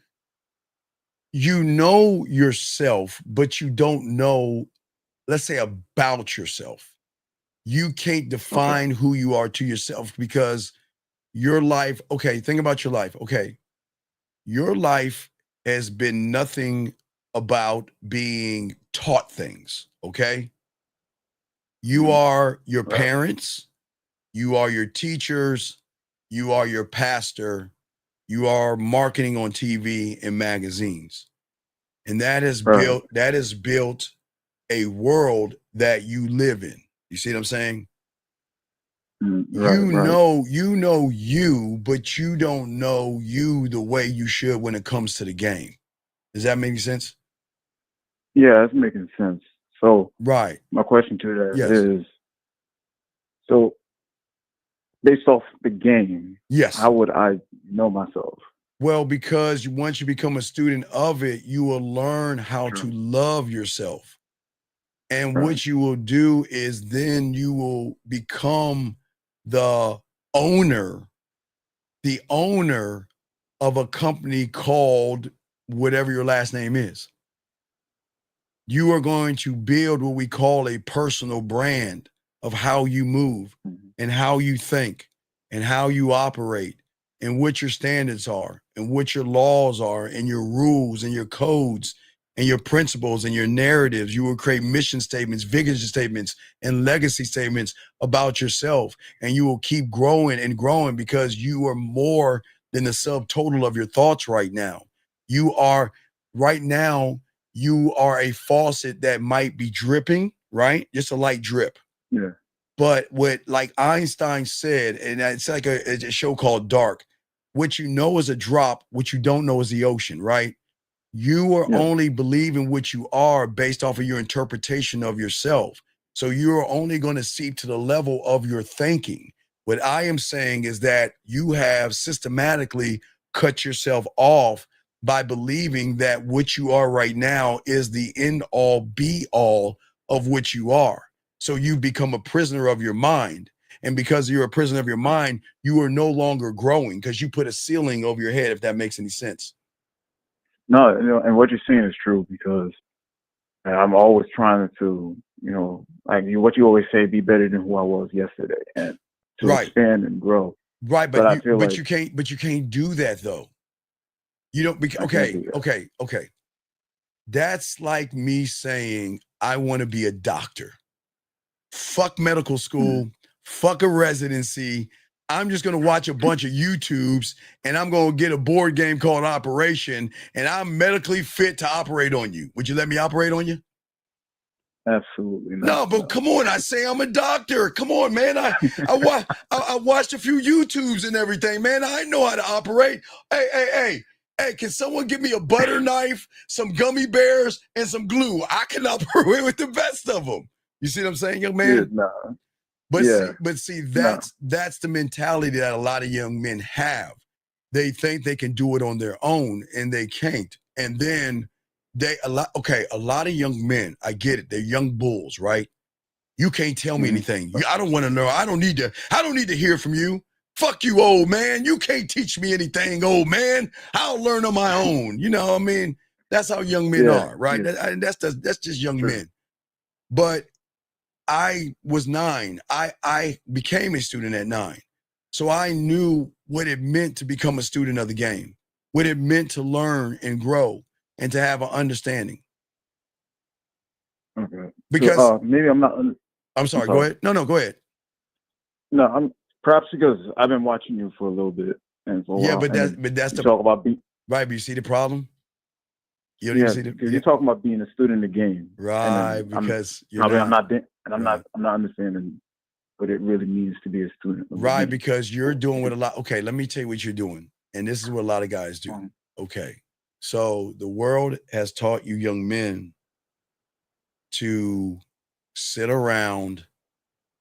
you know yourself, but you don't know, let's say, about yourself. You can't define who you are to yourself because your life, think about your life. Your life has been nothing about being taught things, okay? You are your parents, you are your teachers, you are your pastor, you are marketing on TV and magazines. And that has built a world that you live in. You see what I'm saying? You know you, but you don't know you the way you should when it comes to the game. Does that make sense? Yeah, that's making sense. So right. My question to that Yes. is, so based off the game, yes, how would I know myself? Well, because once you become a student of it, you will learn how to love yourself. And what you will do is then you will become the owner of a company called whatever your last name is. You are going to build what we call a personal brand of how you move and how you think and how you operate and what your standards are and what your laws are and your rules and your codes and your principles and your narratives. You will create mission statements, vision statements, and legacy statements about yourself. And you will keep growing and growing because you are more than the subtotal of your thoughts right now. You are a faucet that might be dripping, right? Just a light drip. Yeah. But what, like Einstein said, and it's like a show called Dark, what you know is a drop, what you don't know is the ocean, right? You are only believing what you are based off of your interpretation of yourself. So you're only going to seep to the level of your thinking. What I am saying is that you have systematically cut yourself off by believing that what you are right now is the end all be all of what you are. So you become a prisoner of your mind. And because you're a prisoner of your mind, you are no longer growing because you put a ceiling over your head, if that makes any sense. No, and what you're saying is true because I'm always trying to, like what you always say, be better than who I was yesterday and to expand and grow. Right, but you can't do that though. You don't. Okay. That's like me saying I want to be a doctor. Fuck medical school. Fuck a residency. I'm just going to watch a bunch of YouTubes and I'm going to get a board game called Operation and I'm medically fit to operate on you. Would you let me operate on you? Absolutely not. No, but come on. I say I'm a doctor. Come on, man. I watched a few YouTubes and everything, man. I know how to operate. Hey, can someone give me a butter knife, some gummy bears, and some glue? I can operate with the best of them. You see what I'm saying, young man? Yeah, See, that's the mentality that a lot of young men have. They think they can do it on their own and they can't. And then a lot of young men, I get it. They're young bulls, right? You can't tell me anything. I don't want to know. I don't need to hear from you. Fuck you, old man. You can't teach me anything, old man. I'll learn on my own. You know what I mean? That's how young men are, right? That's just young men. But I was 9. I became a student at 9. So I knew what it meant to become a student of the game, what it meant to learn and grow and to have an understanding. Okay. Because so, maybe I'm not. I'm sorry. Go ahead. No, go ahead. No, I'm perhaps because I've been watching you for a little bit and for a while. But that's the talk about right. But you see the problem. You you're talking about being a student of the game, right? Because I'm not understanding what it really means to be a student. Right, because you're doing what a lot. Okay, let me tell you what you're doing, and this is what a lot of guys do. Okay, so the world has taught you young men to sit around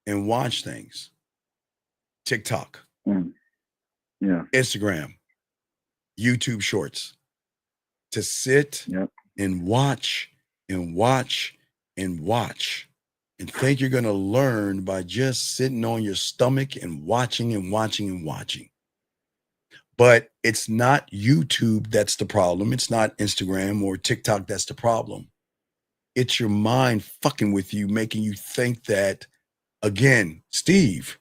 and watch things. TikTok, Instagram, YouTube Shorts. To sit and watch and watch and watch. and think you're going to learn by just sitting on your stomach and watching and watching and watching. But it's not YouTube that's the problem. It's not Instagram or TikTok that's the problem. It's your mind fucking with you, making you think that, again, Steve,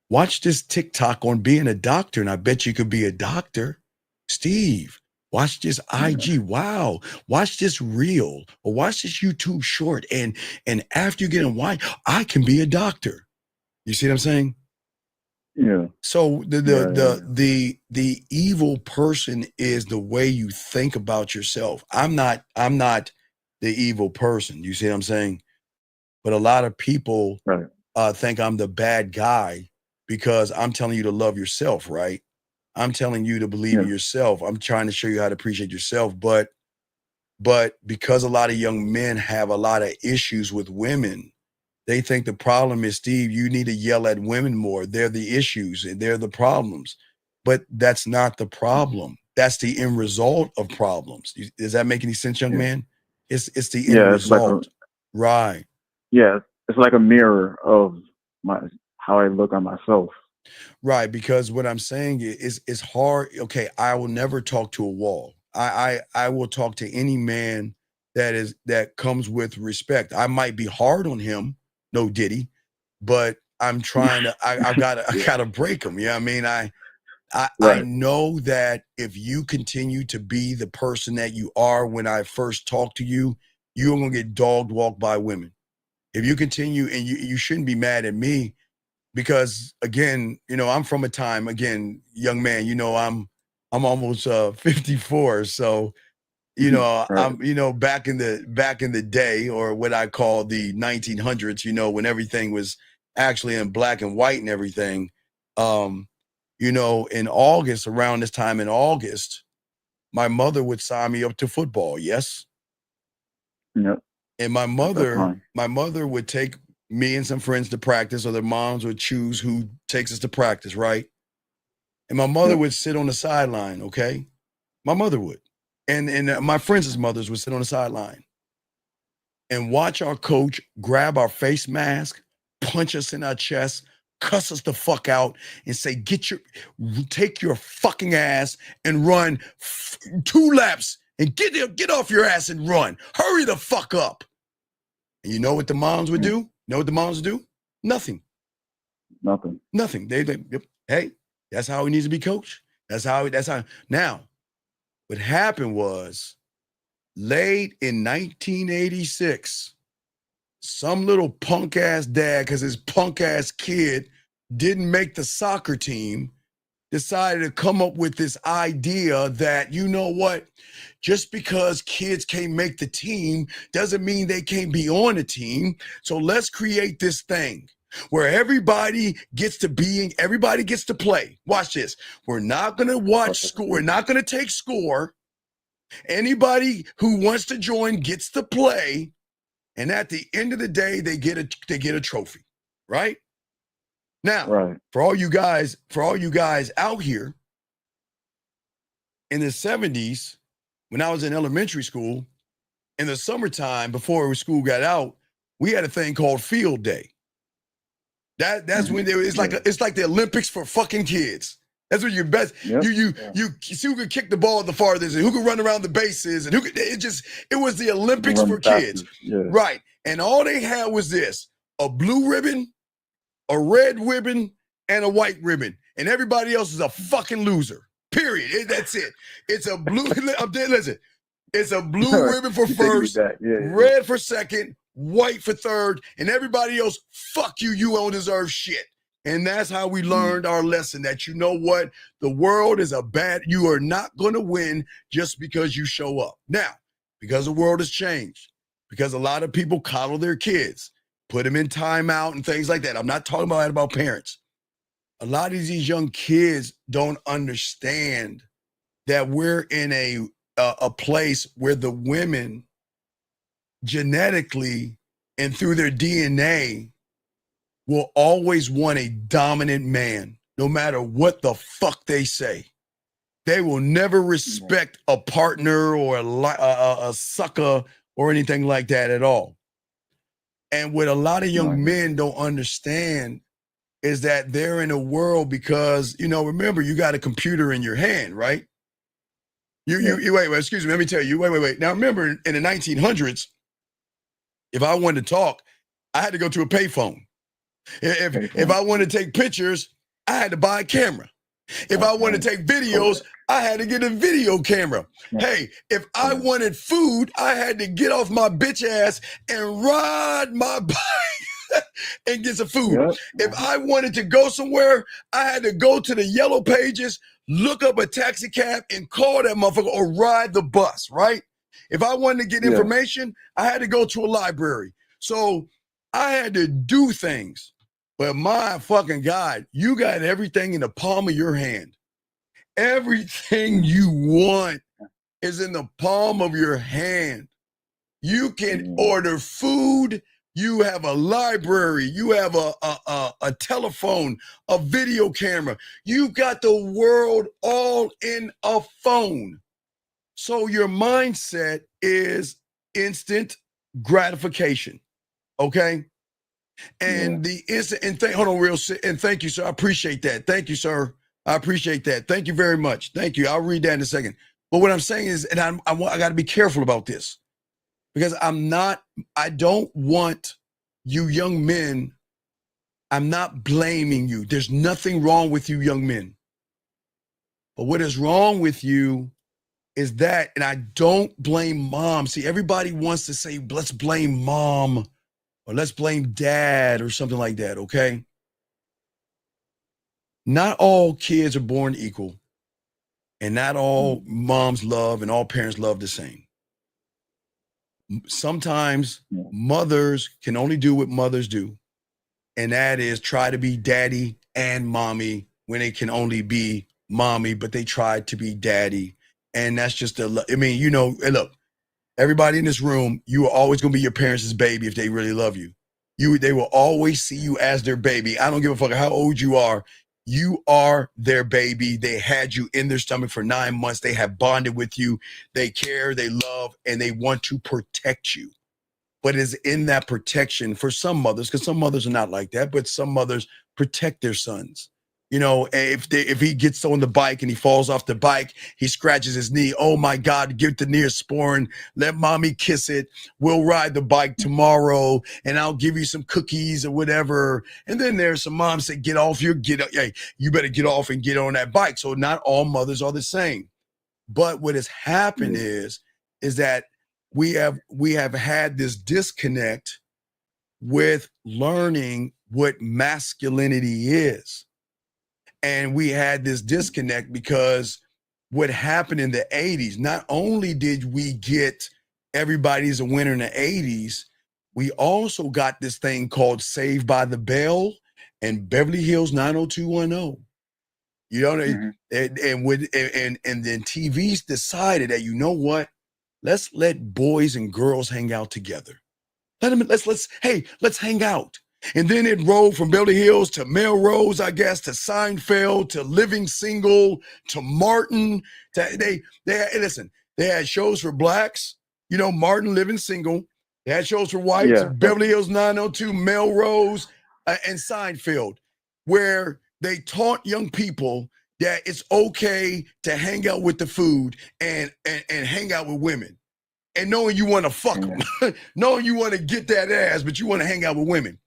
watch this TikTok on being a doctor, and I bet you could be a doctor. Steve, watch this IG. Wow. Watch this reel or watch this YouTube short. And after you get in, why I can be a doctor. You see what I'm saying? Yeah. So the evil person is the way you think about yourself. I'm not the evil person. You see what I'm saying? But a lot of people think I'm the bad guy because I'm telling you to love yourself, right? I'm telling you to believe in yourself. I'm trying to show you how to appreciate yourself. But because a lot of young men have a lot of issues with women, they think the problem is, Steve, you need to yell at women more. They're the issues and they're the problems. But that's not the problem. That's the end result of problems. Does that make any sense, young man? It's the end result. Right. Yeah. It's like a mirror of how I look on myself. Right, because what I'm saying is it's hard. Okay, I will never talk to a wall. I will talk to any man that comes with respect. I might be hard on him, no Diddy, but I'm trying to. I gotta break him. Yeah, I mean, I know that if you continue to be the person that you are when I first talked to you, you're gonna get dog walked by women. If you continue, and you shouldn't be mad at me. Because again, I'm from a time, again, young man, I'm almost 54. So, I'm, back in the day, or what I call the 1900s, when everything was actually in black and white and everything, in August, around this time in August, my mother would sign me up to football. Yes. Yep. And my mother would take me and some friends to practice, or their moms would choose who takes us to practice, right? And my mother would sit on the sideline, okay? My mother would. And my friends' mothers would sit on the sideline and watch our coach grab our face mask, punch us in our chest, cuss us the fuck out, and say, take your fucking ass and run 2 laps and get off your ass and run. Hurry the fuck up. And you know what the moms would do? Know what the moms do? Nothing. They hey, that's how he needs to be coached. That's how. Now, what happened was, late in 1986, some little punk ass dad, because his punk ass kid didn't make the soccer team, decided to come up with this idea that, you know what, just because kids can't make the team doesn't mean they can't be on a team. So let's create this thing where everybody gets to play. Watch this. We're not going to watch score. We're not going to take score. Anybody who wants to join gets to play. And at the end of the day, they get a trophy, right? Now, for all you guys out here, in the 70s, when I was in elementary school, in the summertime before school got out, we had a thing called field day. That's when it's like the Olympics for fucking kids. That's when you're best. Yep. You see who could kick the ball the farthest, and who could run around the bases, and it was the Olympics for kids. Yeah. Right. And all they had was this: a blue ribbon, a red ribbon, and a white ribbon. And everybody else is a fucking loser. Period. That's it. It's a blue, listen, it's a blue ribbon for first, red for second, white for third, and everybody else, fuck you, you don't deserve shit. And that's how we learned our lesson, that, you know what, the world is you are not going to win just because you show up. Now, because the world has changed, because a lot of people coddle their kids, put them in timeout and things like that. I'm not talking about parents. A lot of these young kids don't understand that we're in a place where the women genetically and through their DNA will always want a dominant man, no matter what the fuck they say. They will never respect a partner or a sucker or anything like that at all. And what a lot of young Right. men don't understand is that they're in a world because, remember, you got a computer in your hand, right? You wait, excuse me, let me tell you, wait. Now remember, in the 1900s, if I wanted to talk, I had to go to a payphone. If I wanted to take pictures, I had to buy a camera. If I wanted to take videos, I had to get a video camera. Hey, if I wanted food, I had to get off my bitch ass and ride my bike and get some food. Yep. If I wanted to go somewhere, I had to go to the Yellow Pages, look up a taxi cab and call that motherfucker or ride the bus, right? If I wanted to get Yeah. information, I had to go to a library. So I had to do things. But my fucking God, you got everything in the palm of your hand. Everything you want is in the palm of your hand. You can order food. You have a library. You have a telephone, a video camera. You got the world all in a phone. So your mindset is instant gratification. Okay? And the instant, hold on and thank you, sir. I appreciate that. Thank you, sir. I appreciate that. Thank you very much. Thank you. I'll read that in a second. But what I'm saying is, and I got to be careful about this because I don't want you young men, I'm not blaming you. There's nothing wrong with you young men. But what is wrong with you is that, and I don't blame mom. See, everybody wants to say, let's blame mom or let's blame dad or something like that, okay? Not all kids are born equal, and not all moms love and all parents love the same. Sometimes mothers can only do what mothers do, and that is try to be daddy and mommy when they can only be mommy, but they try to be daddy. And that's just hey, look, everybody in this room, you are always going to be your parents' baby if they really love you. They will always see you as their baby. I don't give a fuck how old you are. You are their baby. They had you in their stomach for 9 months. They have bonded with you. They care, they love, and they want to protect you. But it's in that protection for some mothers, because some mothers are not like that, but some mothers protect their sons. If he gets on the bike and he falls off the bike, he scratches his knee. Oh my God, get the Neosporin. Let mommy kiss it. We'll ride the bike tomorrow and I'll give you some cookies or whatever. And then there's some moms that get off, you better get off and get on that bike. So not all mothers are the same. But what has happened is that we have had this disconnect with learning what masculinity is. And we had this disconnect because what happened in the 80s, not only did we get Everybody's a Winner in the 80s, we also got this thing called Saved by the Bell and Beverly Hills 90210. And then TVs decided that, you know what? Let's let boys and girls hang out together. Let's hang out. And then it rolled from Beverly Hills to Melrose, I guess, to Seinfeld, to Living Single, to Martin. They had shows for blacks, Martin, Living Single. They had shows for whites, Beverly Hills 902, Melrose, and Seinfeld, where they taught young people that it's okay to hang out with the food and hang out with women. And knowing you want to fuck them, knowing you want to get that ass, but you want to hang out with women.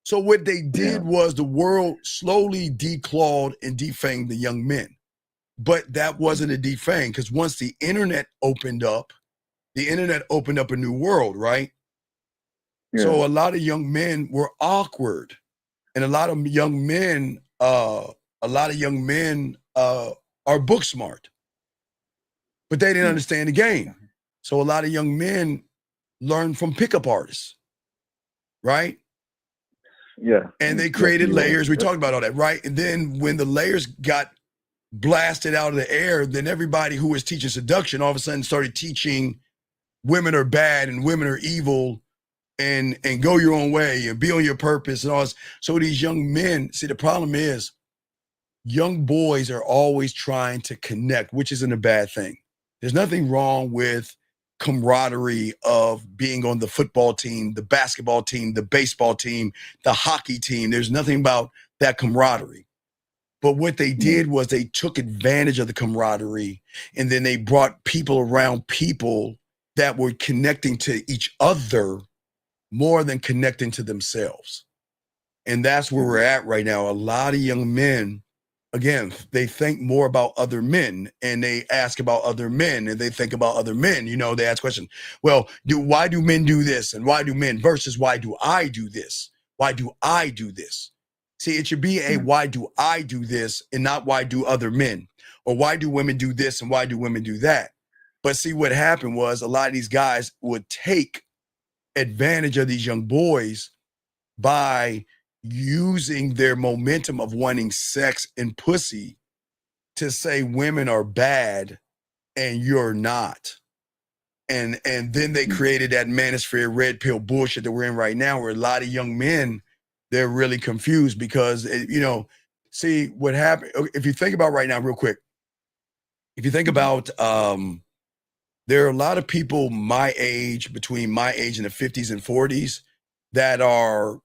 So what they did was the world slowly declawed and defanged the young men. But that wasn't a defang, because once the internet opened up a new world, right? Yeah. So a lot of young men were awkward. And a lot of young men are book smart. But they didn't understand the game. So a lot of young men learned from pickup artists, right? Yeah. And they created layers. We talked about all that, right? And then when the layers got blasted out of the air, then everybody who was teaching seduction all of a sudden started teaching women are bad and women are evil and go your own way and be on your purpose and all this. So these young men, see, the problem is young boys are always trying to connect, which isn't a bad thing. There's nothing wrong with camaraderie of being on the football team, the basketball team, the baseball team, the hockey team. There's nothing about that camaraderie. But what they did was they took advantage of the camaraderie, and then they brought people around people that were connecting to each other more than connecting to themselves. And that's where we're at right now. A lot of young men, again, they think more about other men, and they ask about other men, and they think about other men. You know, they ask questions. Well, why do men do this? And why do men versus why do I do this? Why do I do this? See, it should be a why do I do this and not why do other men, or why do women do this and why do women do that? But see, what happened was a lot of these guys would take advantage of these young boys by using their momentum of wanting sex and pussy to say women are bad and you're not. And then they created that manosphere red pill bullshit that we're in right now, where a lot of young men, they're really confused because, you know, see what happened. If you think about right now, real quick, if you think about, there are a lot of people my age, between my age and the 50s and 40s, that are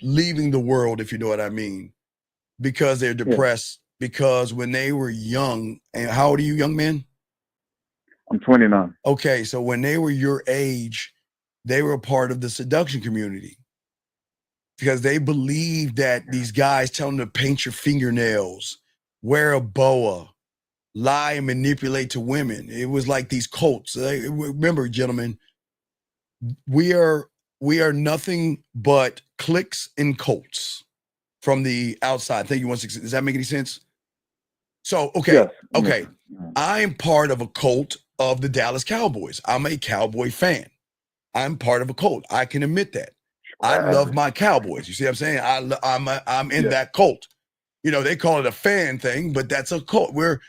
leaving the world, if you know what I mean, because they're depressed. Because when they were young, and how old are you, young man? I'm 29. Okay, so when they were your age, they were a part of the seduction community, because they believed that these guys tell them to paint your fingernails, wear a boa, lie and manipulate to women. It was like these cults. Remember, gentlemen, we are nothing but cliques and cults from the outside. Thank you, 160. Does that make any sense? So, okay, Yes. okay. I'm part of a cult of the Dallas Cowboys. I'm a Cowboy fan. I'm part of a cult. I can admit that. I love my Cowboys. You see what I'm saying? I'm in that cult. You know, they call it a fan thing, but that's a cult. We're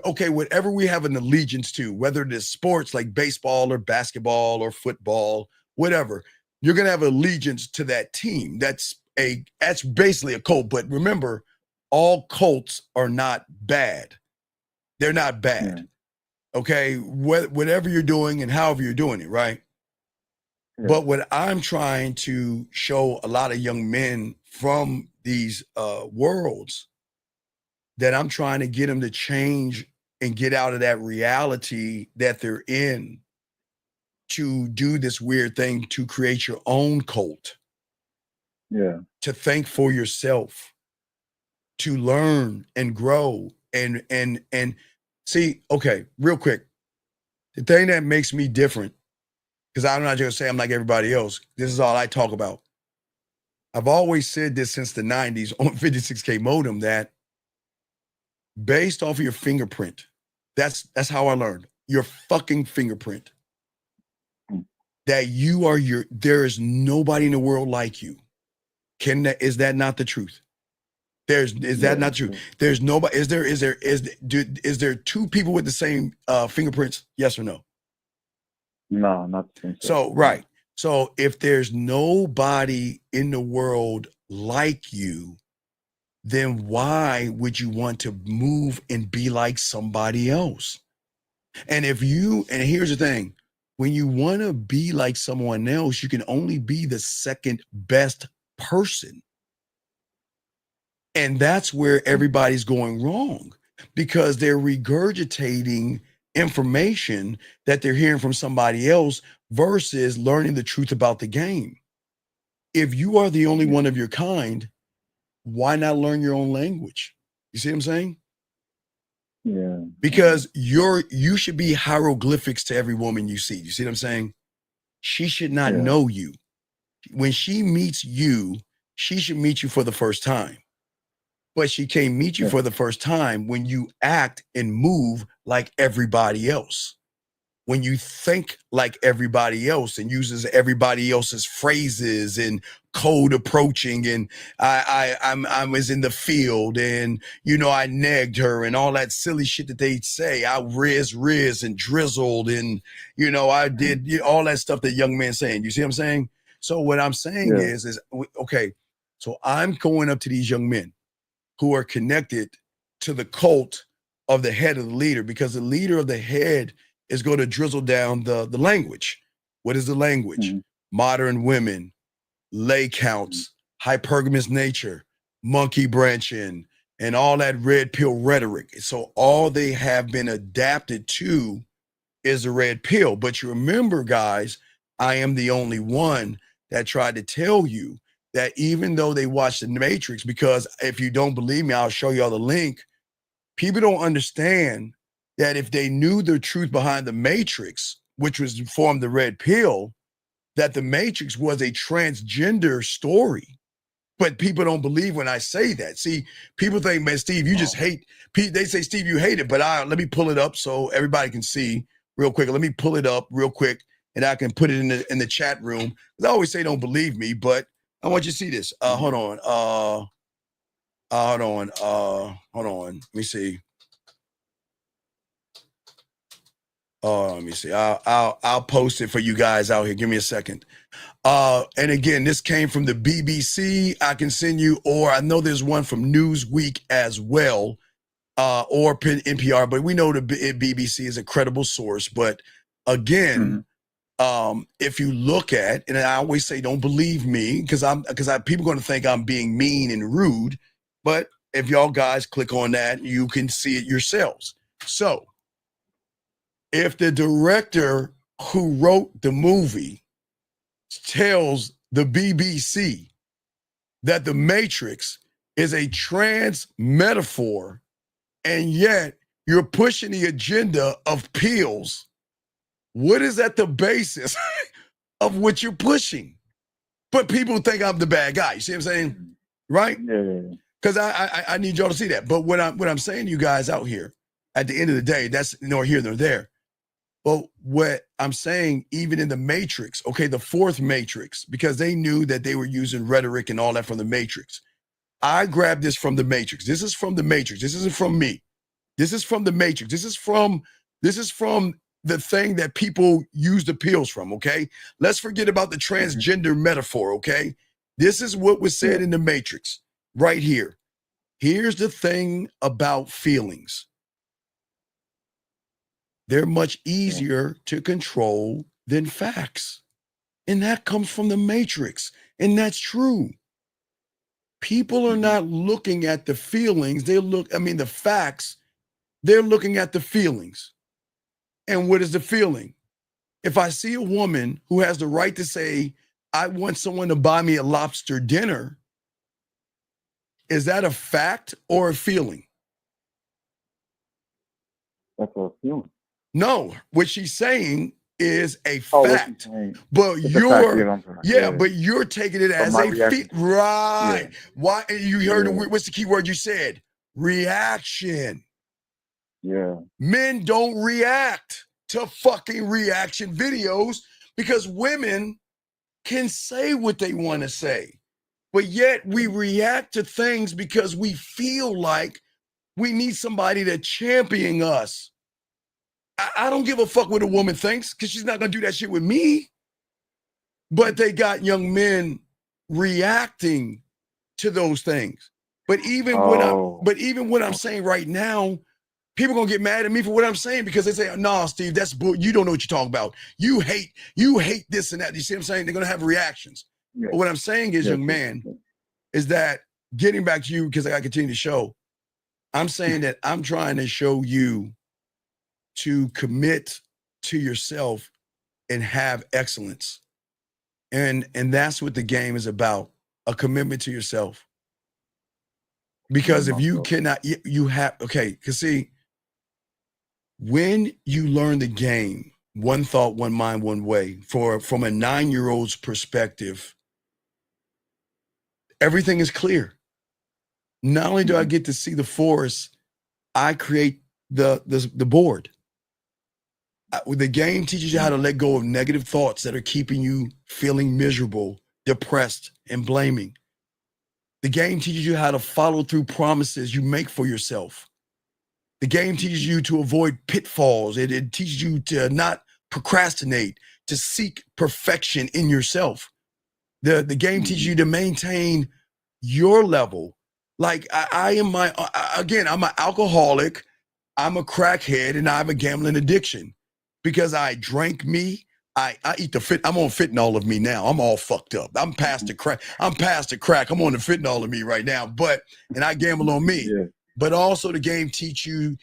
okay, whatever we have an allegiance to, whether it is sports like baseball or basketball or football, whatever, you're gonna have allegiance to that team. That's basically a cult. But remember, all cults are not bad. They're not bad. Okay, whatever you're doing and however you're doing it, right? But what I'm trying to show a lot of young men from these worlds, that I'm trying to get them to change and get out of that reality that they're in, to do this weird thing, to create your own cult. Yeah. To think for yourself, to learn and grow and see, okay, real quick. The thing that makes me different, because I'm not just gonna say I'm like everybody else. This is all I talk about. I've always said this since the 90s on 56K modem, that based off of your fingerprint, that's how I learned. Your fucking fingerprint. That you are there is nobody in the world like you. Is that not the truth? Is that not true? There's nobody. Is there two people with the same fingerprints? Yes or no? No, not the same. So, right. So if there's nobody in the world like you, then why would you want to move and be like somebody else? And here's the thing, when you want to be like someone else, you can only be the second best person. And that's where everybody's going wrong, because they're regurgitating information that they're hearing from somebody else versus learning the truth about the game. If you are the only one of your kind, why not learn your own language? You see what I'm saying? Yeah. Because you should be hieroglyphics to every woman you see. You see what I'm saying? She should not know you. When she meets you, she should meet you for the first time. But she can't meet you for the first time when you act and move like everybody else. When you think like everybody else and uses everybody else's phrases and code approaching, and I was in the field and, you know, I negged her and all that silly shit that they say. I riz and drizzled and, you know, I did all that stuff that young men saying. You see what I'm saying? So what I'm saying is okay, so I'm going up to these young men who are connected to the cult of the head of the leader, because the leader of the head is going to drizzle down the language. What is the language? Modern women, lay counts, hypergamous nature, monkey branching, and all that red pill rhetoric. So all they have been adapted to is the red pill. But you remember, guys, I am the only one that tried to tell you that even though they watched the Matrix, because if you don't believe me, I'll show you all the link. People don't understand that if they knew the truth behind the Matrix, which was formed the red pill, that the Matrix was a transgender story. But people don't believe when I say that. See, people think, man, Steve, you just hate. They say, Steve, you hate it. But let me pull it up so everybody can see real quick. Let me pull it up real quick, and I can put it in the chat room. I always say, don't believe me, but I want you to see this. Hold on. Hold on. Let me see. Let me see. I'll post it for you guys out here. Give me a second. And again, this came from the BBC. I can send you, or I know there's one from Newsweek as well, or NPR. But we know the BBC is a credible source. But again, if you look at, and I always say, don't believe me, because people are going to think I'm being mean and rude. But if y'all guys click on that, you can see it yourselves. So if the director who wrote the movie tells the BBC that the Matrix is a trans metaphor, and yet you're pushing the agenda of pills, what is at the basis of what you're pushing? But people think I'm the bad guy. You see what I'm saying? Right? Because I need y'all to see that. But what I'm saying to you guys out here, at the end of the day, that's nor here nor there. But what I'm saying, even in the Matrix, okay, the fourth Matrix, because they knew that they were using rhetoric and all that from the Matrix. I grabbed this from the Matrix. This is from the Matrix. This isn't from me. This is from the Matrix. This is from the thing that people use the pills from, okay? Let's forget about the transgender metaphor, okay? This is what was said in the Matrix right here. Here's the thing about feelings. They're much easier to control than facts. And that comes from the Matrix. And that's true. People are not looking at the feelings. The facts, they're looking at the feelings. And what is the feeling? If I see a woman who has the right to say, I want someone to buy me a lobster dinner, is that a fact or a feeling? That's a feeling. No, what she's saying is a fact. But but you're taking it as a fact. Right. Yeah. Why? You heard what's the key word you said? Reaction. Yeah. Men don't react to fucking reaction videos because women can say what they want to say. But yet we react to things because we feel like we need somebody to champion us. I don't give a fuck what a woman thinks because she's not going to do that shit with me. But they got young men reacting to those things. But even what I'm saying right now, people going to get mad at me for what I'm saying because they say, "No, Steve, that's bull. You don't know what you're talking about. You hate this and that." You see what I'm saying? They're going to have reactions. Yeah. But what I'm saying is, young man, is that getting back to you, because I got to continue to show, I'm saying that I'm trying to show you to commit to yourself and have excellence. And that's what the game is about, a commitment to yourself. Because if you cannot, you have, okay, because see, when you learn the game, one thought, one mind, one way, from a 9-year-old's perspective, everything is clear. Not only do I get to see the forest, I create the board. The game teaches you how to let go of negative thoughts that are keeping you feeling miserable, depressed, and blaming. The game teaches you how to follow through promises you make for yourself. The game teaches you to avoid pitfalls. It teaches you to not procrastinate, to seek perfection in yourself. The game teaches you to maintain your level. Like I'm an alcoholic, I'm a crackhead, and I have a gambling addiction. because I drank me. I eat the fit. I'm on fentanyl of me now. I'm all fucked up. I'm past the crack. I'm past the crack. I'm on the fentanyl of me right now. And I gamble on me. Yeah. But also the game teach you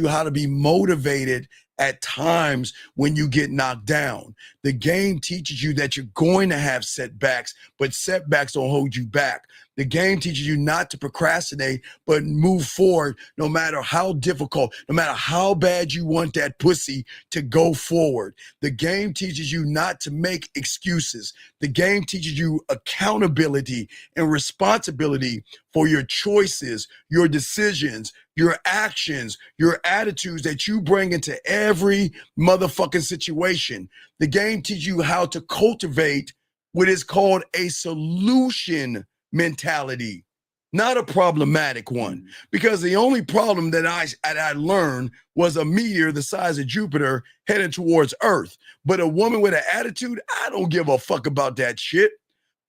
how to be motivated at times when you get knocked down. The game teaches you that you're going to have setbacks, but setbacks don't hold you back. The game teaches you not to procrastinate, but move forward no matter how difficult, no matter how bad you want that pussy to go forward. The game teaches you not to make excuses. The game teaches you accountability and responsibility for your choices, your decisions, your actions, your attitudes that you bring into every motherfucking situation. The game teaches you how to cultivate what is called a solution mentality, not a problematic one. Because the only problem that I learned was a meteor the size of Jupiter heading towards Earth. But a woman with an attitude, I don't give a fuck about that shit.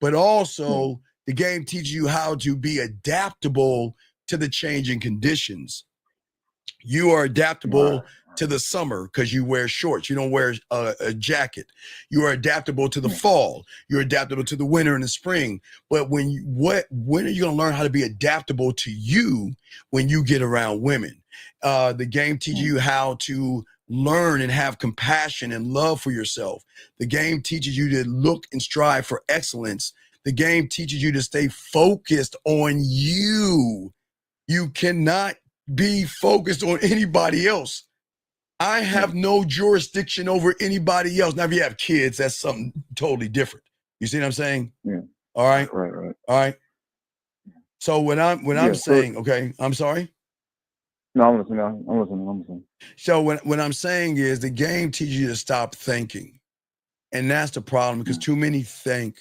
But also, the game teaches you how to be adaptable to the changing conditions. You are adaptable to the summer because you wear shorts. You don't wear a jacket. You are adaptable to the fall. You're adaptable to the winter and the spring. But when are you going to learn how to be adaptable to you when you get around women? The game teaches you how to learn and have compassion and love for yourself. The game teaches you to look and strive for excellence. The game teaches you to stay focused on you. You cannot be focused on anybody else. I have no jurisdiction over anybody else. Now, if you have kids, that's something totally different. You see what I'm saying? Yeah. All right. Right. All right. So when I'm saying, okay, I'm sorry. No, I'm listening. So when I'm saying is the game teaches you to stop thinking. And that's the problem because too many think.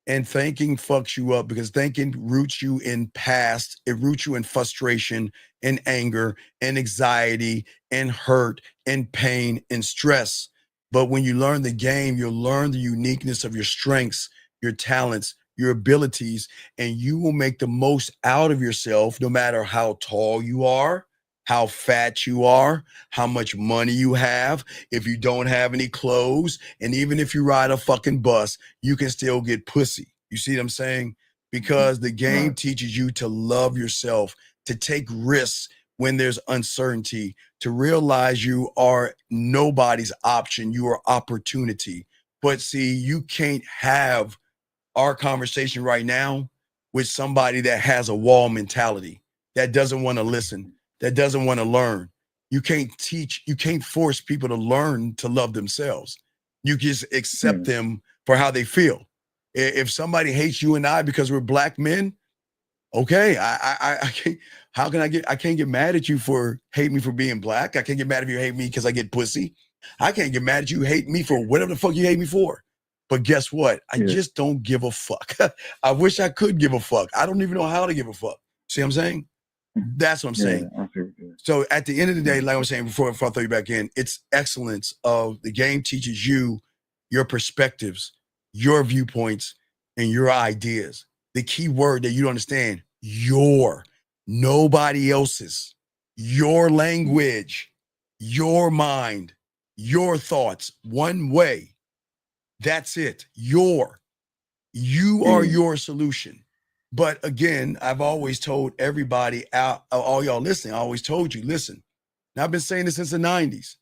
And thinking fucks you up because thinking roots you in past. It roots you in frustration and anger and anxiety and hurt and pain and stress. But when you learn the game, you'll learn the uniqueness of your strengths, your talents, your abilities, and you will make the most out of yourself no matter how tall you are, how fat you are, how much money you have, if you don't have any clothes, and even if you ride a fucking bus, you can still get pussy. You see what I'm saying? Because the game teaches you to love yourself, to take risks when there's uncertainty, to realize you are nobody's option, you are opportunity. But see, you can't have our conversation right now with somebody that has a wall mentality, that doesn't want to listen, that doesn't want to learn. You can't force people to learn to love themselves. You just accept them for how they feel. If somebody hates you and I because we're black men, okay, I can't. How can I can't get mad at you for hate me for being black. I can't get mad if you hate me because I get pussy. I can't get mad at you hate me for whatever the fuck you hate me for. But guess what? I just don't give a fuck. I wish I could give a fuck. I don't even know how to give a fuck. See what I'm saying? That's what I'm saying. So at the end of the day, like I was saying before I throw you back in, it's excellence of the game teaches you your perspectives, your viewpoints, and your ideas. The key word that you don't understand, your, nobody else's, your language, your mind, your thoughts, one way. That's it. You are your solution. But again, I've always told everybody out, all y'all listening, I always told you, listen, and I've been saying this since the 90s.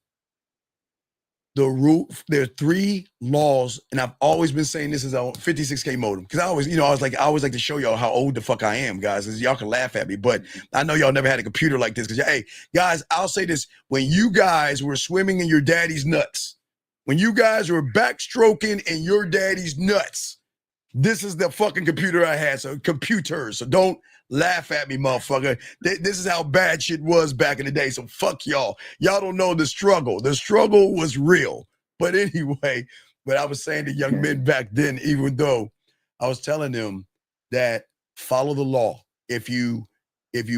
There are 3 laws, and I've always been saying this as a 56K modem. Because I always like to show y'all how old the fuck I am, guys. Because y'all can laugh at me, but I know y'all never had a computer like this. Because hey, guys, I'll say this: when you guys were swimming in your daddy's nuts, when you guys were backstroking in your daddy's nuts, this is the fucking computer I had. So computers. So don't laugh at me, motherfucker. This is how bad shit was back in the day. So fuck y'all. Y'all don't know the struggle. The struggle was real. But anyway, but I was saying to young men back then, even though I was telling them that follow the law. If you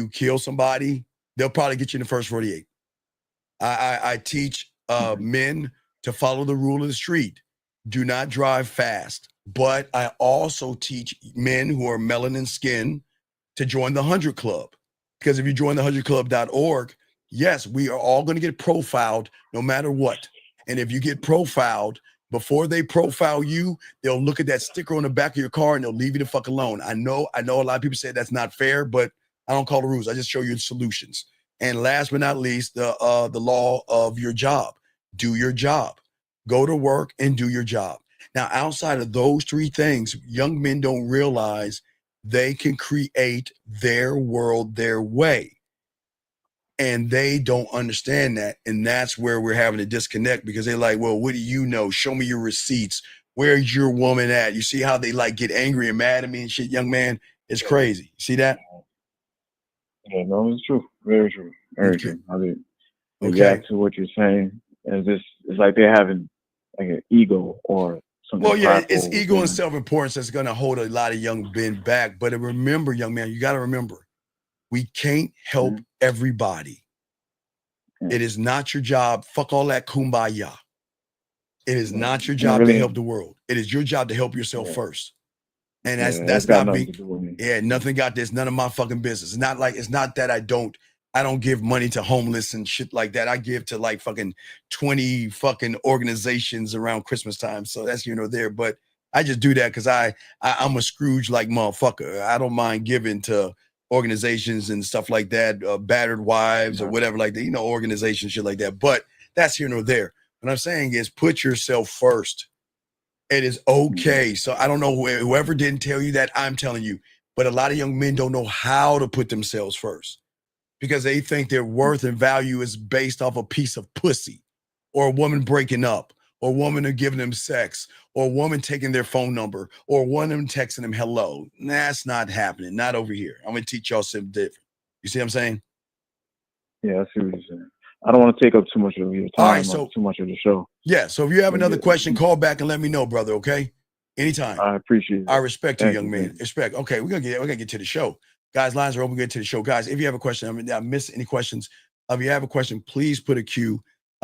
kill somebody, they'll probably get you in the first 48. I teach men to follow the rule of the street. Do not drive fast. But I also teach men who are melanin skin to join the 100 Club. Because if you join the 100club.org, yes, we are all going to get profiled no matter what. And if you get profiled, before they profile you, they'll look at that sticker on the back of your car and they'll leave you the fuck alone. I know a lot of people say that's not fair, but I don't call the rules. I just show you the solutions. And last but not least, the law of your job. Do your job. Go to work and do your job. Now, outside of those three things, young men don't realize they can create their world their way. And they don't understand that. And that's where we're having a disconnect, because they're like, well, what do you know? Show me your receipts. Where's your woman at? You see how they like get angry and mad at me and shit, young man? It's crazy. See that? Yeah, no, it's true. Very true. Very true. I mean, Okay. exactly what you're saying. It's like they're having like an ego or something. Well, yeah, it's prideful ego and within. self-importance that's going to hold a lot of young men back. But remember, young man, you got to remember, we can't help everybody. It is not your job. Fuck all that kumbaya. It is not your job to help the world. It is your job to help yourself first. And that's got not nothing me. to do with me. Yeah, nothing got this. None of my fucking business. It's not that I don't give money to homeless and shit like that. I give to like fucking 20 fucking organizations around Christmas time. So that's there. But I just do that because I'm a Scrooge like motherfucker. I don't mind giving to organizations and stuff like that, battered wives or whatever like that, organizations, shit like that. But that's here nor there. What I'm saying is put yourself first. It is okay. So I don't know whoever didn't tell you that, I'm telling you. But a lot of young men don't know how to put themselves first, because they think their worth and value is based off a piece of pussy, or a woman breaking up, or a woman giving them sex, or a woman taking their phone number, or one of them texting them hello. That's not happening. Not over here. I'm going to teach y'all something different. You see what I'm saying? Yeah, I see what you're saying. I don't want to take up too much of your time, All right, so too much of the show. yeah, so if you have another question, call back and let me know, brother, okay? Anytime. I appreciate it. I respect you, Thank young you, man. man. Respect. Okay, we're gonna get to the show. Guys, lines are open. Get to the show. Guys, if you have a question, I missed any questions. If you have a question, please put a Q.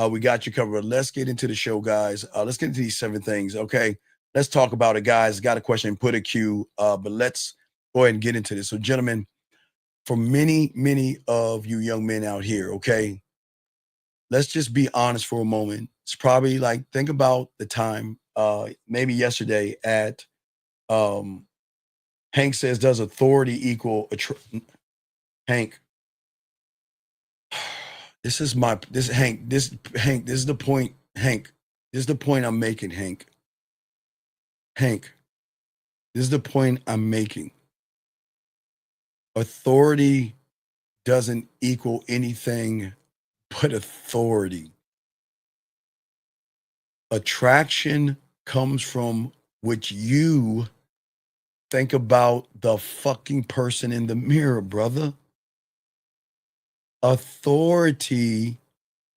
We got you covered. Let's get into the show, guys. Let's get into these 7 things, okay? Let's talk about it, guys. Got a question, put a Q. But let's go ahead and get into this. So, gentlemen, for many, many of you young men out here, okay, let's just be honest for a moment. It's probably like, think about the time, maybe yesterday at Hank says, does authority equal Hank? This is the point, Hank. This is the point I'm making, Hank. Hank, this is the point I'm making. Authority doesn't equal anything but authority. Attraction comes from what you think about the fucking person in the mirror, brother. Authority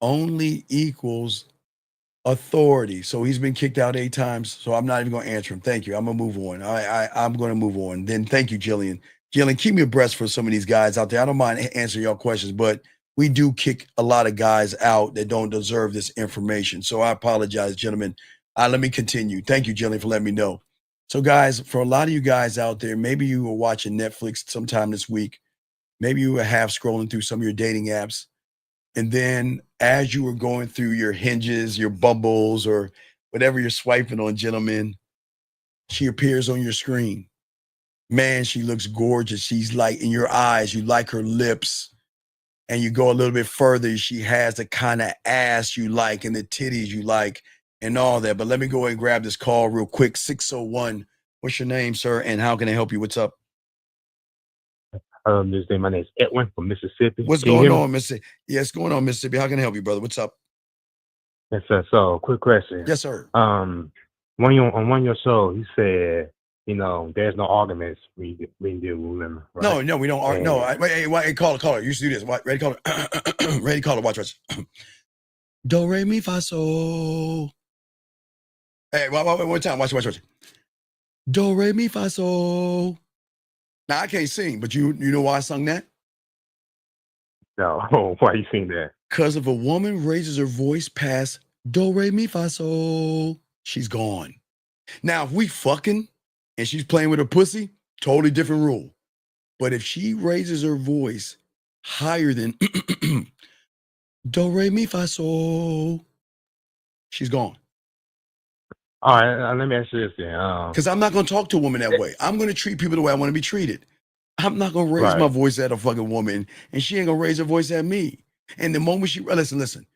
only equals authority. So he's been kicked out 8 times. So I'm not even going to answer him. Thank you. I'm going to move on. I'm going to move on. Then thank you, Jillian. Jillian, keep me abreast for some of these guys out there. I don't mind answering your questions, but we do kick a lot of guys out that don't deserve this information. So I apologize, gentlemen. Let me continue. Thank you, Jillian, for letting me know. So guys, for a lot of you guys out there, maybe you were watching Netflix sometime this week. Maybe you were half scrolling through some of your dating apps. And then as you were going through your Hinges, your Bumbles, or whatever you're swiping on, gentlemen, she appears on your screen. Man, she looks gorgeous. She's like in your eyes. You like her lips. And you go a little bit further. She has the kind of ass you like and the titties you like and all that. But let me go ahead and grab this call real quick. 601. What's your name, sir? And how can I help you? What's up? My name is Edwin from Mississippi. What's Can you going hear me? on, Mississippi? Yeah, it's going on, Mississippi. How can I help you, brother? What's up? Yes, sir. So, quick question. Yes, sir. On one of your shows, you said, there's no arguments when you deal with women. Right? No, we don't. No, wait, caller. You used to do this. Ready, caller. Ready, caller. Watch. Do, re, mi, fa, so. Hey, wait, one time. Watch. Do, re, mi, fa, so. Now, I can't sing, but you know why I sung that? No, why you sing that? Because if a woman raises her voice past do, re, mi, fa, so, she's gone. Now, if we fucking and she's playing with her pussy, totally different rule. But if she raises her voice higher than do, re, mi, fa, so, She's gone. All right, let me ask you this then. Because I'm not going to talk to a woman that way. I'm going to treat people the way I want to be treated. I'm not going to raise my voice at a fucking woman, and she ain't going to raise her voice at me. And the moment she, listen,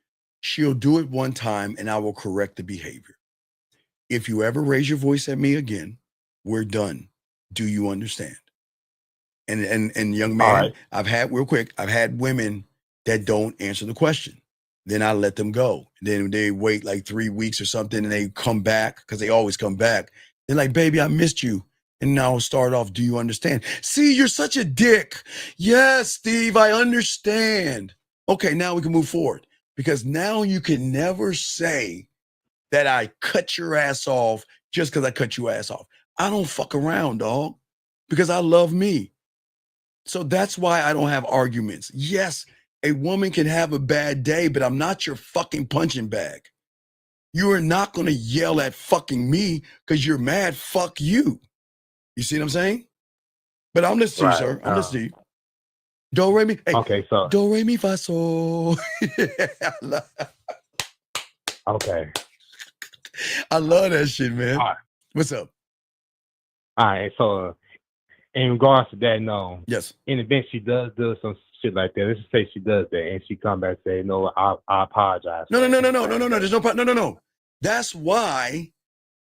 she'll do it one time, and I will correct the behavior. If you ever raise your voice at me again, we're done. Do you understand? And young man, I've had women that don't answer the question. Then I let them go. Then they wait like 3 weeks or something, and they come back, because they always come back. They're like, baby, I missed you. And now I'll start off, do you understand? See, you're such a dick. Yes, Steve, I understand. Okay, now we can move forward. Because now you can never say that I cut your ass off just because I cut your ass off. I don't fuck around, dog, because I love me. So that's why I don't have arguments. Yes, a woman can have a bad day, but I'm not your fucking punching bag. You are not going to yell at fucking me because you're mad. Fuck you. You see what I'm saying? But I'm listening to you, sir. I'm listening to you. Do, re, mi. Hey, okay, so. Do, re, mi, fa, sol. Okay. I love that shit, man. All right. What's up? All right, so in regards to that, no. Yes. In the event she does do some shit like that, let's just say she does that, and she come back and say, "No, I apologize." No. There's no problem. No. That's why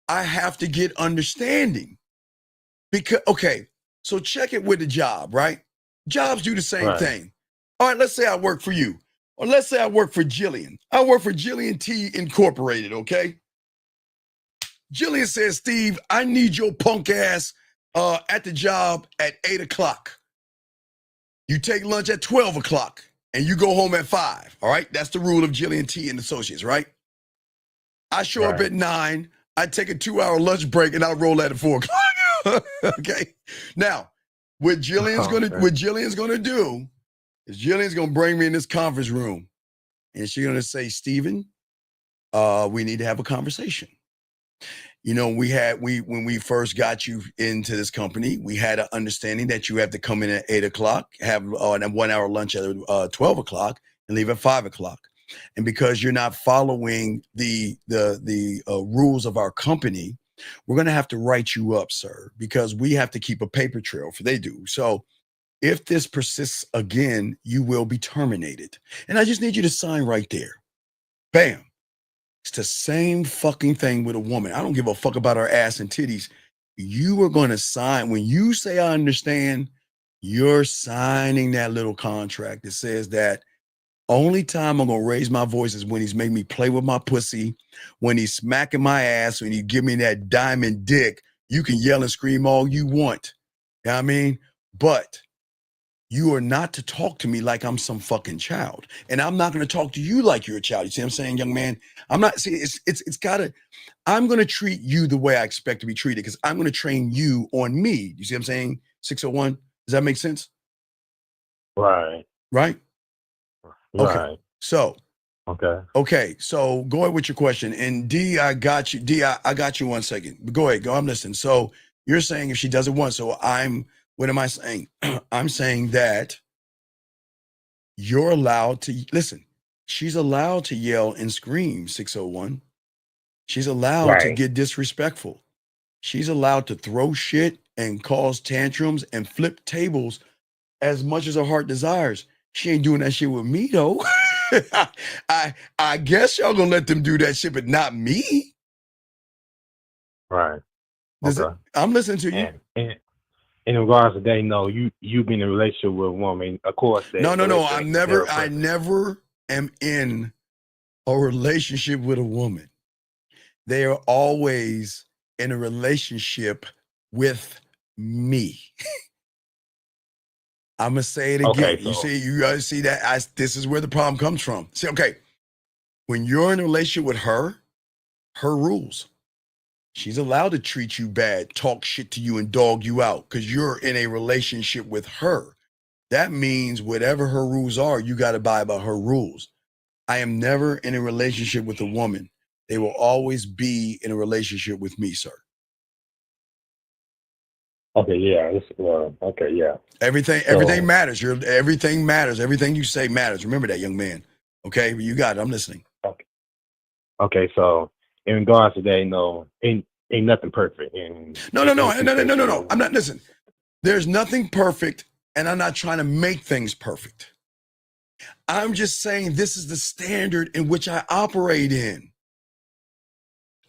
I have to get understanding. Because so check it with the job, right? Jobs do the same thing. All right, let's say I work for you, or let's say I work for Jillian. I work for Jillian T Incorporated. Okay. Jillian says, Steve, I need your punk ass at the job at 8 o'clock. You take lunch at 12 o'clock and you go home at 5. All right. That's the rule of Jillian T and Associates, right? I show up at 9. I take a 2-hour lunch break and I roll at 4 o'clock. Okay. Now, what Jillian's gonna do is Jillian's gonna bring me in this conference room and she's gonna say, Steven, we need to have a conversation. You know, when we first got you into this company, we had an understanding that you have to come in at 8 o'clock, have a 1-hour lunch at 12 o'clock, and leave at 5 o'clock. And because you're not following the rules of our company, we're going to have to write you up, sir, because we have to keep a paper trail for they do. So if this persists again, you will be terminated. And I just need you to sign right there. Bam. It's the same fucking thing with a woman. I don't give a fuck about her ass and titties. You are going to sign. When you say I understand, you're signing that little contract that says that only time I'm going to raise my voice is when he's making me play with my pussy, when he's smacking my ass, when he give me that diamond dick. You can yell and scream all you want. You know what I mean? But you are not to talk to me like I'm some fucking child. And I'm not going to talk to you like you're a child. You see what I'm saying, young man? I'm not, see, it's gotta, I'm going to treat you the way I expect to be treated because I'm going to train you on me. You see what I'm saying? 601. Does that make sense? Right. Right? Okay. Right. So. Okay. Okay. So go ahead with your question. And D, I got you. D, I got you 1 second. Go ahead. Go. I'm listening. So you're saying if she does it once, so what am I saying? I'm saying that you're allowed to listen. She's allowed to yell and scream, 601. She's allowed to get disrespectful. She's allowed to throw shit and cause tantrums and flip tables as much as her heart desires. She ain't doing that shit with me though. I guess y'all gonna let them do that shit, but not me. Right. Okay. I'm listening to you. And in regards to that, no, you being in a relationship with a woman, of course. No. I never am in a relationship with a woman. They are always in a relationship with me. I'm gonna say it again. Okay, You guys see that? This is where the problem comes from. See, okay, when you're in a relationship with her rules. She's allowed to treat you bad, talk shit to you, and dog you out because you're in a relationship with her. That means whatever her rules are, you got to abide by her rules. I am never in a relationship with a woman. They will always be in a relationship with me, sir. Okay, yeah. Okay, yeah. Everything matters. Everything matters. Everything you say matters. Remember that, young man. Okay, you got it. I'm listening. Okay, so in regards to that, you know, ain't nothing perfect. And No. I'm not, listen, there's nothing perfect, and I'm not trying to make things perfect. I'm just saying this is the standard in which I operate in.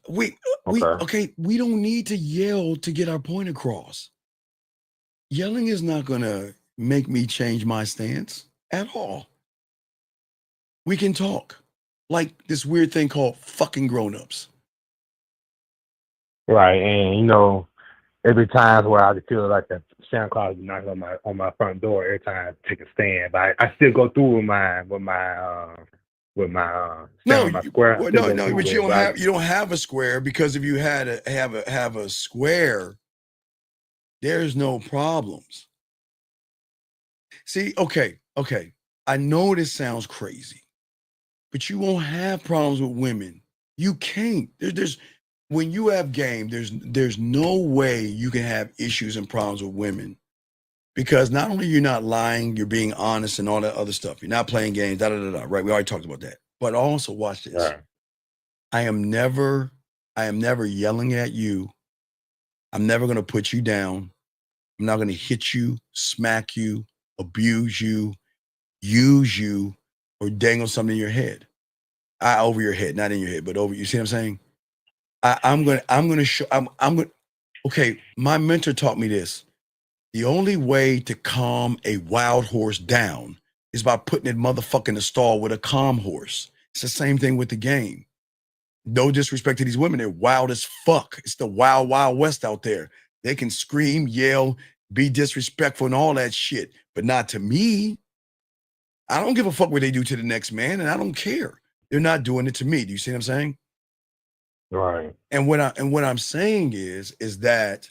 We don't need to yell to get our point across. Yelling is not going to make me change my stance at all. We can talk like this weird thing called fucking grown-ups. Right, and you know, every time where I feel like the Santa Claus is knocking on my front door every time I take a stand, but I still go through with my square. But you don't have a square, because if you had have a square, there's no problems. See, okay. I know this sounds crazy, but you won't have problems with women. You can't. There's when you have game, there's no way you can have issues and problems with women, because not only you're not lying, you're being honest and all that other stuff. You're not playing games, right? We already talked about that. But also watch this. Right. I am never yelling at you. I'm never going to put you down. I'm not going to hit you, smack you, abuse you, use you, or dangle something in your head. Over your head, not in your head, but over. You see what I'm saying? I'm going to show. Okay, my mentor taught me this. The only way to calm a wild horse down is by putting that motherfucker in the stall with a calm horse. It's the same thing with the game. No disrespect to these women. They're wild as fuck. It's the wild, wild west out there. They can scream, yell, be disrespectful and all that shit, but not to me. I don't give a fuck what they do to the next man, and I don't care. They're not doing it to me. Do you see what I'm saying? Right. And what I'm saying is that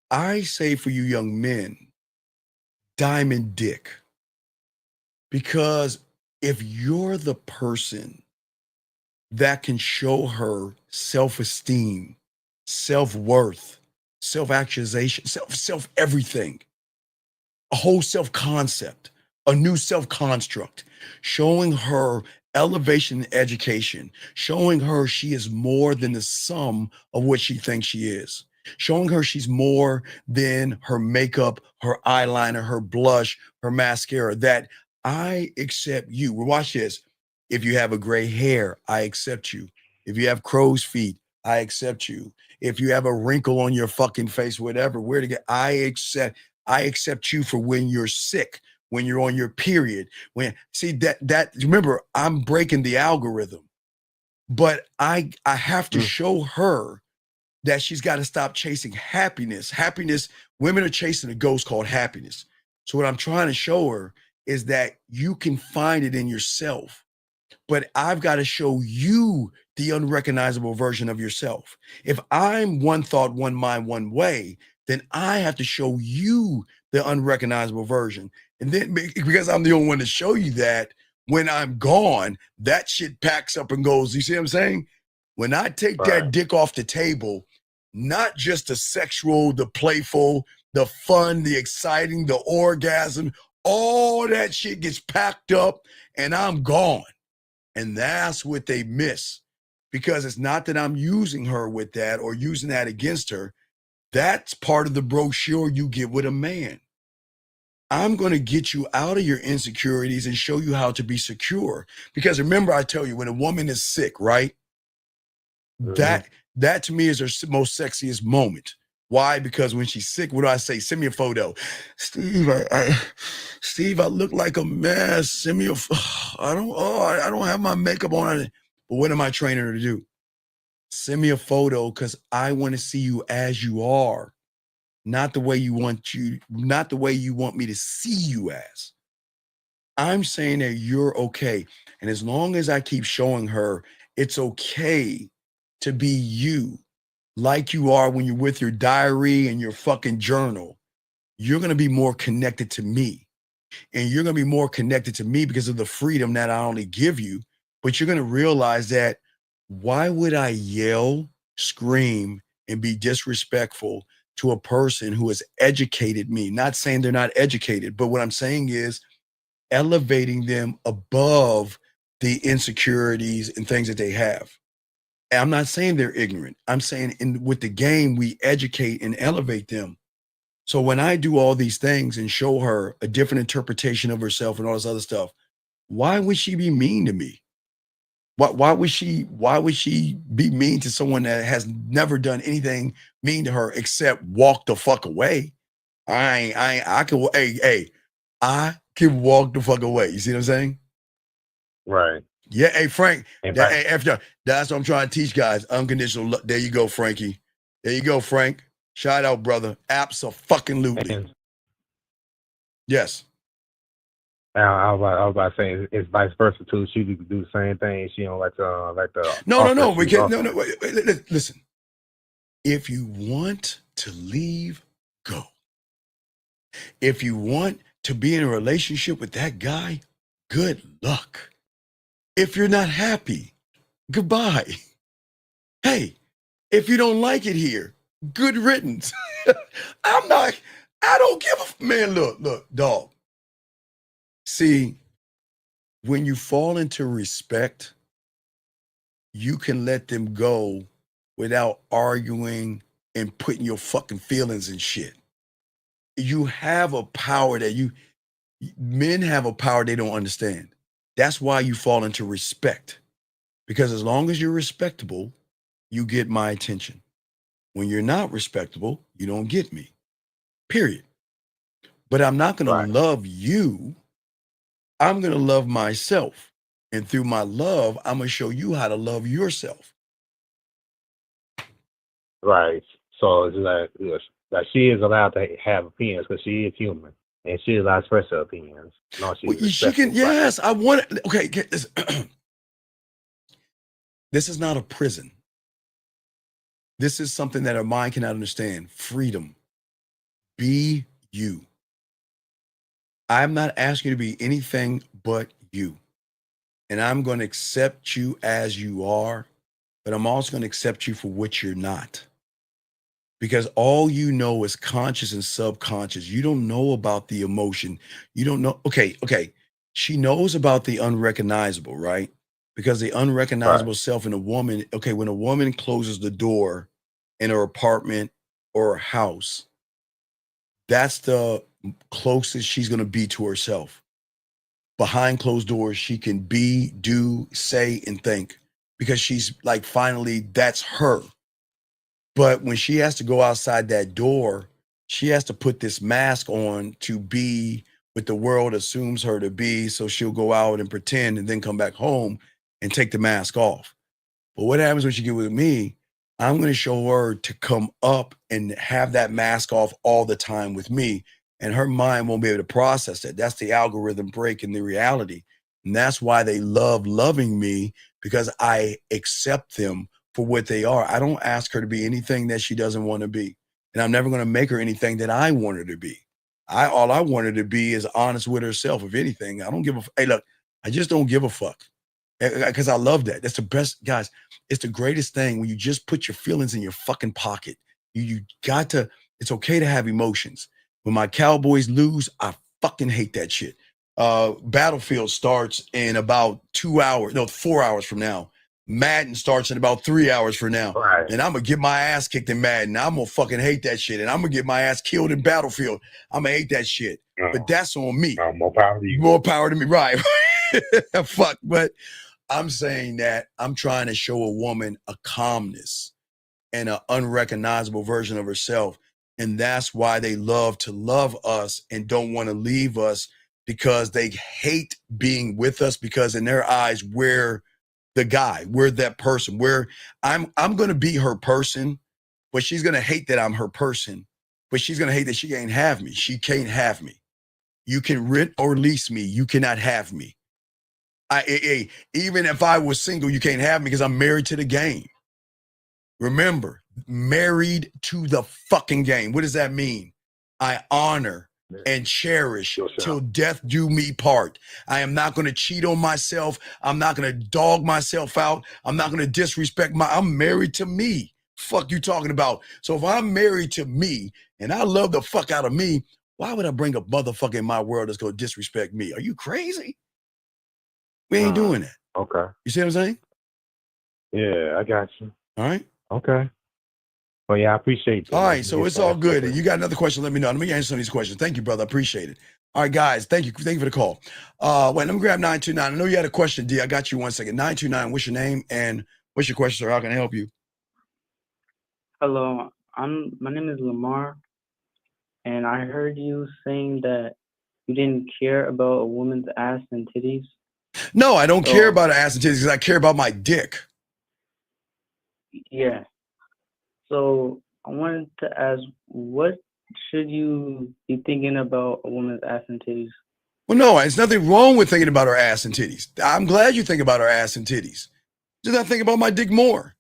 I say for you young men, diamond dick. Because if you're the person that can show her self-esteem, self-worth, self-actualization, self-everything, a whole self-concept, a new self-construct, showing her elevation in education, showing her she is more than the sum of what she thinks she is, showing her she's more than her makeup, her eyeliner, her blush, her mascara, that I accept you. Well, watch this. If you have a gray hair, I accept you. If you have crow's feet, I accept you. If you have a wrinkle on your fucking face, whatever, where to get, I accept you for when you're sick, when you're on your period. Remember, I'm breaking the algorithm, but I have to show her that she's got to stop chasing happiness. Women are chasing a ghost called happiness. So what I'm trying to show her is that you can find it in yourself, but I've got to show you the unrecognizable version of yourself. If I'm one thought, one mind, one way, then I have to show you the unrecognizable version. And then because I'm the only one to show you that, when I'm gone, that shit packs up and goes. You see what I'm saying? When I take that dick off the table, not just the sexual, the playful, the fun, the exciting, the orgasm, all that shit gets packed up and I'm gone. And that's what they miss, because it's not that I'm using her with that or using that against her. That's part of the brochure you get with a man. I'm going to get you out of your insecurities and show you how to be secure. Because remember, I tell you, when a woman is sick, right? Mm-hmm. That to me is her most sexiest moment. Why? Because when she's sick, what do I say? Send me a photo. Steve, I look like a mess. Send me I don't have my makeup on. But what am I training her to do? Send me a photo, because I want to see you as you are, not the way you want me to see you as. I'm saying that you're okay. And as long as I keep showing her it's okay to be you, like you are when you're with your diary and your fucking journal, you're going to be more connected to me. And you're going to be more connected to me because of the freedom that I only give you. But you're going to realize that, why would I yell, scream, and be disrespectful to a person who has educated me? Not saying they're not educated, but what I'm saying is elevating them above the insecurities and things that they have. And I'm not saying they're ignorant. I'm saying with the game, we educate and elevate them. So when I do all these things and show her a different interpretation of herself and all this other stuff, why would she be mean to me? Why would she be mean to someone that has never done anything mean to her except walk the fuck away? I can walk the fuck away. You see what I'm saying? Right. Yeah, hey Frank, And that's what I'm trying to teach guys. Unconditional love. There you go, Frankie. There you go, Frank. Shout out, brother. Absolutely. And Yes. I was about to say it's vice versa too. She could do the same thing. She don't like the No. We can't. No. Wait, listen. If you want to leave, go. If you want to be in a relationship with that guy, good luck. If you're not happy, goodbye. Hey, if you don't like it here, good riddance. I don't give a man. Look, dog. See, when you fall into respect, you can let them go without arguing and putting your fucking feelings and shit. You have a power that men have a power they don't understand. That's why you fall into respect. Because as long as you're respectable, you get my attention. When you're not respectable, you don't get me. Period. But I'm not going to love you. I'm going to love myself. And through my love, I'm going to show you how to love yourself. Right. So it's like she is allowed to have opinions because she is human. And she is allowed to express her opinions. No, She can, yes, I want it. Okay, get this. This is not a prison. This is something that our mind cannot understand. Freedom. Be you. I'm not asking you to be anything but you. And I'm going to accept you as you are, but I'm also going to accept you for what you're not. Because all you know is conscious and subconscious. You don't know about the emotion. You don't know. Okay. She knows about the unrecognizable, right? Because the unrecognizable self in a woman, okay, when a woman closes the door in her apartment or her house, that's the closest she's going to be to herself. Behind closed doors, she can be, do, say, and think because she's like, finally, that's her. But when she has to go outside that door, she has to put this mask on to be what the world assumes her to be. So she'll go out and pretend and then come back home and take the mask off. But what happens when she get with me? I'm going to show her to come up and have that mask off all the time with me. And her mind won't be able to process that. That's the algorithm break in the reality. And that's why they love loving me, because I accept them for what they are. I don't ask her to be anything that she doesn't want to be. And I'm never going to make her anything that I want her to be. All I want her to be is honest with herself. If anything, I don't give a hey, look, I just don't give a fuck. Because I love that. That's the best, guys. It's the greatest thing when you just put your feelings in your fucking pocket. You got to, it's okay to have emotions. When my Cowboys lose, I fucking hate that shit. Battlefield starts in about 4 hours from now. Madden starts in about 3 hours from now. Right. And I'm going to get my ass kicked in Madden. I'm going to fucking hate that shit. And I'm going to get my ass killed in Battlefield. I'm going to hate that shit. But that's on me. More power to you. More power to me. Right. Fuck. But I'm saying that I'm trying to show a woman a calmness and an unrecognizable version of herself. And that's why they love to love us and don't want to leave us, because they hate being with us, because in their eyes, we're the guy, we're that person, where I'm going to be her person, but she's going to hate that I'm her person, but she's going to hate that she can't have me. She can't have me. You can rent or lease me. You cannot have me. Even if I was single, you can't have me because I'm married to the game. Remember, married to the fucking game. What does that mean? I honor and cherish till death do me part. I am not going to cheat on myself. I'm not going to dog myself out. I'm not going to disrespect I'm married to me. Fuck you talking about? So if I'm married to me and I love the fuck out of me, why would I bring a motherfucker in my world that's going to disrespect me? Are you crazy? We ain't doing that. Okay. You see what I'm saying? Yeah, I got you. All right. Okay. Well, yeah, I appreciate you. All man. right, so it's all good. You got another question? Let me know. Let me answer some of these questions. Thank you, brother. I appreciate it. All right, guys. Thank you. Thank you for the call. Wait, let me grab 929. I know you had a question, D. I got you 1 second. 929. What's your name and what's your question, sir? How can I help you? Hello, my name is Lamar, and I heard you saying that you didn't care about a woman's ass and titties. No, I don't care about ass and titties because I care about my dick. Yeah. So I wanted to ask, what should you be thinking about a woman's ass and titties? Well, no, there's nothing wrong with thinking about her ass and titties. I'm glad you think about her ass and titties. Just I think about my dick more.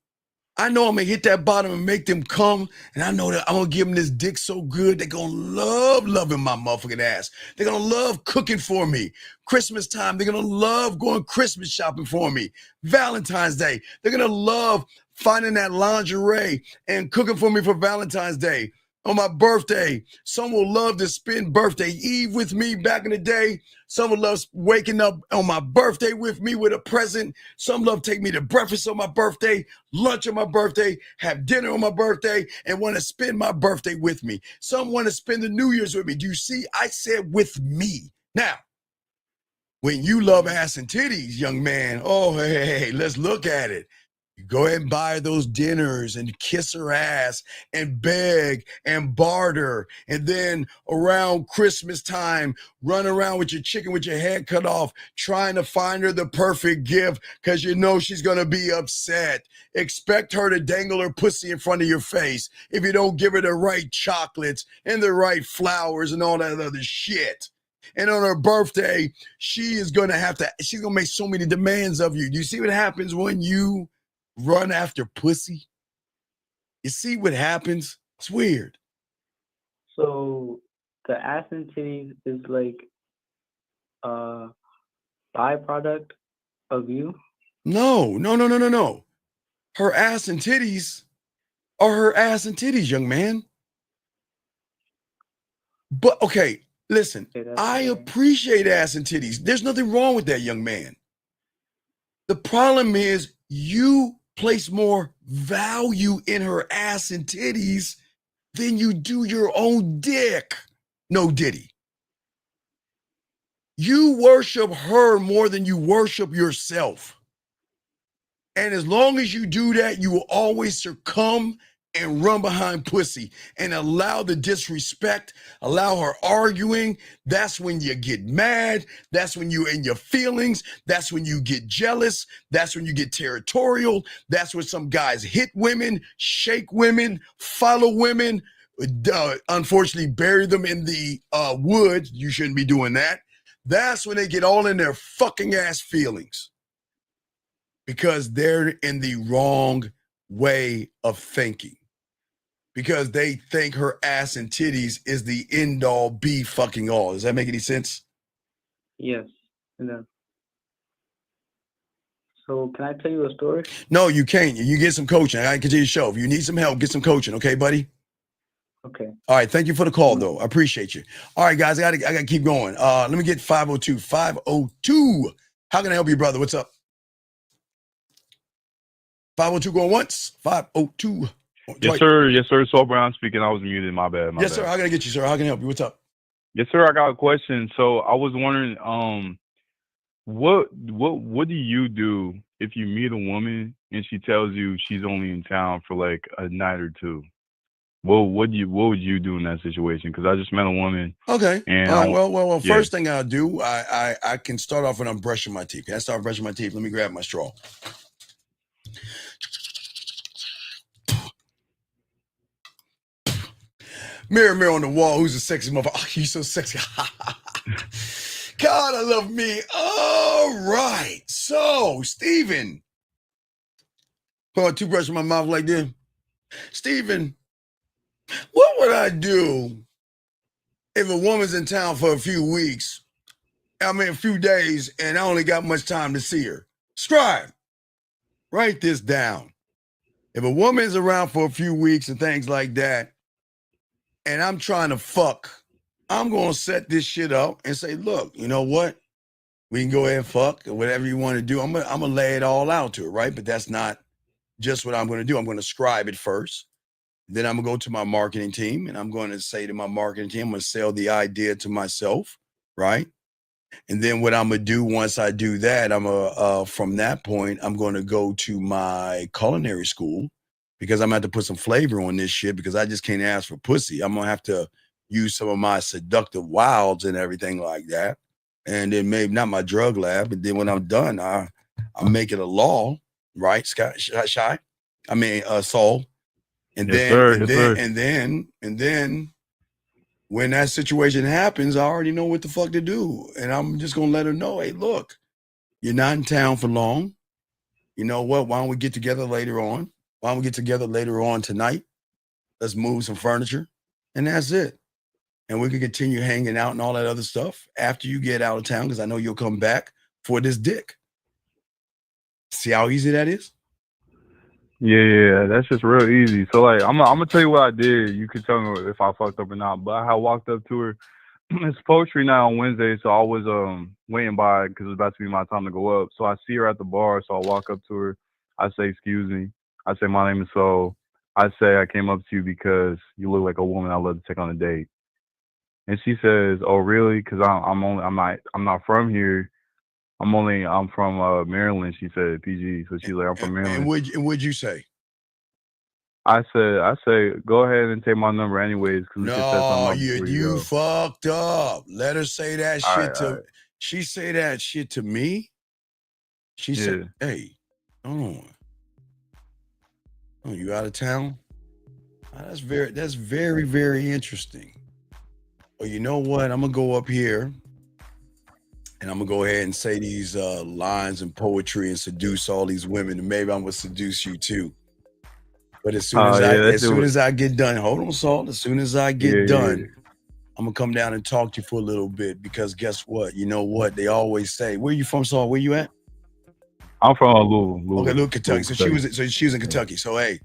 I know I'm gonna hit that bottom and make them come, and I know that I'm gonna give them this dick so good they're gonna love loving my motherfucking ass. They're gonna love cooking for me. Christmas time, they're gonna love going Christmas shopping for me. Valentine's Day, they're gonna love finding that lingerie and cooking for me for Valentine's Day. On my birthday, some will love to spend birthday eve with me back in the day. Some will love waking up on my birthday with me with a present. Some love take me to breakfast on my birthday, lunch on my birthday, have dinner on my birthday, and want to spend my birthday with me. Some want to spend the New Year's with me. Do you see? I said with me. Now, when you love ass and titties, young man, oh, hey, let's look at it. You go ahead and buy those dinners and kiss her ass and beg and barter. And then around Christmas time, run around with your chicken with your head cut off, trying to find her the perfect gift because you know she's going to be upset. Expect her to dangle her pussy in front of your face if you don't give her the right chocolates and the right flowers and all that other shit. And on her birthday, she's going to make so many demands of you. Do you see what happens when you run after pussy? You see what happens? It's weird. So the ass and titties is like a byproduct of you? No. Her ass and titties are her ass and titties, young man. But okay, listen, I appreciate ass and titties. There's nothing wrong with that, young man. The problem is you place more value in her ass and titties than you do your own dick. No Diddy. You worship her more than you worship yourself. And as long as you do that, you will always succumb and run behind pussy and allow the disrespect, allow her arguing. That's when you get mad. That's when you're in your feelings. That's when you get jealous. That's when you get territorial. That's when some guys hit women, shake women, follow women, unfortunately bury them in the woods. You shouldn't be doing that. That's when they get all in their fucking ass feelings because they're in the wrong way of thinking. Because they think her ass and titties is the end all be fucking all. Does that make any sense? Yes, it does. So can I tell you a story? No, you can't. You get some coaching. I gotta continue the show. If you need some help, get some coaching, okay, buddy? Okay. All right. Thank you for the call, though. I appreciate you. All right, guys. I gotta keep going. Let me get 502. 502. How can I help you, brother? What's up? 502 going once. 502. Yes, sir. Yes, sir. Saul Brown speaking. I was muted. My bad. Yes, sir. How can I get you, sir? How can I help you? What's up? Yes, sir. I got a question. So I was wondering, what do you do if you meet a woman and she tells you she's only in town for like a night or two? What would you do in that situation? Because I just met a woman. Okay. And all right. Well. Yeah. First thing I'll do, I can start off when I'm brushing my teeth. Can I start brushing my teeth? Let me grab my straw. Mirror, mirror on the wall, who's a sexy motherfucker? Oh, you so sexy. God, I love me. All right. So, Steven. Put my toothbrush in my mouth like this. Steven, what would I do if a woman's in town for a few weeks? I mean, a few days, and I only got much time to see her. Scribe, write this down. If a woman's around for a few weeks and things like that, and I'm trying to fuck, I'm going to set this shit up and say, look, you know what? We can go ahead and fuck or whatever you want to do. I'm gonna lay it all out to her, right? But that's not just what I'm gonna do. I'm gonna scribe it first. Then I'm gonna go to my marketing team and I'm going to say to my marketing team, I'm gonna sell the idea to myself, right? And then what I'm gonna do once I do that, from that point, I'm gonna go to my culinary school because I'm gonna have to put some flavor on this shit because I just can't ask for pussy. I'm gonna have to use some of my seductive wilds and everything like that. And then maybe not my drug lab, but then when I'm done, I make it a law, right? Shy. I mean, Saul. And Yes, then, sir. and Yes, then, sir. and then, when that situation happens, I already know what the fuck to do, and I'm just gonna let her know, hey, look, you're not in town for long. You know what? Why don't we get together later on? Why don't we get together later on tonight? Let's move some furniture, and that's it. And we can continue hanging out and all that other stuff after you get out of town, because I know you'll come back for this dick. See how easy that is? Yeah, that's just real easy. So like, I'm gonna tell you what I did. You can tell me if I fucked up or not. But I had walked up to her. It's poetry night on Wednesday, so I was waiting by because it was about to be my time to go up. So I see her at the bar, so I walk up to her. I say, "Excuse me." I say, "My name is Saul." I say, "I came up to you because you look like a woman I'd love to take on a date." And she says, "Oh, really? Because I'm not from here. I'm from Maryland." She said, "PG." So she's like, "I'm from And Maryland." what'd you say? I say, "Go ahead and take my number anyways, because we could set something No, up you before you go." fucked up. Let her say that All shit right, all to. right. She say that shit to me. She said, Yeah. "Hey, hold on. Oh, you out of town? That's very, very interesting. Well, you know what? I'm gonna go up here and I'm gonna go ahead and say these lines in poetry and seduce all these women, and maybe I'm gonna seduce you too. But as soon as Yeah, that shit was, I get done, hold on, Salt. As soon as I yeah, get yeah. done, I'm gonna come down and talk to you for a little bit because guess what? You know what? They always say, where you from, Salt? Where you at? I'm from Louisville. Okay, look, Kentucky. So she Kentucky. was in Kentucky. So hey,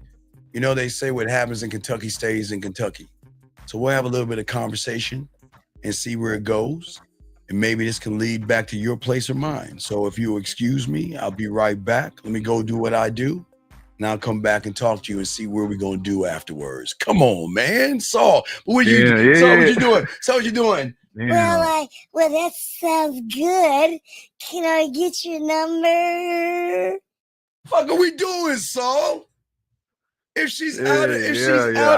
you know they say what happens in Kentucky stays in Kentucky. So we'll have a little bit of conversation and see where it goes. And maybe this can lead back to your place or mine. So if you'll excuse me, I'll be right back. Let me go do what I do. And I'll come back and talk to you and see where we're gonna do afterwards. Come on, man. Saul, what you Yeah, yeah, Saul, what yeah. you doing? Saul, what you doing? Damn. Well, that sounds good. Can I get your number? Fuck are we doing, Saul? If she's Yeah, out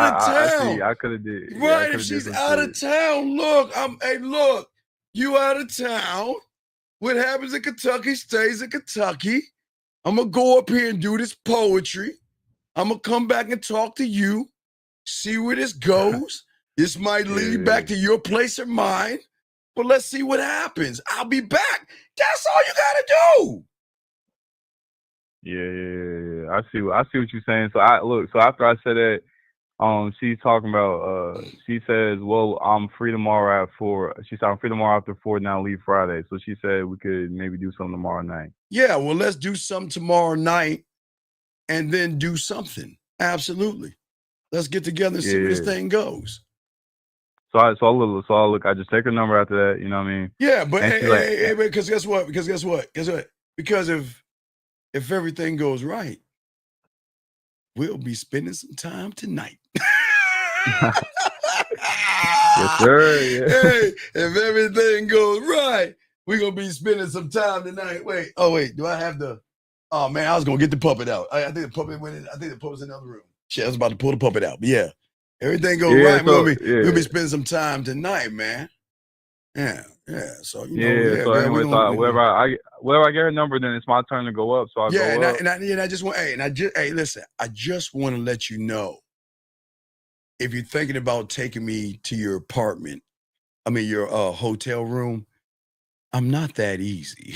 of I see. town, I could have did. Yeah, I right? could If have did she's some out of shit. town, look, look, you out of town. What happens in Kentucky stays in Kentucky. I'm gonna go up here and do this poetry. I'm gonna come back and talk to you, see where this goes. This might lead Yeah, back to your place or mine, but let's see what happens. I'll be back. That's all you gotta do. yeah. I see what you're saying. So so after I said that, she's talking about she says, "Well, I'm free tomorrow at 4." She said, "I'm free tomorrow after 4, now leave Friday." So she said we could maybe do something tomorrow night. Yeah, well, let's do something tomorrow night and then do something. Absolutely. Let's get together and see where this Yeah. thing goes. So I look. I just take her number after that. You know what I mean? Yeah, but And she's like, because guess what? Because if everything goes right, we'll be spending some time tonight. yes, sir. Yeah. Hey, if everything goes right, we're gonna be spending some time tonight. Wait, do I have the? Oh man, I was gonna get the puppet out. I think the puppet went in. I think the puppet's in the other room. Shit, I was about to pull the puppet out. But yeah, everything goes Yeah. right. So We'll be spending some time tonight, man. Yeah. So So anyway, so wherever I get her number, then it's my turn to go up. So I yeah, go up. and I just want, listen, I just want to let you know, if you're thinking about taking me to your apartment, your hotel room, I'm not that easy.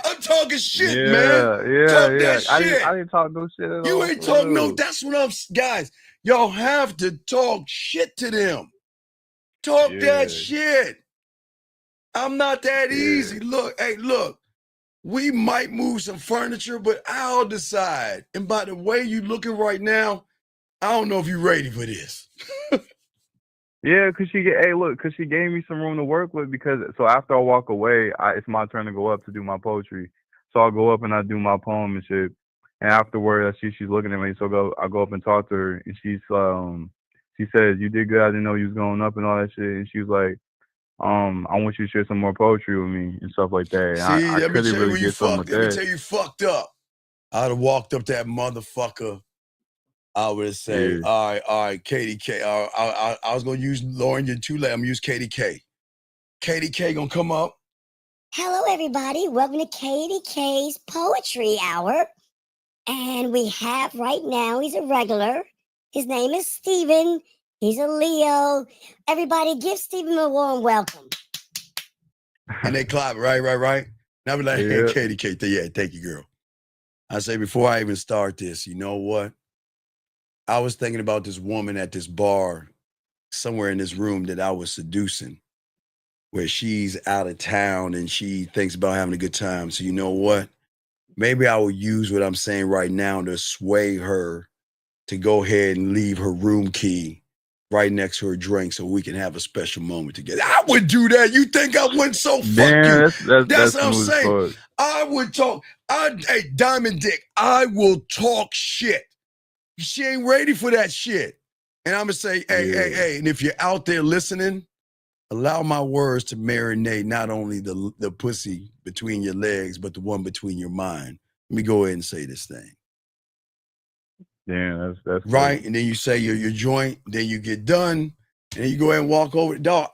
I'm talking shit, man. Talk that shit. I didn't talk no shit at all. You ain't talking no. That's what I'm, guys. Y'all have to talk shit to them. Talk that shit. I'm not that easy. Look, we might move some furniture, but I'll decide. And by the way you looking right now, I don't know if you're ready for this. Yeah, cause she gave me some room to work with because so after I walk away, it's my turn to go up to do my poetry. So I'll go up and I do my poem and shit. And afterward, I see she's looking at me, so I go up and talk to her, and she says, "You did good. I didn't know you was going up and all that shit." And she was like, I want you to share some more poetry with me and stuff like that. And See, I let me couldn't tell you really where you get something with fucked. Let me that. tell you fucked up. I'd have walked up that motherfucker. I would say, Yeah. all right, KDK. I was gonna use Lauren. You're too late. I'm gonna use KDK. KDK gonna come up. Hello, everybody. Welcome to KDK's Poetry Hour. And we have right now, he's a regular. His name is Steven. He's a Leo. Everybody give Steven a warm welcome. And they clap, right. Now be like, hey, Yeah. KDK. Yeah, thank you, girl. I say, before I even start this, you know what? I was thinking about this woman at this bar somewhere in this room that I was seducing, where she's out of town and she thinks about having a good time. So you know what? Maybe I will use what I'm saying right now to sway her to go ahead and leave her room key right next to her drink so we can have a special moment together. I would do that. You think I wouldn't? So fuck Damn, you. That's what I'm smooth as saying. fuck. I would talk. Hey, Diamond Dick, I will talk shit. She ain't ready for that shit. And I'm going to say, hey. And if you're out there listening, allow my words to marinate not only the pussy between your legs, but the one between your mind. Let me go ahead and say this thing. Damn, that's right. cool. And then you say your joint, then you get done, and then you go ahead and walk over. Dog,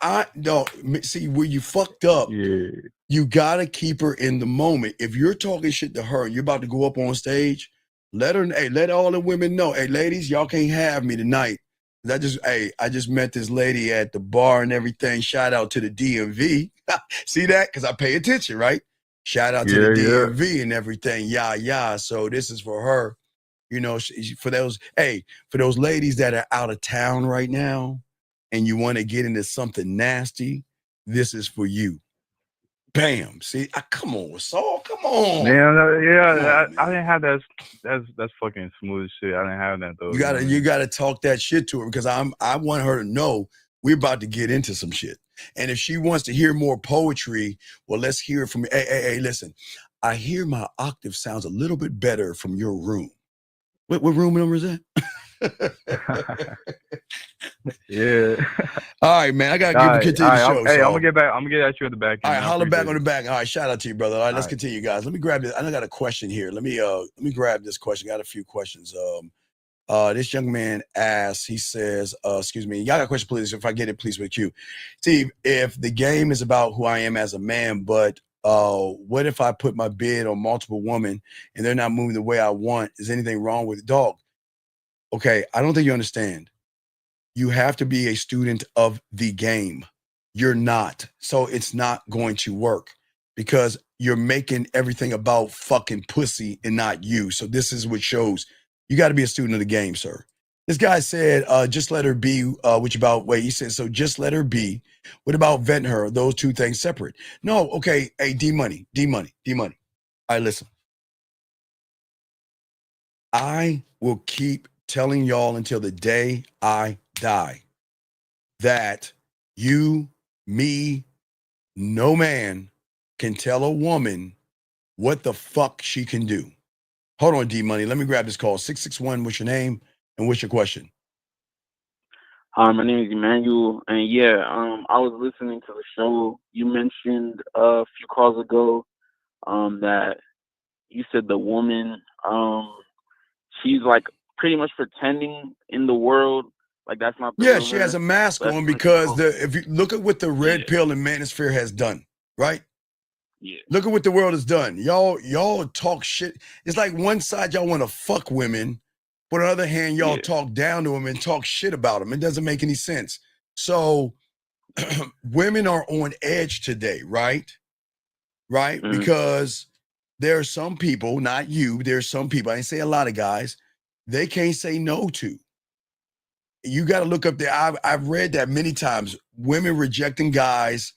see where you fucked up. Yeah. You gotta keep her in the moment. If you're talking shit to her and you're about to go up on stage, let all the women know, hey, ladies, y'all can't have me tonight. I just met this lady at the bar and everything. Shout out to the DMV. See that? Because I pay attention, right? Shout out to the DMV and everything. Yeah. So this is for her. You know, for those ladies that are out of town right now and you want to get into something nasty, this is for you. Bam. See, come on, Saul. Come on. Yeah, I didn't have that. That's fucking smooth shit. I didn't have that though. You gotta talk that shit to her because I want her to know we're about to get into some shit. And if she wants to hear more poetry, well, let's hear it from me. Hey, listen. I hear my octave sounds a little bit better from your room. What room number is that? Yeah. All right, man. I gotta continue the show. I'm gonna get back. I'm gonna get at you at the back. All right, holler back on the back. All right, shout out to you, brother. All right, let's continue, guys. Let me grab this. I got a question here. Let me grab this question. Got a few questions. This young man asks. He says, "Excuse me, y'all got a question, please? If I get it, please with you, Steve. If the game is about who I am as a man, but what if I put my bid on multiple women and they're not moving the way I want? Is anything wrong with it, dog?" Okay, I don't think you understand. You have to be a student of the game. You're not. So it's not going to work because you're making everything about fucking pussy and not you. So this is what shows you got to be a student of the game, sir. This guy said, just let her be, he said, so just let her be. What about vetting her? Are those two things separate? No, okay. Hey, D-Money. All right, listen. I will keep telling y'all until the day I die that you, me, no man can tell a woman what the fuck she can do. Hold on, D-Money. Let me grab this call. 661, what's your name and what's your question? Hi, my name is Emmanuel, and I was listening to the show. You mentioned a few calls ago that you said the woman, she's like pretty much pretending in the world, like that's not the Yeah, real she her. has a mask That's on like because if you look at what the red pill and manosphere has done, right? Yeah. Look at what the world has done. Y'all talk shit. It's like one side y'all want to fuck women, but on the other hand, y'all talk down to them and talk shit about them. It doesn't make any sense. So women are on edge today, right? Right? Mm-hmm. Because there are some people, not you, there's some people, I didn't say a lot of guys, they can't say no to. You got to look up there. I've read that many times. Women rejecting guys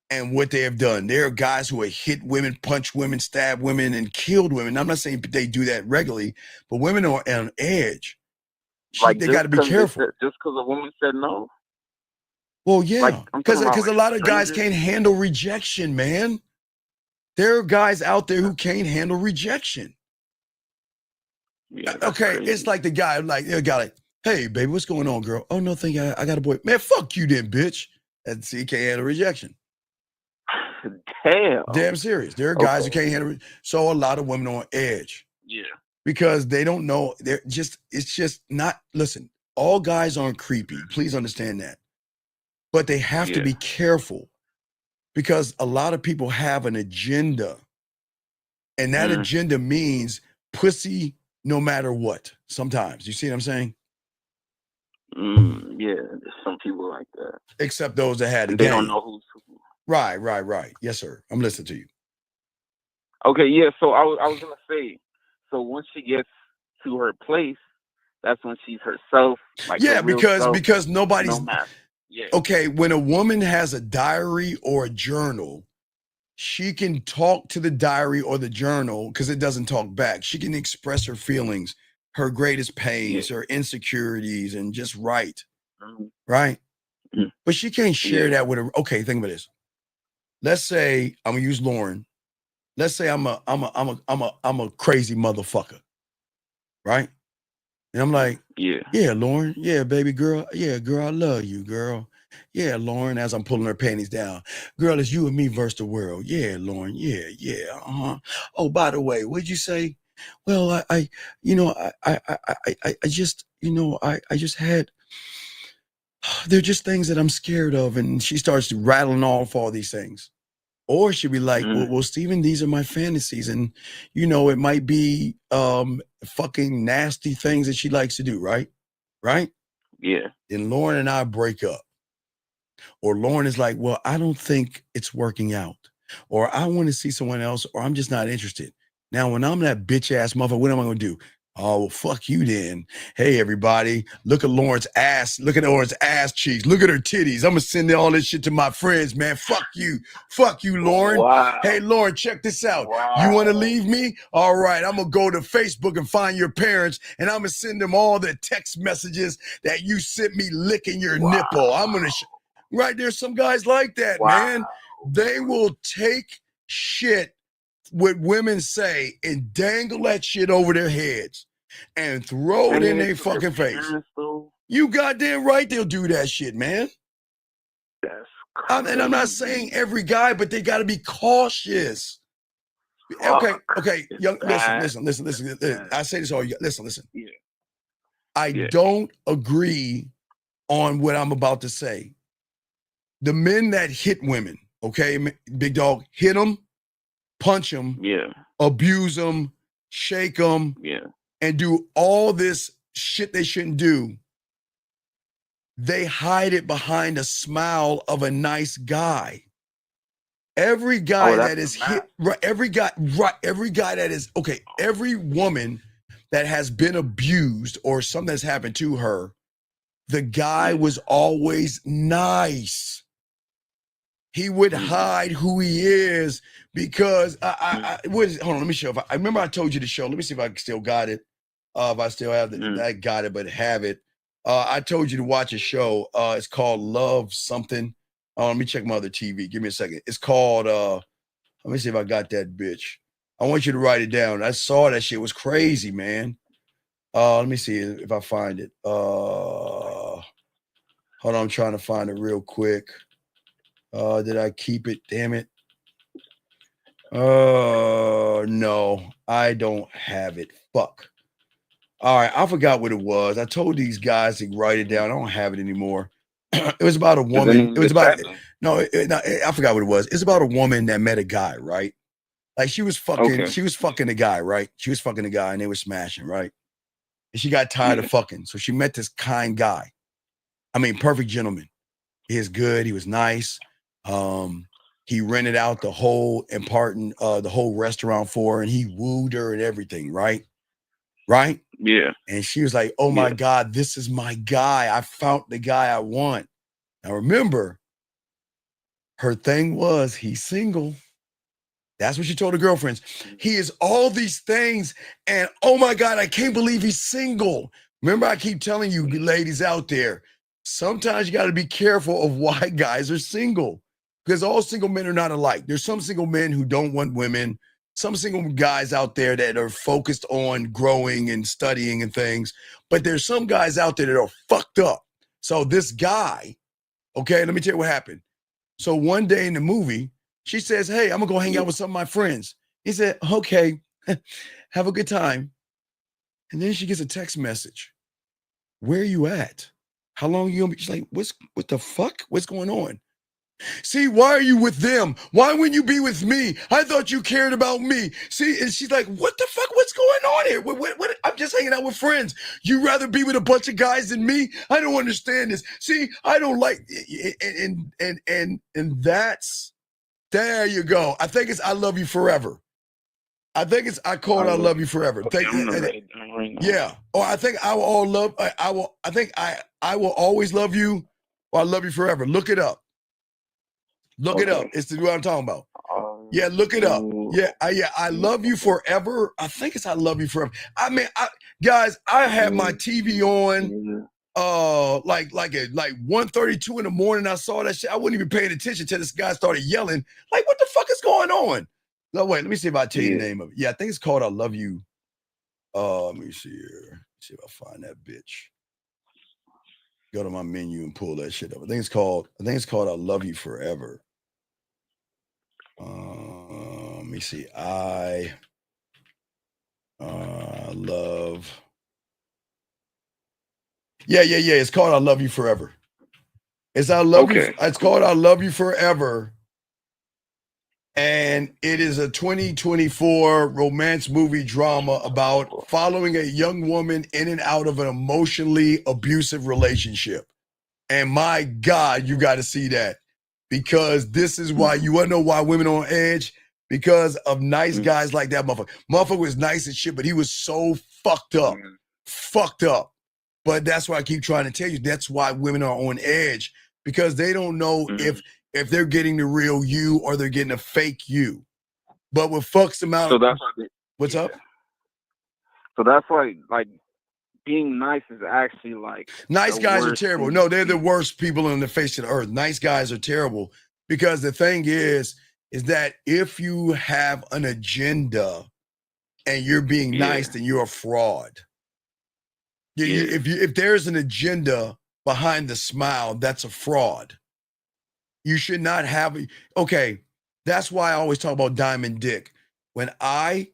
and what they have done. There are guys who have hit women, punched women, stabbed women, and killed women. I'm not saying they do that regularly, but women are on edge. Like they got to be careful. Just because a woman said no? Well, yeah, Like I'm talking about because a like lot of guys strangers. can't handle rejection, man. There are guys out there who can't handle rejection. Yeah, that's Okay, crazy. it's like the guy, hey, baby, what's going on, girl? Oh, no, thank you. I got a boy. Man, fuck you then, bitch. And see, he can't handle rejection. Damn. Damn serious. There are guys who Okay. can't handle it. So a lot of women are on edge Yeah. because they don't know. It's just not, listen, all guys aren't creepy. Please understand that. But they have to Yeah. be careful because a lot of people have an agenda. And that agenda means pussy no matter what. Sometimes. You see what I'm saying? Yeah, there's some people like that. Except those that had the And they don't game. know who's who. Right. Yes, sir. I'm listening to you. Okay, yeah, so I was gonna say, so once she gets to her place, that's when she's herself, like Yeah, her real because self, nobody's no matter. Yeah. okay. When a woman has a diary or a journal, she can talk to the diary or the journal because it doesn't talk back. She can express her feelings, her greatest pains, her insecurities, and just write. Right? But she can't share that with her. Okay, think about this. Let's say I'm gonna use Lauren. Let's say I'm a crazy motherfucker, right? And I'm like, yeah, Lauren, yeah, baby girl, yeah, girl, I love you, girl. Yeah, Lauren, as I'm pulling her panties down. Girl, it's you and me versus the world. Yeah, Lauren, yeah. Oh, by the way, what'd you say? Well, I just, I just had, they're just things that I'm scared of. And she starts rattling off all these things. Or she'd be like, well, Steven, these are my fantasies. And, it might be fucking nasty things that she likes to do, right? Right? Yeah. Then Lauren and I break up. Or Lauren is like, well, I don't think it's working out. Or I want to see someone else, or I'm just not interested. Now, when I'm that bitch ass motherfucker, what am I going to do? Oh, well, fuck you then. Hey, everybody, look at Lauren's ass. Look at Lauren's ass cheeks. Look at her titties. I'm going to send all this shit to my friends, man. Fuck you. Fuck you, Lauren. Wow. Hey, Lauren, check this out. Wow. You want to leave me? All right, I'm going to go to Facebook and find your parents, and I'm going to send them all the text messages that you sent me licking your nipple. I'm going to... Right, there's some guys like that, man. They will take shit what women say and dangle that shit over their heads and throw it in their fucking face. You goddamn right they'll do that shit, man. That's And I'm not saying every guy, but they got to be cautious. Okay, young, listen. I say this all. Listen. Yeah. I don't agree on what I'm about to say. The men that hit women, okay, big dog, hit them, punch them, abuse them, shake them, and do all this shit they shouldn't do. They hide it behind a smile of a nice guy. Every guy that is hit, every guy that is, okay, every woman that has been abused or something that's happened to her, the guy was always nice. He would hide who he is because hold on, let me show. I remember I told you the show. Let me see if I still got it. If I still have it, I got it, but have it. I told you to watch a show. It's called Love Something. Let me check my other TV. Give me a second. It's called. Let me see if I got that bitch. I want you to write it down. I saw that shit. It was crazy, man. Let me see if I find it. Hold on, I'm trying to find it real quick. Did I keep it? Damn it. No, I don't have it. Fuck. All right, I forgot what it was. I told these guys to write it down. I don't have it anymore. It was about a woman. It was about I forgot what it was. It's about a woman that met a guy, right? Like she was fucking the guy, right? She was fucking the guy and they were smashing, right? And she got tired of fucking. So she met this kind guy. I mean, perfect gentleman. He is good. He was nice. He rented out the whole the whole restaurant for her, and he wooed her and everything, right? Right? Yeah. And she was like, oh my God, this is my guy. I found the guy I want. Now remember, her thing was he's single. That's what she told her girlfriends. He is all these things, and oh my God, I can't believe he's single. Remember, I keep telling you ladies out there, sometimes you got to be careful of why guys are single, because all single men are not alike. There's some single men who don't want women, some single guys out there that are focused on growing and studying and things, but there's some guys out there that are fucked up. So this guy, okay, let me tell you what happened. So one day in the movie, she says, hey, I'm gonna go hang out with some of my friends. He said, okay, have a good time. And then she gets a text message. Where are you at? How long are you gonna be? She's like, what the fuck? What's going on? See, why are you with them? Why wouldn't you be with me? I thought you cared about me. See, and she's like, what the fuck? What's going on here? What? I'm just hanging out with friends. You rather be with a bunch of guys than me? I don't understand this. See, I don't like, and that's, there you go. I think it's I Love You Forever. I think it's I call it I Love You Forever. Okay, I'm gonna write it down right now. Yeah. Or I think I will all love. I will. I think I will always love you, or I love you forever. Look it up. Look it up. It's what I'm talking about. Yeah, look it up. Yeah, I love you forever. I think it's I love you forever. I mean, guys, I had my TV on. Like 1:32 in the morning. I saw that shit. I wasn't even paying attention till this guy started yelling. Like, what the fuck is going on? No, wait, let me see if I tell you the name of it. Yeah, I think it's called I Love You. Let me see here. See if I find that bitch. Go to my menu and pull that shit up. I think it's called I Love You Forever. Let me see. I love. Yeah. It's called I Love You Forever. It's called I Love You Forever. And it is a 2024 romance movie drama about following a young woman in and out of an emotionally abusive relationship. And my God, you got to see that, because this is why you want to know why women are on edge, because of nice guys like that motherfucker. Motherfucker was nice and shit, but he was so fucked up. But that's why I keep trying to tell you, that's why women are on edge, because they don't know if they're getting the real you or they're getting a fake you. But what fucks them out. So that's why what's up? So that's why, like, being nice is actually like nice guys are terrible. No, they're the worst people on the face of the earth. Nice guys are terrible, because the thing is that if you have an agenda and you're being nice, then you're a fraud. If there's an agenda behind the smile, that's a fraud. You should not have. Okay, that's why I always talk about diamond dick. When I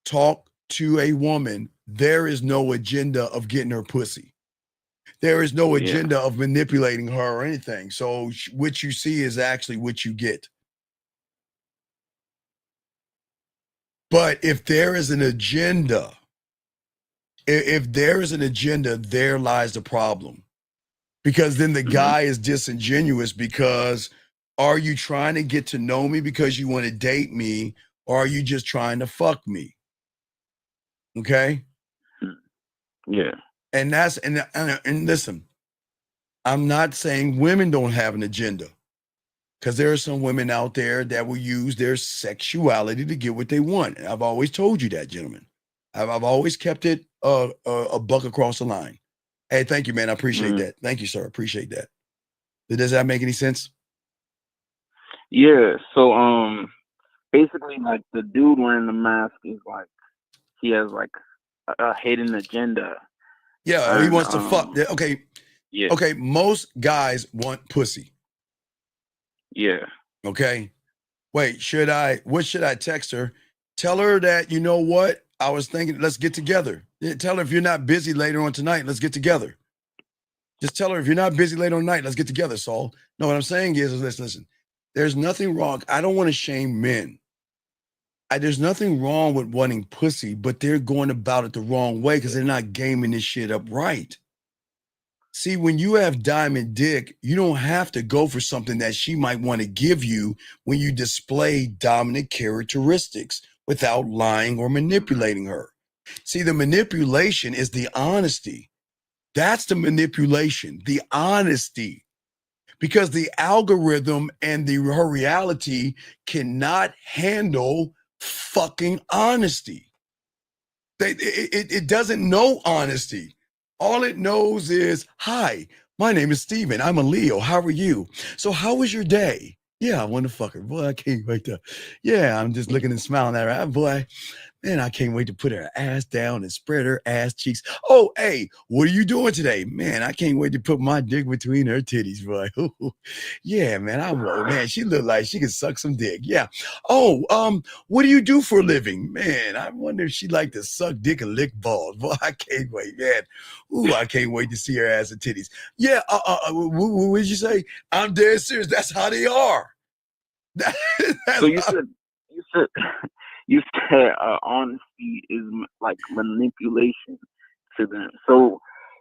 talk to a woman, there is no agenda of getting her pussy. There is no agenda of manipulating her or anything. So what you see is actually what you get. But if there is an agenda, there lies the problem. Because then the guy is disingenuous, because are you trying to get to know me because you want to date me, or are you just trying to fuck me? Okay? Yeah. And that's and listen, I'm not saying women don't have an agenda, because there are some women out there that will use their sexuality to get what they want. And I've always told you that, gentlemen. I've always kept it a buck across the line. Hey, thank you, man. I appreciate that. Thank you, sir. Appreciate that. Does that make any sense? Yeah. So basically, like, the dude wearing the mask is like, he has like a hidden agenda. Yeah, he wants to fuck. Okay. Yeah. Okay. Most guys want pussy. Yeah. Okay. Wait, what should I text her? Tell her that, you know what? I was thinking, let's get together. Tell her if you're not busy later on tonight, let's get together. Just tell her if you're not busy later on tonight, let's get together, Saul. No, what I'm saying is listen, there's nothing wrong. I don't want to shame men. There's nothing wrong with wanting pussy, but they're going about it the wrong way, because they're not gaming this shit up right. See, when you have diamond dick, you don't have to go for something that she might want to give you when you display dominant characteristics without lying or manipulating her. See, the manipulation is the honesty. That's the manipulation, the honesty. Because the algorithm and her reality cannot handle fucking honesty. It doesn't know honesty. All it knows is, hi, my name is Steven. I'm a Leo. How are you? So how was your day? Yeah, I want to fuck her. Boy, I can't wait to. Yeah, I'm just looking and smiling at her. Boy, man, I can't wait to put her ass down and spread her ass cheeks. Oh, hey, what are you doing today? Man, I can't wait to put my dick between her titties, boy. Yeah, man, man, she look like she could suck some dick. Yeah. Oh, what do you do for a living? Man, I wonder if she like to suck dick and lick balls. Boy, I can't wait, man. Ooh, I can't wait to see her ass and titties. Yeah, what did you say? I'm dead serious. That's how they are. So you said you said honesty is like manipulation to them. So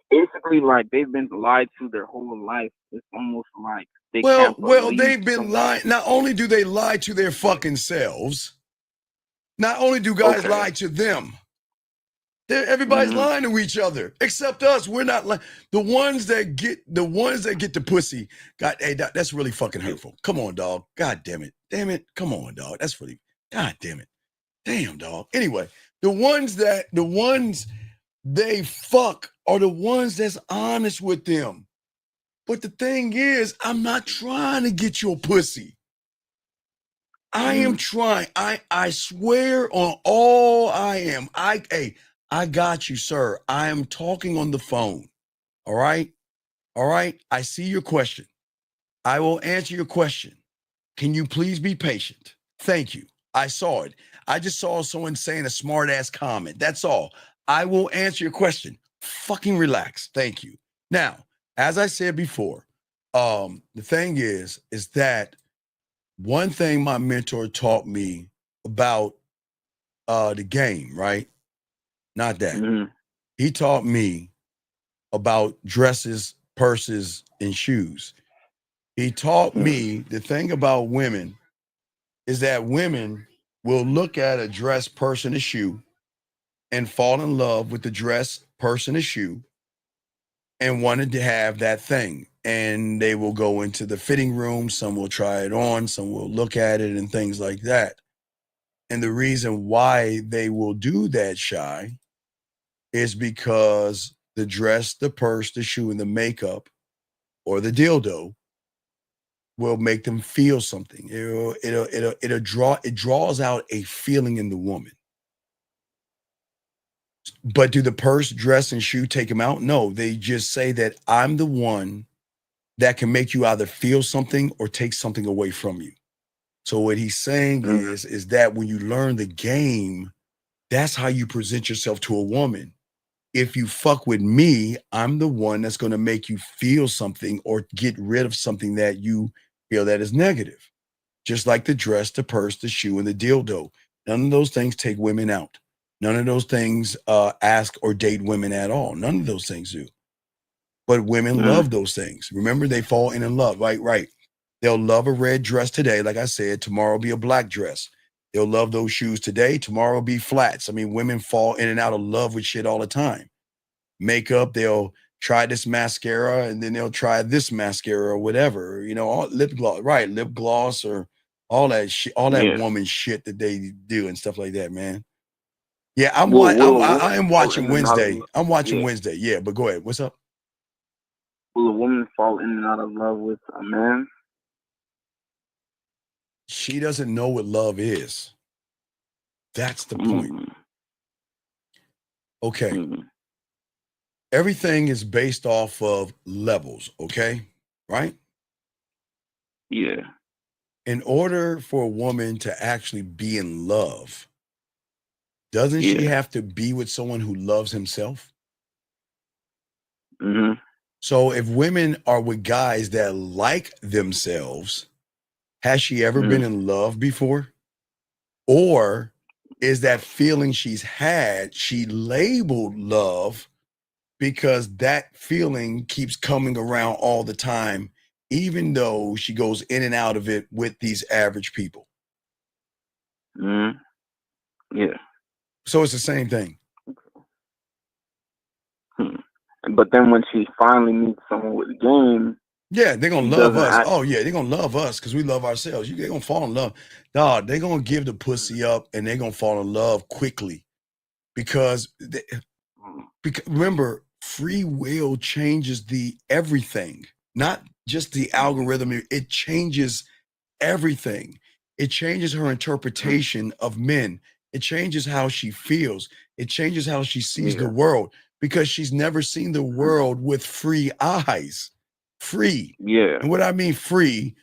basically, like they've been lied to their whole life. It's almost like they can't believe they've been lying. Not only do they lie to their fucking selves, not only do guys lie to them, everybody's lying to each other except us. We're not lying. The ones that get the pussy. God, hey, that's really fucking hurtful. Come on, dog. God damn it. Come on, dog. That's really. God damn it. Damn, dog. Anyway, the ones they fuck are the ones that's honest with them. But the thing is, I'm not trying to get your pussy. I am trying. I swear on all I am. I got you, sir. I am talking on the phone. All right? All right? I see your question. I will answer your question. Can you please be patient? Thank you. I saw it. I just saw someone saying a smart ass comment. That's all. I will answer your question. Fucking relax. Thank you. Now, as I said before, the thing is that one thing my mentor taught me about the game, right? Not that. He taught me about dresses, purses, and shoes. He taught me the thing about women is that women will look at a dress, purse, and a shoe and fall in love with the dress, purse, and a shoe and wanted to have that thing. And they will go into the fitting room. Some will try it on. Some will look at it and things like that. And the reason why they will do that, Shy, is because the dress, the purse, the shoe, and the makeup or the dildo will make them feel something. It draws out a feeling in the woman. But do the purse, dress, and shoe take them out? No, they just say that I'm the one that can make you either feel something or take something away from you. So what he's saying is that when you learn the game, that's how you present yourself to a woman. If you fuck with me, I'm the one that's going to make you feel something or get rid of something that you feel that is negative. Just like the dress, the purse, the shoe, and the dildo. None of those things take women out. None of those things ask or date women at all. None of those things do. But women love those things. Remember, they fall in love, right? Right. They'll love a red dress today. Like I said, tomorrow will be a black dress. They'll love those shoes today. Tomorrow will be flats. I mean, women fall in and out of love with shit all the time. Makeup, they'll try this mascara and then they'll try this mascara or whatever, you know, all lip gloss, right? Lip gloss or all that shit, all that woman shit that they do and stuff like that, man. Yeah, I am watching Wednesday. I'm watching Wednesday. Yeah, but go ahead. What's up? Will a woman fall in and out of love with a man? She doesn't know what love is. That's the point. Okay. Everything is based off of levels, okay? Right? Yeah. In order for a woman to actually be in love, doesn't she have to be with someone who loves himself? So if women are with guys that like themselves, has she ever been in love before? Or is that feeling she's had, she labeled love because that feeling keeps coming around all the time, even though she goes in and out of it with these average people? Yeah. So it's the same thing. But then when she finally meets someone with the game, yeah, they're gonna love us. Oh yeah, they're gonna love us because we love ourselves. They're gonna fall in love. Dog, they're gonna give the pussy up and they're gonna fall in love quickly because remember, free will changes the everything, not just the algorithm. It changes everything. It changes her interpretation of men. It changes how she feels. It changes how she sees the world, because she's never seen the world with free eyes. Free. Yeah. And what I mean free,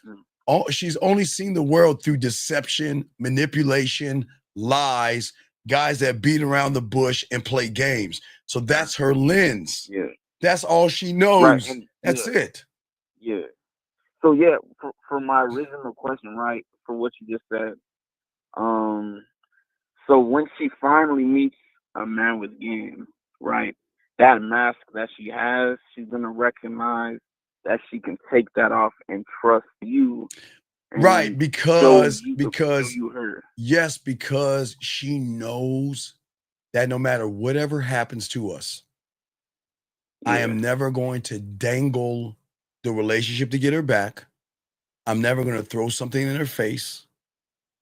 she's only seen the world through deception, manipulation, lies, guys that beat around the bush and play games. So that's her lens. Yeah. That's all she knows. Right. And, that's it. Yeah. So yeah, for my original question, right, for what you just said, so when she finally meets a man with game, right, that mask that she has, she's gonna recognize that she can take that off and trust you. Right, because you her. yes, because she knows that no matter whatever happens to us, I am never going to dangle the relationship to get her back. I'm never going to throw something in her face,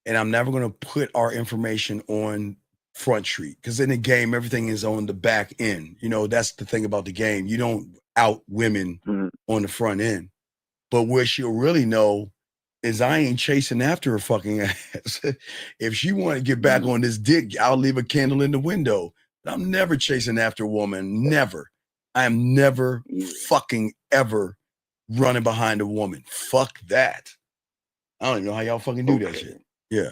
and I'm never going to put our information on Front Street, because in the game, everything is on the back end. You know, that's the thing about the game. You don't out women on the front end. But where she'll really know is I ain't chasing after her fucking ass. If she want to get back on this dick, I'll leave a candle in the window. But I'm never chasing after a woman. Never. I am never fucking ever running behind a woman. Fuck that. I don't even know how y'all fucking do that shit. Yeah.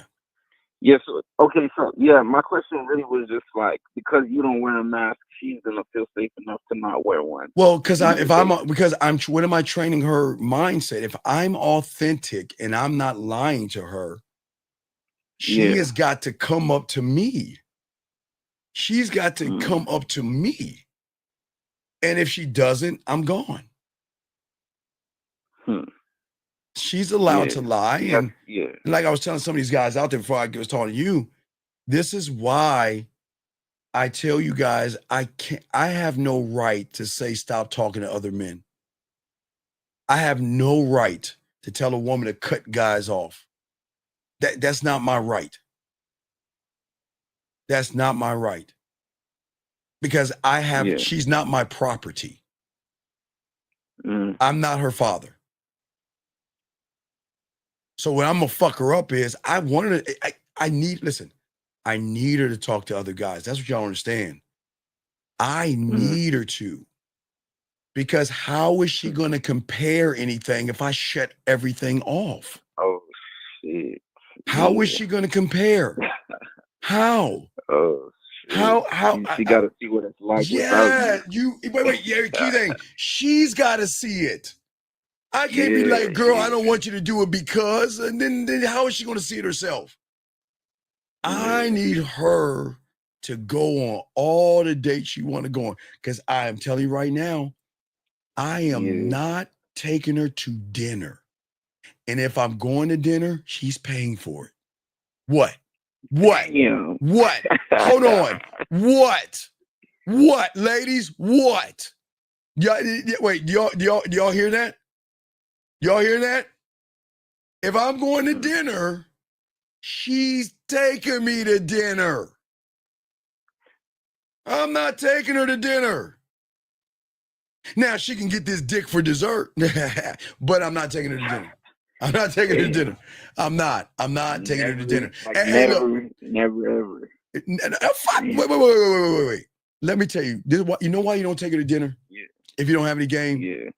Yes. Okay. So yeah, my question really was just like, because you don't wear a mask, she's gonna feel safe enough to not wear one. Well, because what am I training her mindset? If I'm authentic and I'm not lying to her, she has got to come up to me. She's got to come up to me. And if she doesn't, I'm gone. She's allowed to lie. And like I was telling some of these guys out there before I was talking to you, this is why I tell you guys, I have no right to say stop talking to other men. I have no right to tell a woman to cut guys off. That's not my right. That's not my right. Because she's not my property. I'm not her father. So what I'm gonna fuck her up is I need her to talk to other guys. That's what y'all understand. I need her to. Because how is she gonna compare anything if I shut everything off? Oh shit. How is she gonna compare? How? Oh shit. How she gotta see what it's like. Yeah, key thing. She's gotta see it. I can't be like, girl, I don't want you to do it because, and then how is she going to see it herself? I need her to go on all the dates she want to go on, because I am telling you right now, I am not taking her to dinner. And if I'm going to dinner, she's paying for it. What? What? Hold on. What, ladies? What? Wait, do y'all hear that? Y'all hear that? If I'm going to dinner, she's taking me to dinner. I'm not taking her to dinner. Now she can get this dick for dessert, but I'm not taking her to dinner. I'm not taking her to dinner. I'm not taking her to dinner. Like never ever. Wait. Let me tell you. You know why you don't take her to dinner? Yeah. If you don't have any game? Yeah.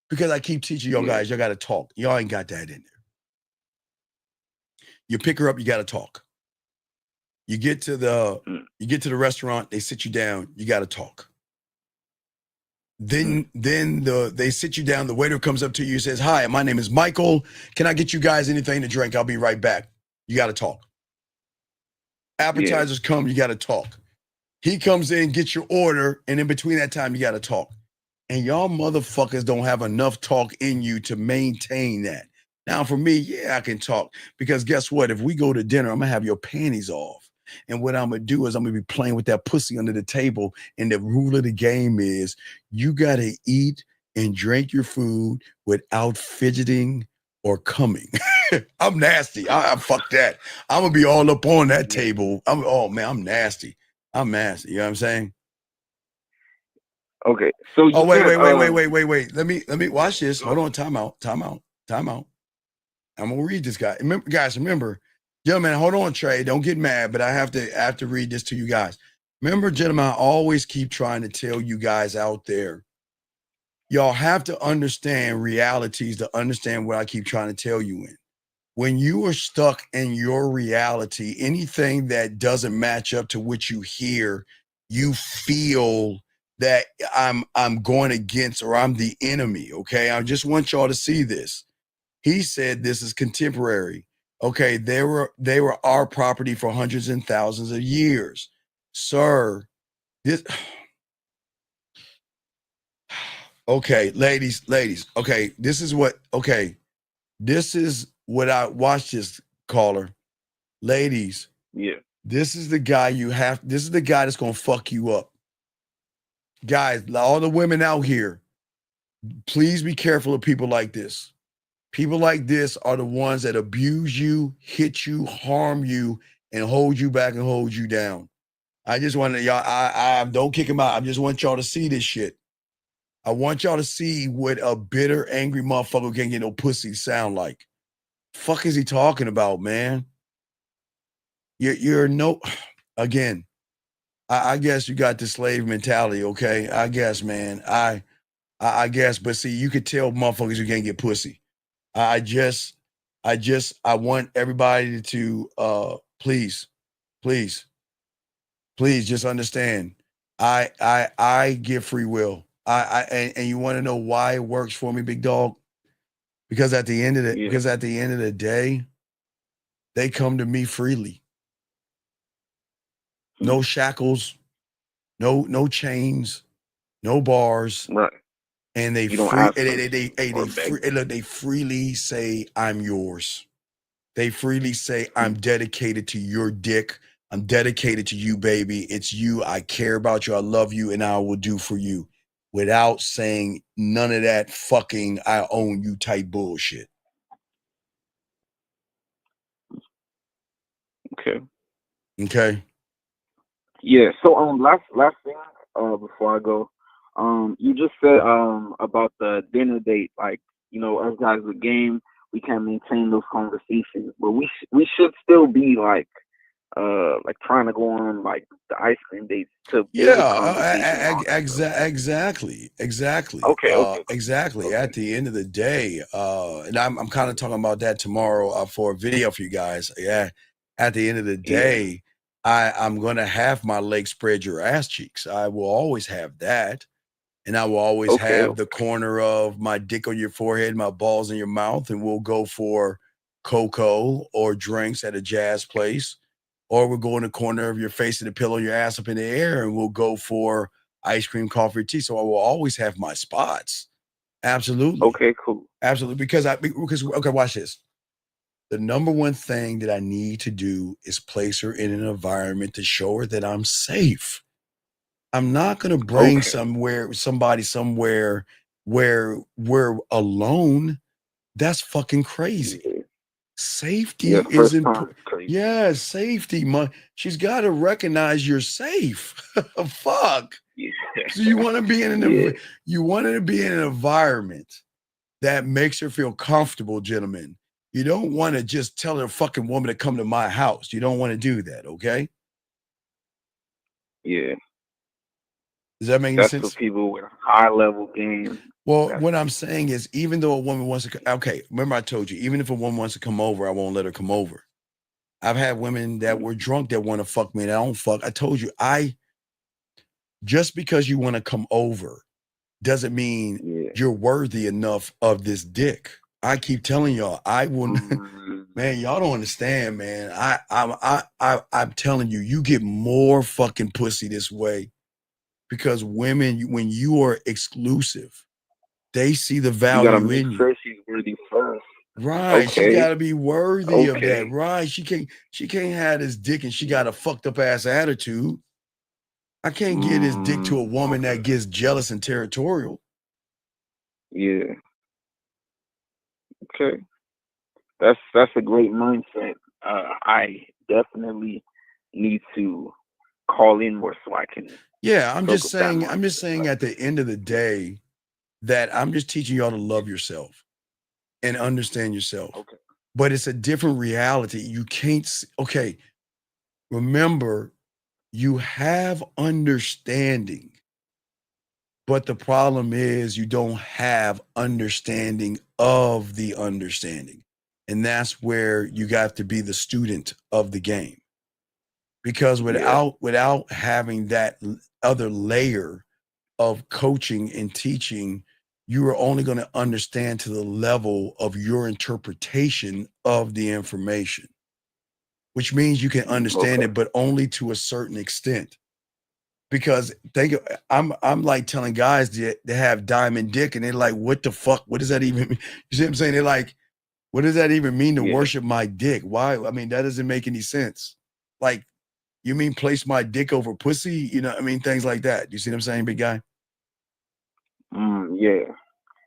Because I keep teaching y'all guys, y'all got to talk. Y'all ain't got that in there. You pick her up, you got to talk. You get to the restaurant, they sit you down, you got to talk. Then they sit you down, the waiter comes up to you, says, "Hi, my name is Michael. Can I get you guys anything to drink? I'll be right back." You got to talk. Appetizers come, you got to talk. He comes in, gets your order, and in between that time, you got to talk. And y'all motherfuckers don't have enough talk in you to maintain that. Now, for me, I can talk, because guess what? If we go to dinner, I'm going to have your panties off. And what I'm going to do is I'm going to be playing with that pussy under the table. And the rule of the game is you got to eat and drink your food without fidgeting or coming. I'm nasty. I fuck that. I'm going to be all up on that table. I'm nasty. I'm nasty. You know what I'm saying? Okay, so you Oh, wait, said wait. Let me watch this. Hold on. Time out. I'm gonna read this guy. Remember, gentlemen, hold on, Trey. Don't get mad, but I have to read this to you guys. Remember, gentlemen, I always keep trying to tell you guys out there, y'all have to understand realities to understand what I keep trying to tell you in. When you are stuck in your reality, anything that doesn't match up to what you hear, you feel that I'm going against or I'm the enemy. Okay. I just want y'all to see this. He said this is contemporary. Okay, they were our property for hundreds and thousands of years. Sir, this okay, ladies. Okay, this is what I watch this, caller. Ladies, yeah. this is the guy this is the guy that's gonna fuck you up. Guys, all the women out here, please be careful of people like this. People like this are the ones that abuse you, hit you, harm you, and hold you back and hold you down. I just want to, y'all, I don't kick him out. I just want y'all to see this shit. I want y'all to see what a bitter, angry motherfucker can't get no pussy sound like. Fuck is he talking about, man? You're no, again, I guess you got the slave mentality, okay? I guess, man. I guess, but see, you could tell motherfuckers who can't get pussy. I want everybody to please just understand. I give free will. And you want to know why it works for me, big dog? Because at the end of the day, they come to me freely. No shackles, no chains, no bars. Right. And they freely say, I'm yours. They freely say, I'm dedicated to your dick. I'm dedicated to you, baby. It's you. I care about you. I love you. And I will do for you without saying none of that fucking I own you type bullshit. Okay. Yeah. So last thing before I go, you just said about the dinner date, like, you know, us guys with game, we can't maintain those conversations, but we should still be like trying to go on like the ice cream dates to build conversation. Exactly. Okay. Exactly. At the end of the day, and I'm kind of talking about that tomorrow for a video for you guys. Yeah. At the end of the day, I'm gonna have my legs spread your ass cheeks. I will always have that. And I will always have the corner of my dick on your forehead, my balls in your mouth, and we'll go for cocoa or drinks at a jazz place. Or we'll go in the corner of your face and the pillow, your ass up in the air, and we'll go for ice cream, coffee, or tea. So I will always have my spots. Absolutely. Okay, cool. Absolutely. Because okay, watch this. The number one thing that I need to do is place her in an environment to show her that I'm safe. I'm not going to bring somebody somewhere where we're alone. That's fucking crazy. Safety is important. Yeah, safety. She's got to recognize you're safe. Fuck. Yeah. So you want to be in an environment that makes her feel comfortable, gentlemen. You don't want to just tell a fucking woman to come to my house. You don't want to do that, okay? Yeah. Does that make any sense? That's for people with a high level game. Well, what I'm saying is, even though a woman wants to, okay, remember I told you, even if a woman wants to come over, I won't let her come over. I've had women that were drunk that want to fuck me and I don't fuck. I told you, just because you want to come over doesn't mean you're worthy enough of this dick. I keep telling y'all, I will, man, y'all don't understand, man. I'm telling you, you get more fucking pussy this way because women, when you are exclusive, they see the value in you. Sure she's worthy first. Right. She gotta be worthy of that. Right. She can't have this dick and she got a fucked up ass attitude. I can't give this dick to a woman that gets jealous and territorial. Yeah. Okay. That's a great mindset. I definitely need to call in more so I can. Yeah, I'm soak just up that saying, I'm just mindset. saying at the end of the day that I'm just teaching y'all to love yourself and understand yourself. Okay. But it's a different reality. You can't, okay, remember, you have understanding, but the problem is you don't have understanding of the understanding. And that's where you got to be the student of the game. Because without having that other layer of coaching and teaching, you are only going to understand to the level of your interpretation of the information, which means you can understand it, but only to a certain extent. Because I'm like telling guys that they have diamond dick, and they're like, "What the fuck? What does that even mean?" You see what I'm saying? They're like, "What does that even mean to worship my dick? Why? I mean, that doesn't make any sense. Like, you mean place my dick over pussy? You know, I mean, things like that. You see what I'm saying, big guy?" Yeah.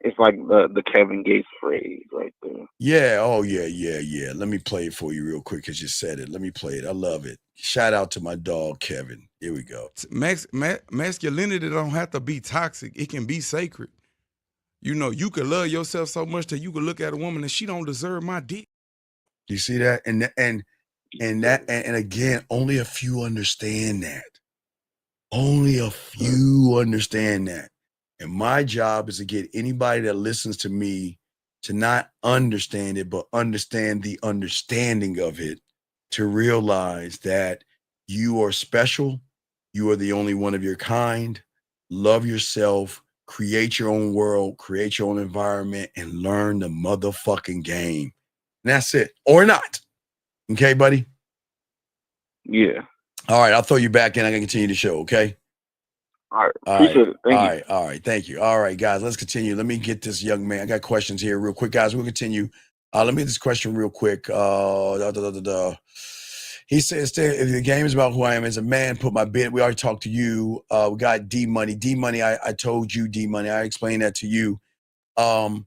It's like the Kevin Gates phrase right there. Yeah. Oh, yeah. Let me play it for you real quick because you said it. Let me play it. I love it. Shout out to my dog, Kevin. Here we go. Masculinity don't have to be toxic. It can be sacred. You know, you could love yourself so much that you could look at a woman and she don't deserve my dick. You see that? And again, only a few understand that. Only a few understand that. And my job is to get anybody that listens to me to not understand it, but understand the understanding of it, to realize that you are special. You are the only one of your kind. Love yourself, create your own world, create your own environment, and learn the motherfucking game. And that's it. Or not. Okay, buddy? Yeah. All right, I'll throw you back in. I can continue the show, okay? All right. Appreciate it. Thank you. All right. Thank you. All right, guys, let's continue. Let me get this young man. I got questions here real quick, guys. We'll continue. Let me get this question real quick. He says, if the game is about who I am as a man, put my bid. We already talked to you. We got D Money. D Money, I told you, D Money. I explained that to you. The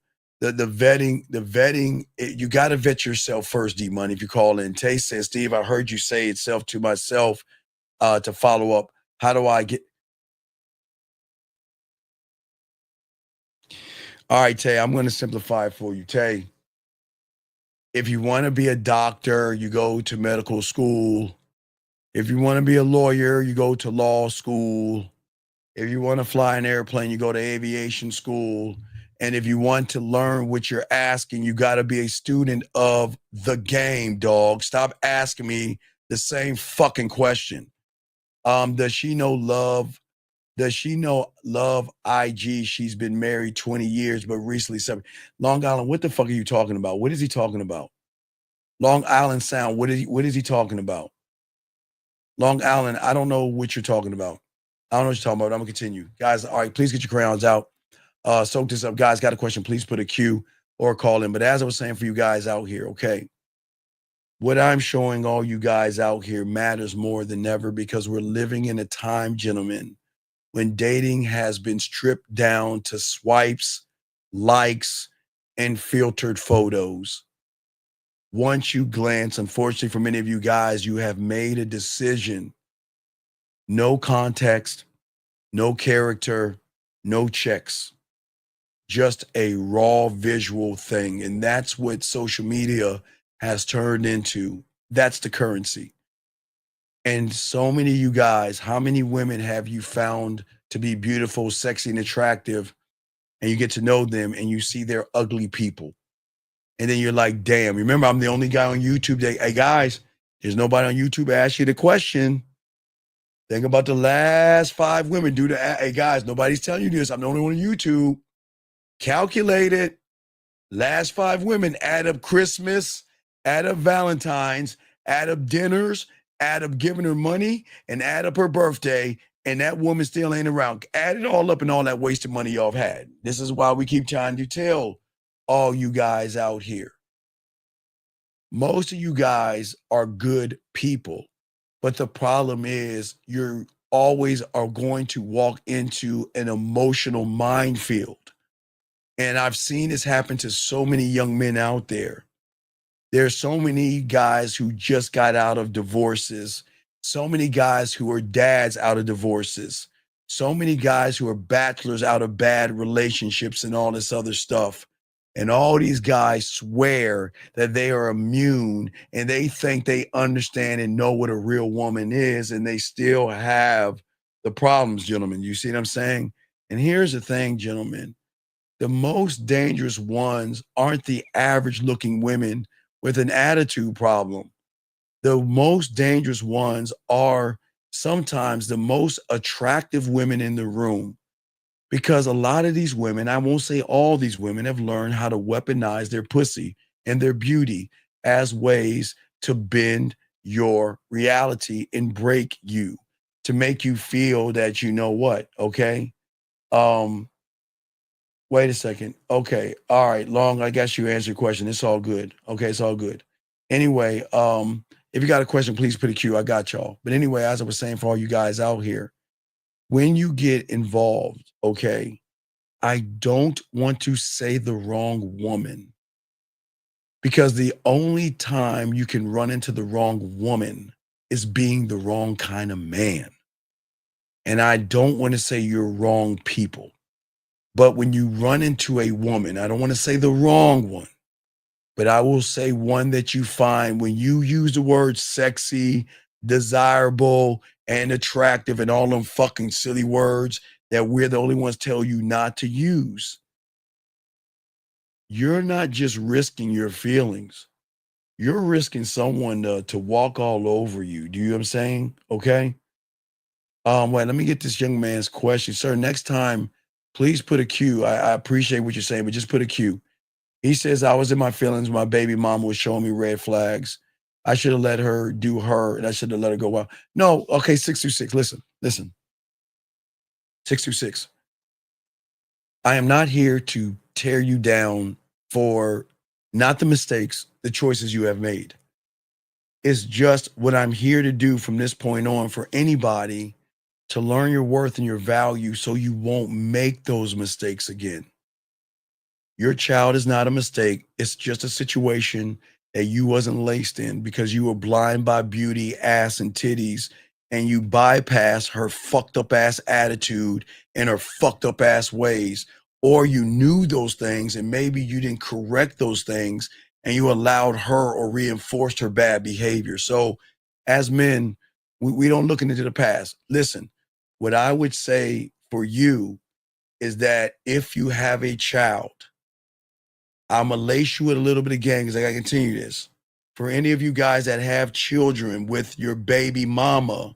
vetting, you got to vet yourself first, D Money. If you call in, Tay says, Steve, I heard you say itself to myself to follow up. How do I get? All right, Tay, I'm going to simplify it for you. Tay, if you want to be a doctor, you go to medical school. If you want to be a lawyer, you go to law school. If you want to fly an airplane, you go to aviation school. And if you want to learn what you're asking, you got to be a student of the game, dog. Stop asking me the same fucking question. Does she know love? Does she know Love IG? She's been married 20 years, but recently separated. Long Island, what the fuck are you talking about? What is he talking about? Long Island Sound, what is he talking about? Long Island, I don't know what you're talking about. I don't know what you're talking about. I'm gonna continue. Guys, all right, please get your crayons out. Soak this up. Guys, got a question, please put a Q or call in. But as I was saying for you guys out here, okay, what I'm showing all you guys out here matters more than ever because we're living in a time, gentlemen, when dating has been stripped down to swipes, likes, and filtered photos. Once you glance, unfortunately for many of you guys, you have made a decision. No context, no character, no checks. Just a raw visual thing. And that's what social media has turned into. That's the currency. And so many of you guys, how many women have you found to be beautiful, sexy, and attractive? And you get to know them and you see they're ugly people. And then you're like, damn, remember, I'm the only guy on YouTube that, hey guys, there's nobody on YouTube to ask you the question. Think about the last 5 women. Hey guys, nobody's telling you this. I'm the only one on YouTube. Calculate it. Last 5 women, add up Christmas, add up Valentine's, add up dinners, add up giving her money, and add up her birthday, and that woman still ain't around. Add it all up and all that wasted money y'all have had. This is why we keep trying to tell all you guys out here. Most of you guys are good people, but the problem is you're always are going to walk into an emotional minefield. And I've seen this happen to so many young men out there. There's so many guys who just got out of divorces So many guys who are dads out of divorces. So many guys who are bachelors out of bad relationships and all this other stuff. And all these guys swear that they are immune and they think they understand and know what a real woman is, and they still have the problems, gentlemen. You see what I'm saying? And here's the thing, gentlemen. The most dangerous ones aren't the average looking women with an attitude problem. The most dangerous ones are sometimes the most attractive women in the room, because a lot of these women, I won't say all these women, have learned how to weaponize their pussy and their beauty as ways to bend your reality and break you, to make you feel that you know what, okay? Wait a second. Okay. All right. Long, I guess you answered your question. It's all good. Okay, it's all good. Anyway, if you got a question, please put a Q. I got y'all. But anyway, as I was saying for all you guys out here, when you get involved, okay, I don't want to say the wrong woman, because the only time you can run into the wrong woman is being the wrong kind of man. And I don't want to say you're wrong people. But when you run into a woman, I don't want to say the wrong one, but I will say one that you find when you use the word sexy, desirable, and attractive and all them fucking silly words that we're the only ones tell you not to use. You're not just risking your feelings. You're risking someone to walk all over you. Do you know what I'm saying? Okay. Wait, let me get this young man's question. Sir, next time, please put a Q. I appreciate what you're saying, but just put a Q. He says, I was in my feelings. My baby mama was showing me red flags. I should have let her do her, and I should have let her go out. No, okay, 626. Listen. 626. I am not here to tear you down for not the mistakes, the choices you have made. It's just what I'm here to do from this point on for anybody, to learn your worth and your value so you won't make those mistakes again. Your child is not a mistake. It's just a situation that you wasn't laced in because you were blind by beauty, ass, and titties, and you bypassed her fucked up ass attitude and her fucked up ass ways. Or you knew those things and maybe you didn't correct those things and you allowed her or reinforced her bad behavior. So as men, we don't look into the past. Listen, what I would say for you is that if you have a child, I'm going to lace you with a little bit of game because I got to continue this. For any of you guys that have children with your baby mama,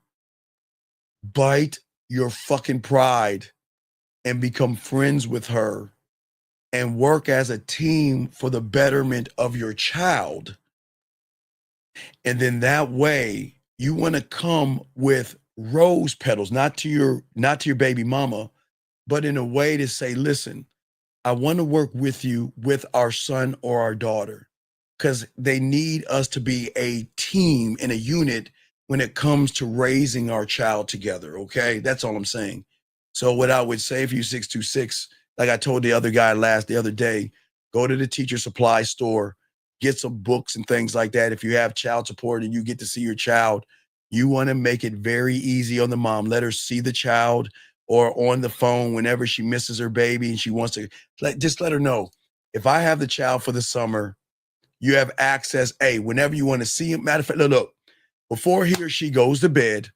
bite your fucking pride and become friends with her and work as a team for the betterment of your child. And then that way you want to come with rose petals, not to your baby mama, but in a way to say, listen, I want to work with you with our son or our daughter, because they need us to be a team and a unit when it comes to raising our child together. Okay. That's all I'm saying. So what I would say for you, 626, like I told the other guy the other day, go to the teacher supply store, get some books and things like that. If you have child support and you get to see your child, you want to make it very easy on the mom. Let her see the child or on the phone whenever she misses her baby and she wants to, just let her know, if I have the child for the summer, you have access, whenever you want to see him. Matter of fact, look, before he or she goes to bed,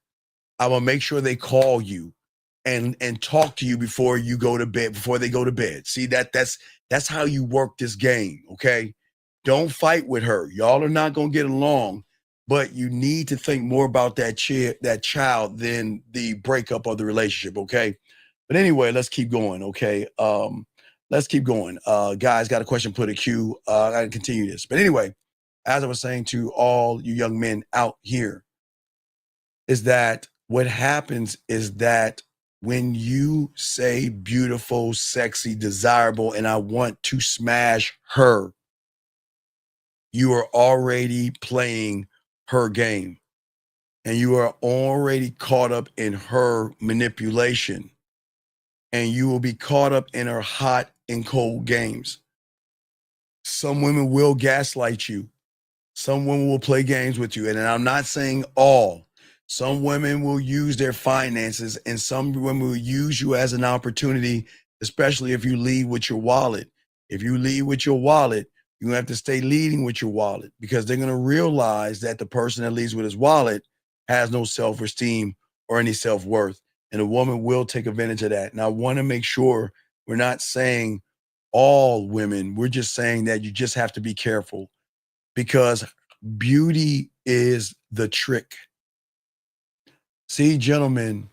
I will make sure they call you and talk to you before you go to bed, before they go to bed. See, that's how you work this game, okay? Don't fight with her. Y'all are not going to get along, but you need to think more about that child than the breakup of the relationship, okay? But anyway, let's keep going, okay? Let's keep going. Guys, got a question, put a Q. I got to continue this. But anyway, as I was saying to all you young men out here, is that what happens is that when you say beautiful, sexy, desirable, and I want to smash her, you are already playing her game. And you are already caught up in her manipulation. And you will be caught up in her hot and cold games. Some women will gaslight you. Some women will play games with you. And I'm not saying all. Some women will use their finances, and some women will use you as an opportunity, especially if you lead with your wallet. If you lead with your wallet, you have to stay leading with your wallet, because they're going to realize that the person that leads with his wallet has no self-esteem or any self-worth. And a woman will take advantage of that. And I want to make sure we're not saying all women. We're just saying that you just have to be careful, because beauty is the trick. See, gentlemen,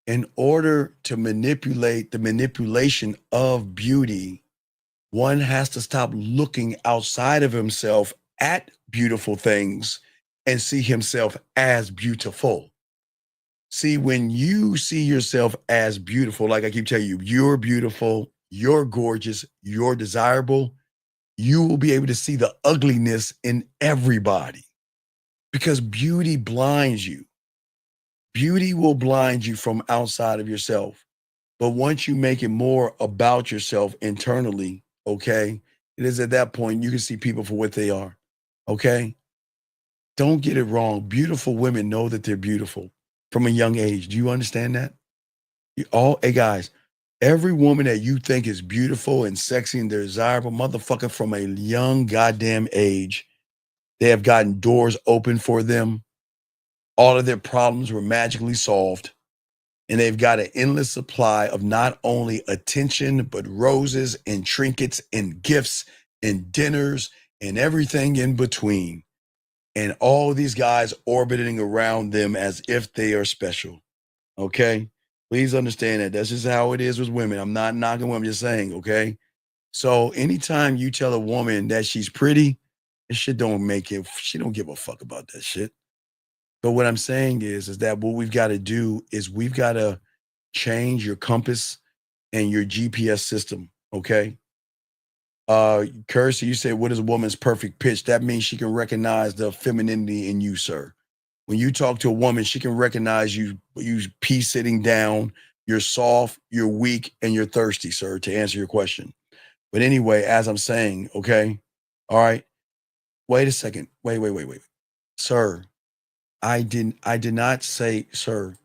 in order to manipulate the manipulation of beauty, one has to stop looking outside of himself at beautiful things and see himself as beautiful. See, when you see yourself as beautiful, like I keep telling you, you're beautiful, you're gorgeous, you're desirable, you will be able to see the ugliness in everybody, because beauty blinds you. Beauty will blind you from outside of yourself. But once you make it more about yourself internally, okay, it is at that point you can see people for what they are, okay? Don't get it wrong. Beautiful women know that they're beautiful from a young age. Do you understand that? Hey guys, every woman that you think is beautiful and sexy and desirable, motherfucker, from a young goddamn age, they have gotten doors open for them. All of their problems were magically solved. And they've got an endless supply of not only attention, but roses and trinkets and gifts and dinners and everything in between. And all these guys orbiting around them as if they are special. Okay? Please understand that. That's just how it is with women. I'm not knocking women, I'm just saying, okay? So anytime you tell a woman that she's pretty, that shit don't make it, she don't give a fuck about that shit. But what I'm saying is that what we've got to do is we've got to change your compass and your GPS system, okay? Kirsty, you say, what is a woman's perfect pitch? That means she can recognize the femininity in you, sir. When you talk to a woman, she can recognize you pee sitting down, you're soft, you're weak, and you're thirsty, sir, to answer your question. But anyway, as I'm saying, okay? All right? Wait a second. Wait. Sir, I did not say, sir.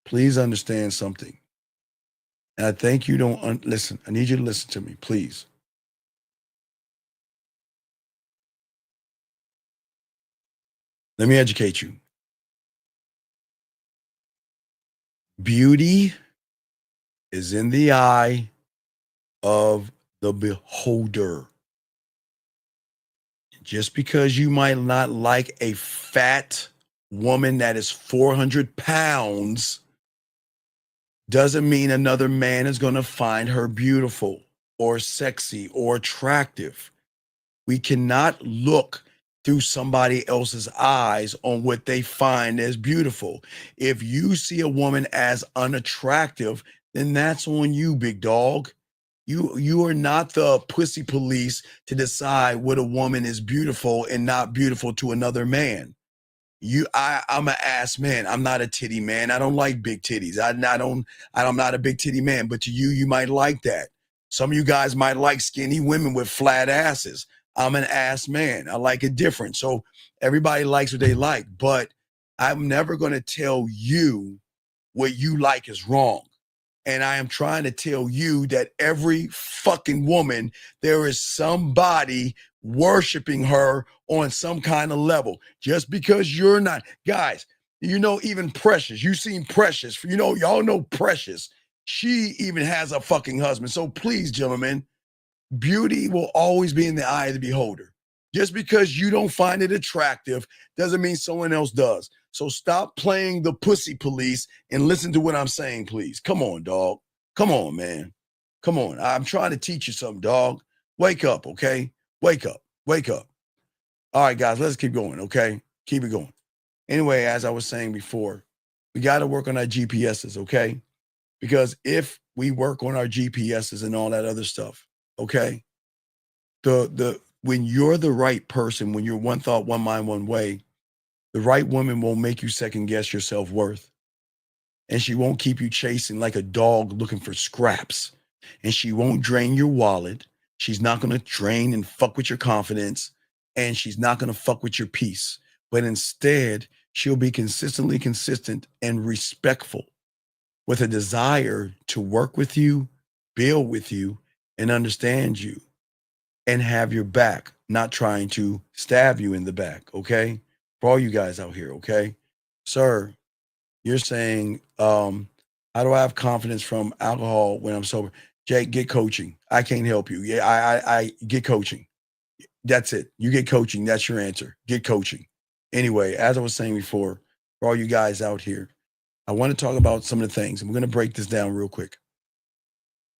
Please understand something. And I think you don't listen. I need you to listen to me, please. Let me educate you. Beauty is in the eye of the beholder. Just because you might not like a fat woman that is 400 pounds doesn't mean another man is going to find her beautiful or sexy or attractive. We cannot look through somebody else's eyes on what they find as beautiful. If you see a woman as unattractive, then that's on you, big dog. You are not the pussy police to decide what a woman is beautiful and not beautiful to another man. I'm an ass man. I'm not a titty man. I don't like big titties. I'm not a big titty man, but to you might like that. Some of you guys might like skinny women with flat asses. I'm an ass man. I like it different. So everybody likes what they like, but I'm never going to tell you what you like is wrong. And I am trying to tell you that every fucking woman, there is somebody worshiping her on some kind of level. Just because you're not. Guys, you know, even Precious, you seen Precious. You know, y'all know Precious. She even has a fucking husband. So please, gentlemen, beauty will always be in the eye of the beholder. Just because you don't find it attractive doesn't mean someone else does. So stop playing the pussy police and listen to what I'm saying, please. Come on, dog. Come on, man. Come on. I'm trying to teach you something, dog. Wake up, okay? Wake up. All right, guys, let's keep going, okay? Keep it going. Anyway, as I was saying before, we got to work on our GPSs, okay? Because if we work on our GPSs and all that other stuff, okay, when you're the right person, when you're one thought, one mind, one way, the right woman won't make you second guess your self-worth. And she won't keep you chasing like a dog looking for scraps. And she won't drain your wallet. She's not going to drain and fuck with your confidence. and she's not going to fuck with your peace. But instead, she'll be consistently consistent and respectful with a desire to work with you, build with you, and understand you and have your back, not trying to stab you in the back, okay? For all you guys out here, okay? Sir, you're saying, how do I have confidence from alcohol when I'm sober? Jake, get coaching. I can't help you. Yeah, I get coaching. That's it. You get coaching. That's your answer. Get coaching. Anyway, as I was saying before, for all you guys out here, I want to talk about some of the things. I'm going to break this down real quick.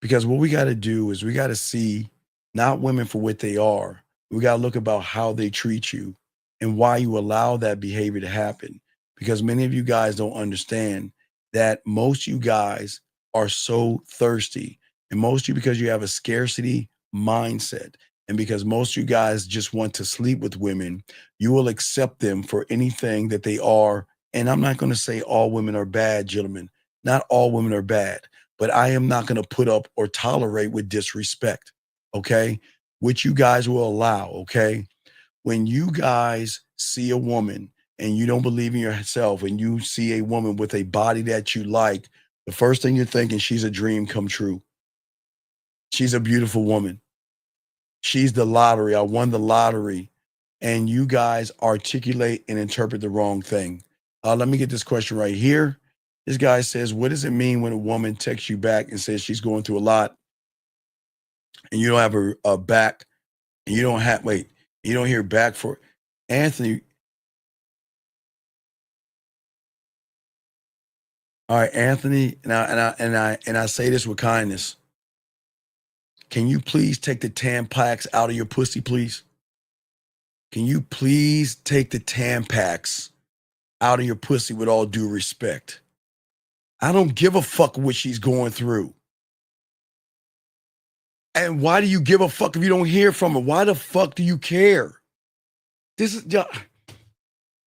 Because what we got to do is we got to see not women for what they are. We got to look about how they treat you and why you allow that behavior to happen. Because many of you guys don't understand that most of you guys are so thirsty. And most of you, because you have a scarcity mindset, and because most of you guys just want to sleep with women, you will accept them for anything that they are. And I'm not going to say all women are bad, gentlemen. Not all women are bad. But I am not going to put up or tolerate with disrespect, okay? Which you guys will allow, okay? When you guys see a woman and you don't believe in yourself and you see a woman with a body that you like, the first thing you're thinking, she's a dream come true. She's a beautiful woman. She's the lottery. I won the lottery. And you guys articulate and interpret the wrong thing. Let me get this question right here. This guy says, what does it mean when a woman texts you back and says she's going through a lot and you don't have a back and you don't have, you don't hear back for Anthony? All right, Anthony, and I say this with kindness. Can you please take the Tampax out of your pussy, please? Can you please take the Tampax out of your pussy with all due respect? I don't give a fuck what she's going through. And why do you give a fuck if you don't hear from her? Why the fuck do you care? This is,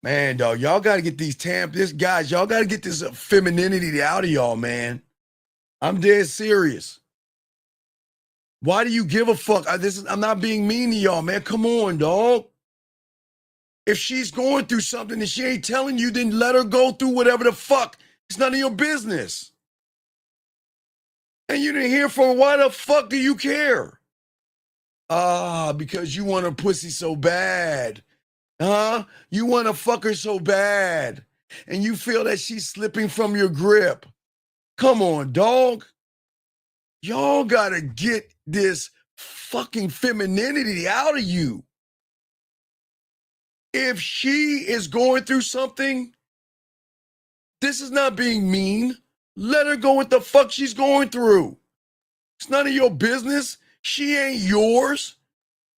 man, dog, y'all got to get guys, y'all got to get this femininity out of y'all, man. I'm dead serious. Why do you give a fuck? I'm not being mean to y'all, man. Come on, dog. If she's going through something and she ain't telling you, then let her go through whatever the fuck. It's none of your business. And you didn't hear from her. Why the fuck do you care? Because you want her pussy so bad. Huh? You want to fuck her so bad. And you feel that she's slipping from your grip. Come on, dog. Y'all got to get this fucking femininity out of you. If she is going through something, this is not being mean. Let her go what the fuck she's going through. It's none of your business. She ain't yours.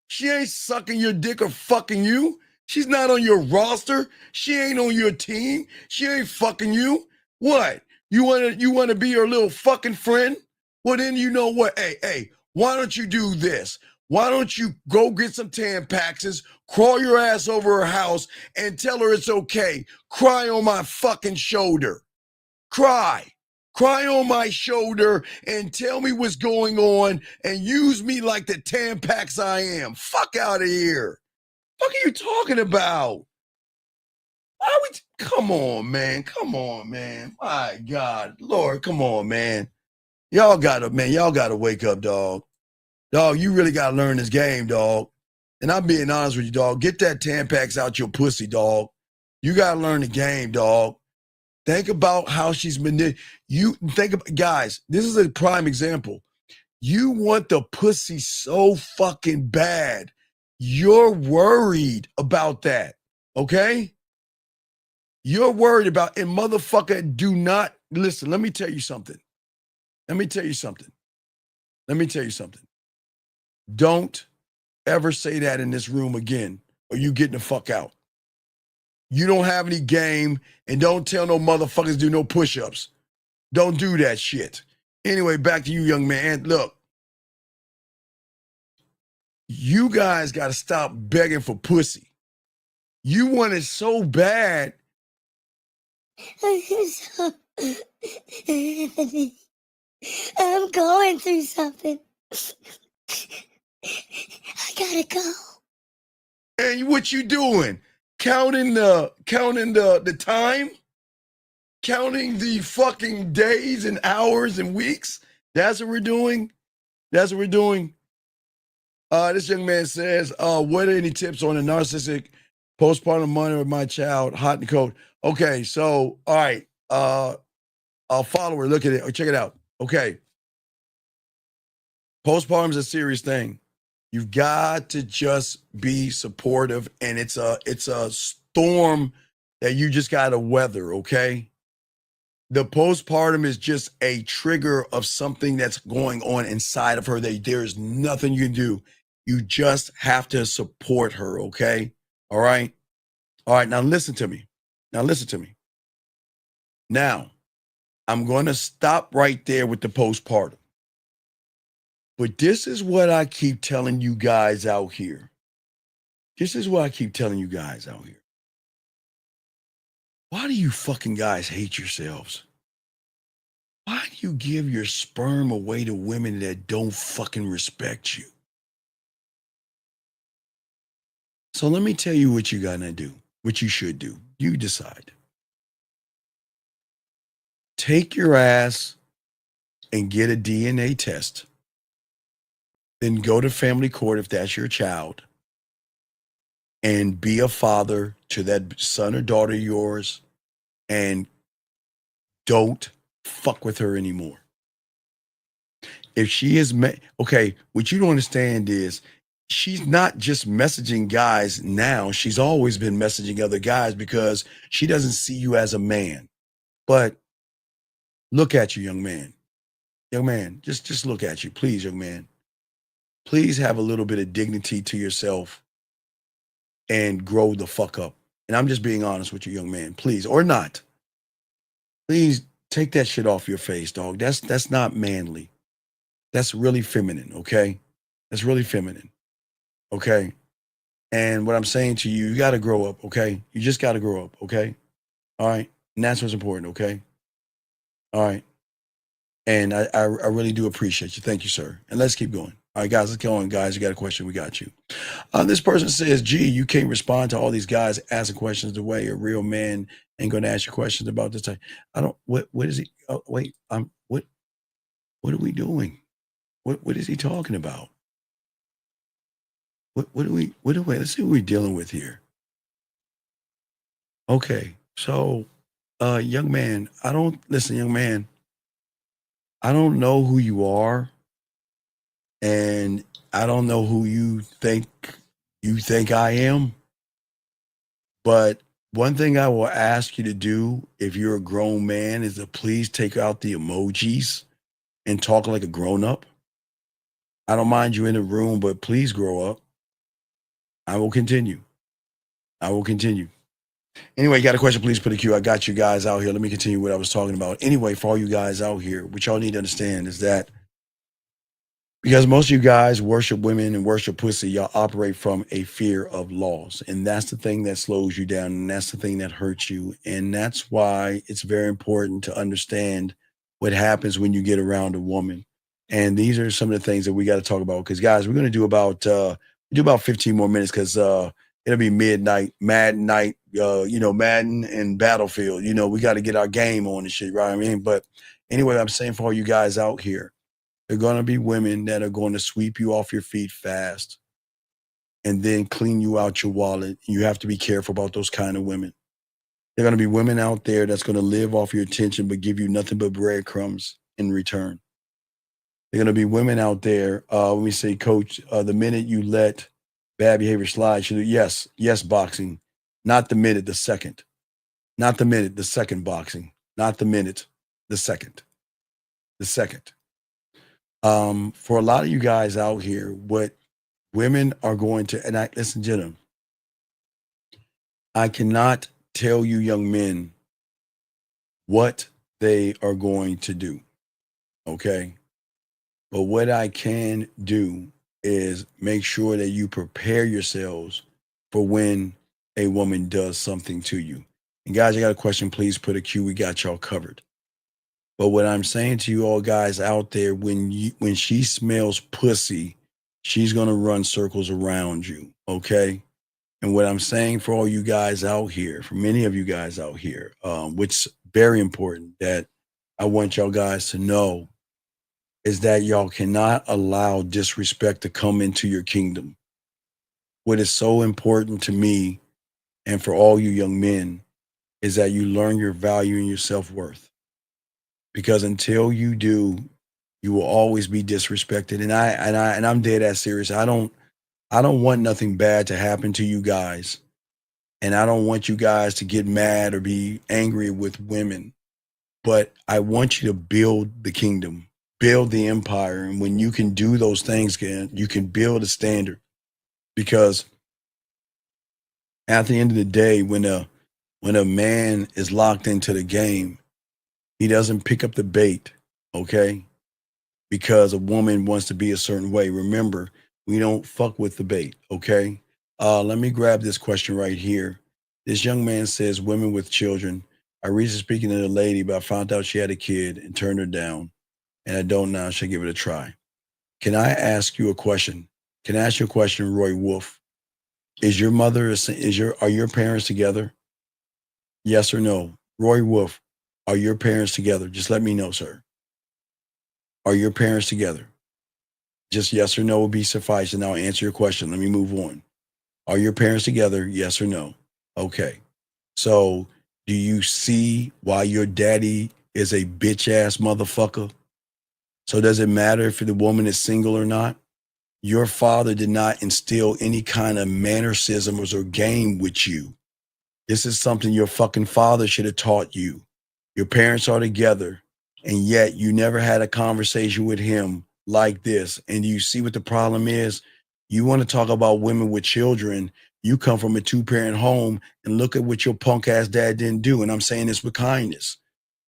She ain't sucking your dick or fucking you. She's not on your roster. She ain't on your team. She ain't fucking you. What? You wanna be her little fucking friend? Well, then you know what? Hey, why don't you do this? Why don't you go get some Tampaxes, crawl your ass over her house, and tell her it's okay? Cry on my fucking shoulder. Cry on my shoulder and tell me what's going on and use me like the Tampax I am. Fuck out of here. What are you talking about? Come on, man. My God. Lord, come on, man. Y'all gotta wake up, dog. Dog, you really gotta learn this game, dog. And I'm being honest with you, dog. Get that Tampax out your pussy, dog. You gotta learn the game, dog. Think about how she's guys, this is a prime example. You want the pussy so fucking bad. You're worried about that, okay? You're worried about, and motherfucker, do not, listen, let me tell you something. Don't ever say that in this room again, or you getting the fuck out. You don't have any game, and don't tell no motherfuckers to do no push-ups. Don't do that shit. Anyway, back to you, young man. Look, you guys got to stop begging for pussy. You want it so bad. I'm going through something. I gotta go. And what you doing? Counting the time? Counting the fucking days and hours and weeks? That's what we're doing? That's what we're doing? This young man says, what are any tips on a narcissistic postpartum mother of my child, hot and cold? Okay, so, all right. A follower, look at it. Check it out. Okay. Postpartum is a serious thing. You've got to just be supportive, and it's a storm that you just got to weather, okay? The postpartum is just a trigger of something that's going on inside of her that there is nothing you can do. You just have to support her, okay? All right? All right, now listen to me. Now, I'm going to stop right there with the postpartum. But this is what I keep telling you guys out here. Why do you fucking guys hate yourselves? Why do you give your sperm away to women that don't fucking respect you? So let me tell you what you gotta do, what you should do. You decide. Take your ass and get a DNA test. Then go to family court if that's your child and be a father to that son or daughter of yours and don't fuck with her anymore. If she is, okay, what you don't understand is she's not just messaging guys now. She's always been messaging other guys because she doesn't see you as a man. But look at you, young man. Young man, just look at you, please, young man. Please have a little bit of dignity to yourself and grow the fuck up. And I'm just being honest with you, young man. Please, or not. Please take that shit off your face, dog. That's not manly. That's really feminine, okay? That's really feminine, okay? And what I'm saying to you, you got to grow up, okay? You just got to grow up, okay? All right? And that's what's important, okay? All right? And I really do appreciate you. Thank you, sir. And let's keep going. All right, guys, let's go on. Guys, you got a question? We got you. This person says, gee, you can't respond to all these guys asking questions the way a real man ain't going to ask you questions about this. I don't, what is he? Oh, wait, what are we doing? What is he talking about? What do we, let's see what we're dealing with here. Okay, so, young man, young man, I don't know who you are. And I don't know who you think I am. But one thing I will ask you to do if you're a grown man is to please take out the emojis and talk like a grown-up. I don't mind you in the room, but please grow up. I will continue. Anyway, you got a question, please put a Q. I got you guys out here. Let me continue what I was talking about. Anyway, for all you guys out here, what y'all need to understand is that because most of you guys worship women and worship pussy, y'all operate from a fear of loss. And that's the thing that slows you down. And that's the thing that hurts you. And that's why it's very important to understand what happens when you get around a woman. And these are some of the things that we got to talk about. Because, guys, we're going to do about 15 more minutes because it'll be midnight, Madden night, Madden and Battlefield. We got to get our game on and shit, right? I mean, but anyway, I'm saying for all you guys out here, there are going to be women that are going to sweep you off your feet fast and then clean you out your wallet. You have to be careful about those kind of women. There are going to be women out there that's going to live off your attention but give you nothing but breadcrumbs in return. There are going to be women out there, let me say, Coach, the minute you let bad behavior slide, yes, boxing. Not the minute, the second. Not the minute, the second boxing. Not the minute, the second. The second. For a lot of you guys out here, what women are going to, and listen to them. I cannot tell you young men what they are going to do. Okay. But what I can do is make sure that you prepare yourselves for when a woman does something to you. And guys, I got a question. Please put a Q. We got y'all covered. But what I'm saying to you all guys out there, when she smells pussy, she's going to run circles around you, okay? And what I'm saying for all you guys out here, for many of you guys out here, which is very important that I want y'all guys to know is that y'all cannot allow disrespect to come into your kingdom. What is so important to me and for all you young men is that you learn your value and your self-worth. Because until you do, you will always be disrespected. And I'm dead ass serious. I don't want nothing bad to happen to you guys. And I don't want you guys to get mad or be angry with women. But I want you to build the kingdom, build the empire. And when you can do those things, you can build a standard. Because at the end of the day, when a man is locked into the game, he doesn't pick up the bait, okay? Because a woman wants to be a certain way. Remember, we don't fuck with the bait, okay? Let me grab this question right here. This young man says, women with children. I recently speaking to a lady, but I found out she had a kid and turned her down. And I don't now, should give it a try. Can I ask you a question? Can I ask you a question, Roy Wolf? Is your mother, are your parents together? Yes or no? Roy Wolf, are your parents together? Just let me know, sir. Are your parents together? Just yes or no will be suffice, and I'll answer your question. Let me move on. Are your parents together? Yes or no? Okay. So do you see why your daddy is a bitch ass motherfucker? So does it matter if the woman is single or not? Your father did not instill any kind of mannerisms or game with you. This is something your fucking father should have taught you. Your parents are together, and yet you never had a conversation with him like this. And you see what the problem is? You want to talk about women with children. You come from a two-parent home, and look at what your punk ass dad didn't do. And I'm saying this with kindness.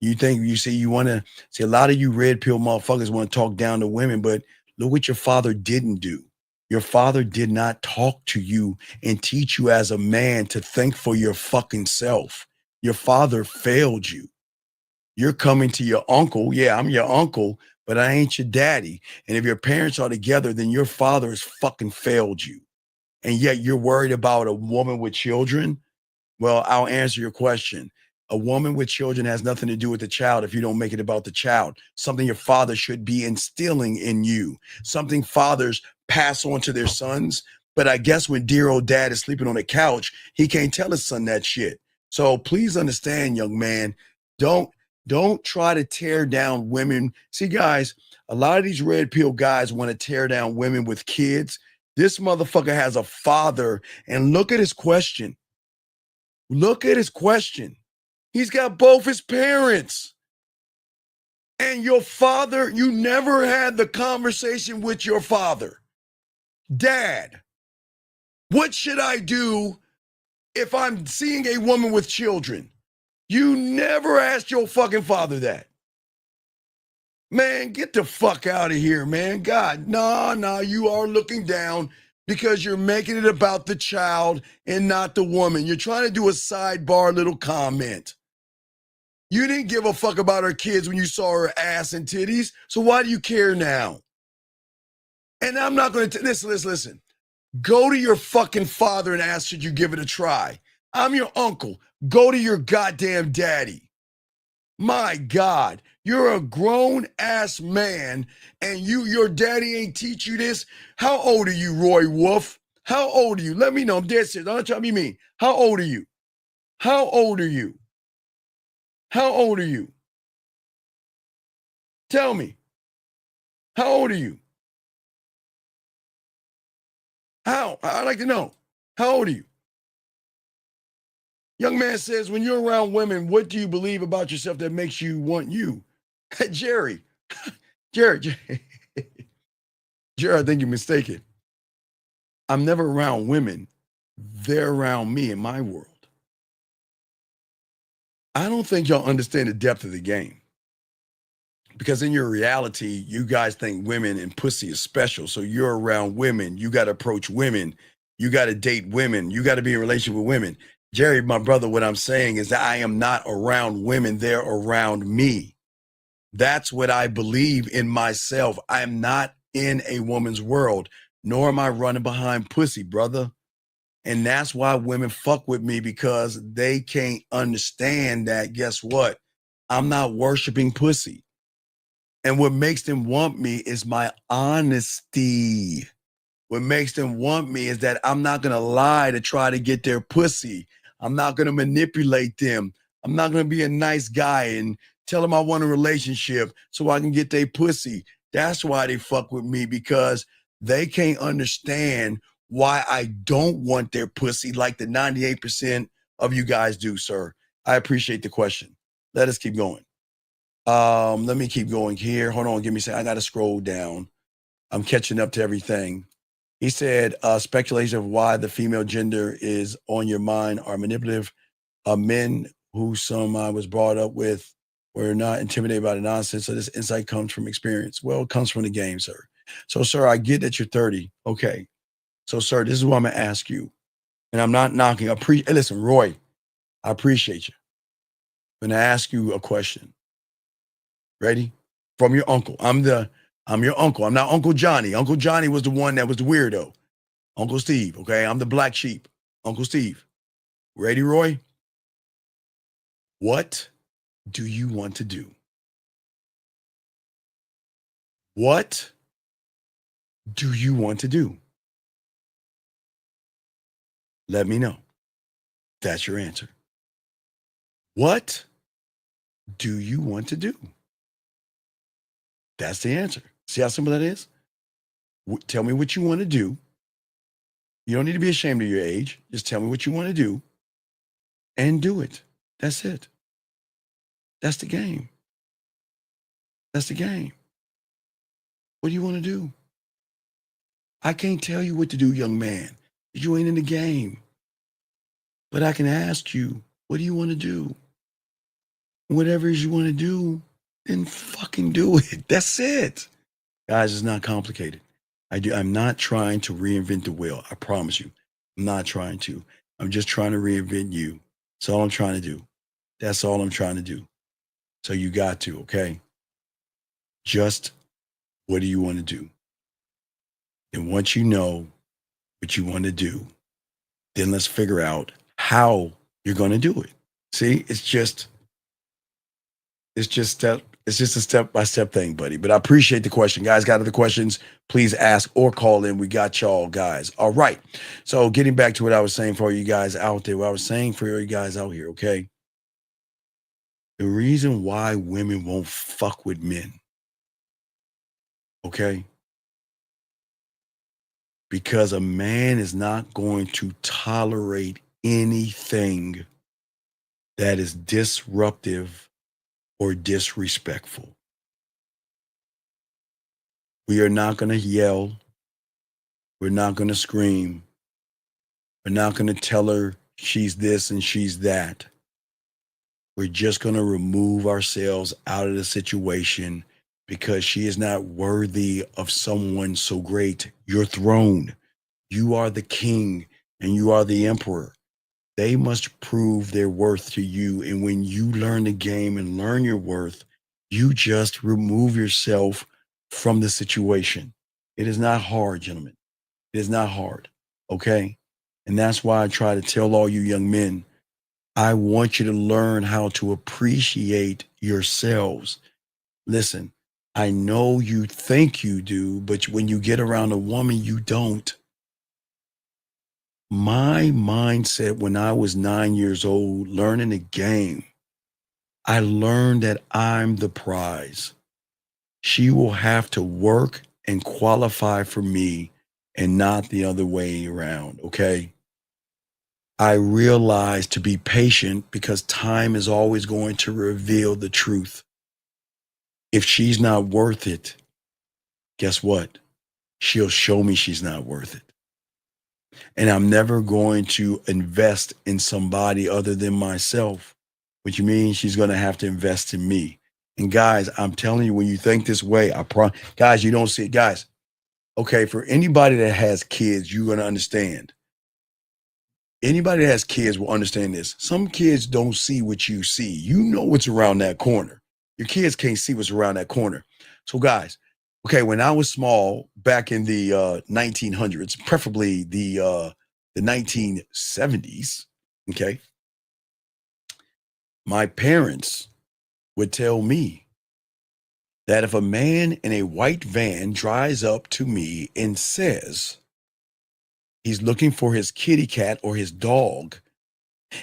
You want to see a lot of you red pill motherfuckers want to talk down to women, but look what your father didn't do. Your father did not talk to you and teach you as a man to think for your fucking self. Your father failed you. You're coming to your uncle. Yeah, I'm your uncle, but I ain't your daddy. And if your parents are together, then your father has fucking failed you. And yet you're worried about a woman with children? Well, I'll answer your question. A woman with children has nothing to do with the child if you don't make it about the child. Something your father should be instilling in you. Something fathers pass on to their sons. But I guess when dear old dad is sleeping on the couch, he can't tell his son that shit. So please understand, young man, don't try to tear down women. See, guys, a lot of these red pill guys want to tear down women with kids. This motherfucker has a father, and look at his question. Look at his question. He's got both his parents. And your father, you never had the conversation with your father. Dad, what should I do if I'm seeing a woman with children? You never asked your fucking father that. Man, get the fuck out of here, man. God, nah, you are looking down because you're making it about the child and not the woman. You're trying to do a sidebar little comment. You didn't give a fuck about her kids when you saw her ass and titties, so why do you care now? And I'm not going to, listen. Go to your fucking father and ask, should you give it a try? I'm your uncle. Go to your goddamn daddy. My God, you're a grown-ass man, and your daddy ain't teach you this? How old are you, Roy Wolf? How old are you? Let me know. I'm dead serious. I'm not trying to be mean. How old are you? How old are you? How old are you? Tell me. How old are you? How? I'd like to know. How old are you? Young man says, when you're around women, what do you believe about yourself that makes you want you? Jerry, Jerry, I think you're mistaken. I'm never around women. They're around me in my world. I don't think y'all understand the depth of the game. Because in your reality, you guys think women and pussy is special. So you're around women. You got to approach women. You got to date women. You got to be in a relationship with women. Jerry, my brother, what I'm saying is that I am not around women. They're around me. That's what I believe in myself. I'm not in a woman's world, nor am I running behind pussy, brother. And that's why women fuck with me, because they can't understand that, guess what? I'm not worshiping pussy. And what makes them want me is my honesty. What makes them want me is that I'm not going to lie to try to get their pussy. I'm not going to manipulate them. I'm not going to be a nice guy and tell them I want a relationship so I can get their pussy. That's why they fuck with me, because they can't understand why I don't want their pussy like the 98% of you guys do, sir. I appreciate the question. Let us keep going. Let me keep going here. Hold on, give me a second. I got to scroll down. I'm catching up to everything. He said, speculation of why the female gender is on your mind are manipulative. Men who some I was brought up with were not intimidated by the nonsense. So this insight comes from experience. Well, it comes from the game, sir. So, sir, I get that you're 30. Okay. So, sir, this is what I'm going to ask you. And I'm not knocking. Hey, listen, Roy, I appreciate you. I'm going to ask you a question. Ready? From your uncle. I'm your uncle. I'm not Uncle Johnny. Uncle Johnny was the one that was the weirdo. Uncle Steve, okay? I'm the black sheep. Uncle Steve. Ready, Roy? What do you want to do? What do you want to do? Let me know. That's your answer. What do you want to do? That's the answer. See how simple that is? Tell me what you want to do. You don't need to be ashamed of your age. Just tell me what you want to do and do it. That's it. That's the game. That's the game. What do you want to do? I can't tell you what to do, young man. You ain't in the game. But I can ask you, what do you want to do? Whatever it is you want to do, then fucking do it. That's it. Guys, it's not complicated. I'm not trying to reinvent the wheel. I promise you. I'm not trying to. I'm just trying to reinvent you. That's all I'm trying to do. That's all I'm trying to do. So you got to, okay? Just what do you want to do? And once you know what you want to do, then let's figure out how you're going to do it. See, it's just a step-by-step thing, buddy. But I appreciate the question. Guys, got other questions, please ask or call in. We got y'all, guys. All right. So getting back to what I was saying for you guys out there, what I was saying for you guys out here, okay? The reason why women won't fuck with men, okay? Because a man is not going to tolerate anything that is disruptive or disrespectful. We are not going to yell. We're not going to scream. We're not going to tell her she's this and she's that. We're just going to remove ourselves out of the situation because she is not worthy of someone so great. Your throne. You are the king and you are the emperor. They must prove their worth to you. And when you learn the game and learn your worth, you just remove yourself from the situation. It is not hard, gentlemen. It is not hard. Okay? And that's why I try to tell all you young men, I want you to learn how to appreciate yourselves. Listen, I know you think you do, but when you get around a woman, you don't. My mindset when I was 9 years old, learning the game, I learned that I'm the prize. She will have to work and qualify for me and not the other way around, okay? I realized to be patient because time is always going to reveal the truth. If she's not worth it, guess what? She'll show me she's not worth it. And I'm never going to invest in somebody other than myself, which means she's going to have to invest in me. And guys, I'm telling you, when you think this way, guys, you don't see it. Guys, okay, for anybody that has kids, you're going to understand. Anybody that has kids will understand this. Some kids don't see what you see. You know what's around that corner. Your kids can't see what's around that corner. So guys, okay, when I was small, back in the 1900s, preferably the the 1970s, okay, my parents would tell me that if a man in a white van drives up to me and says he's looking for his kitty cat or his dog,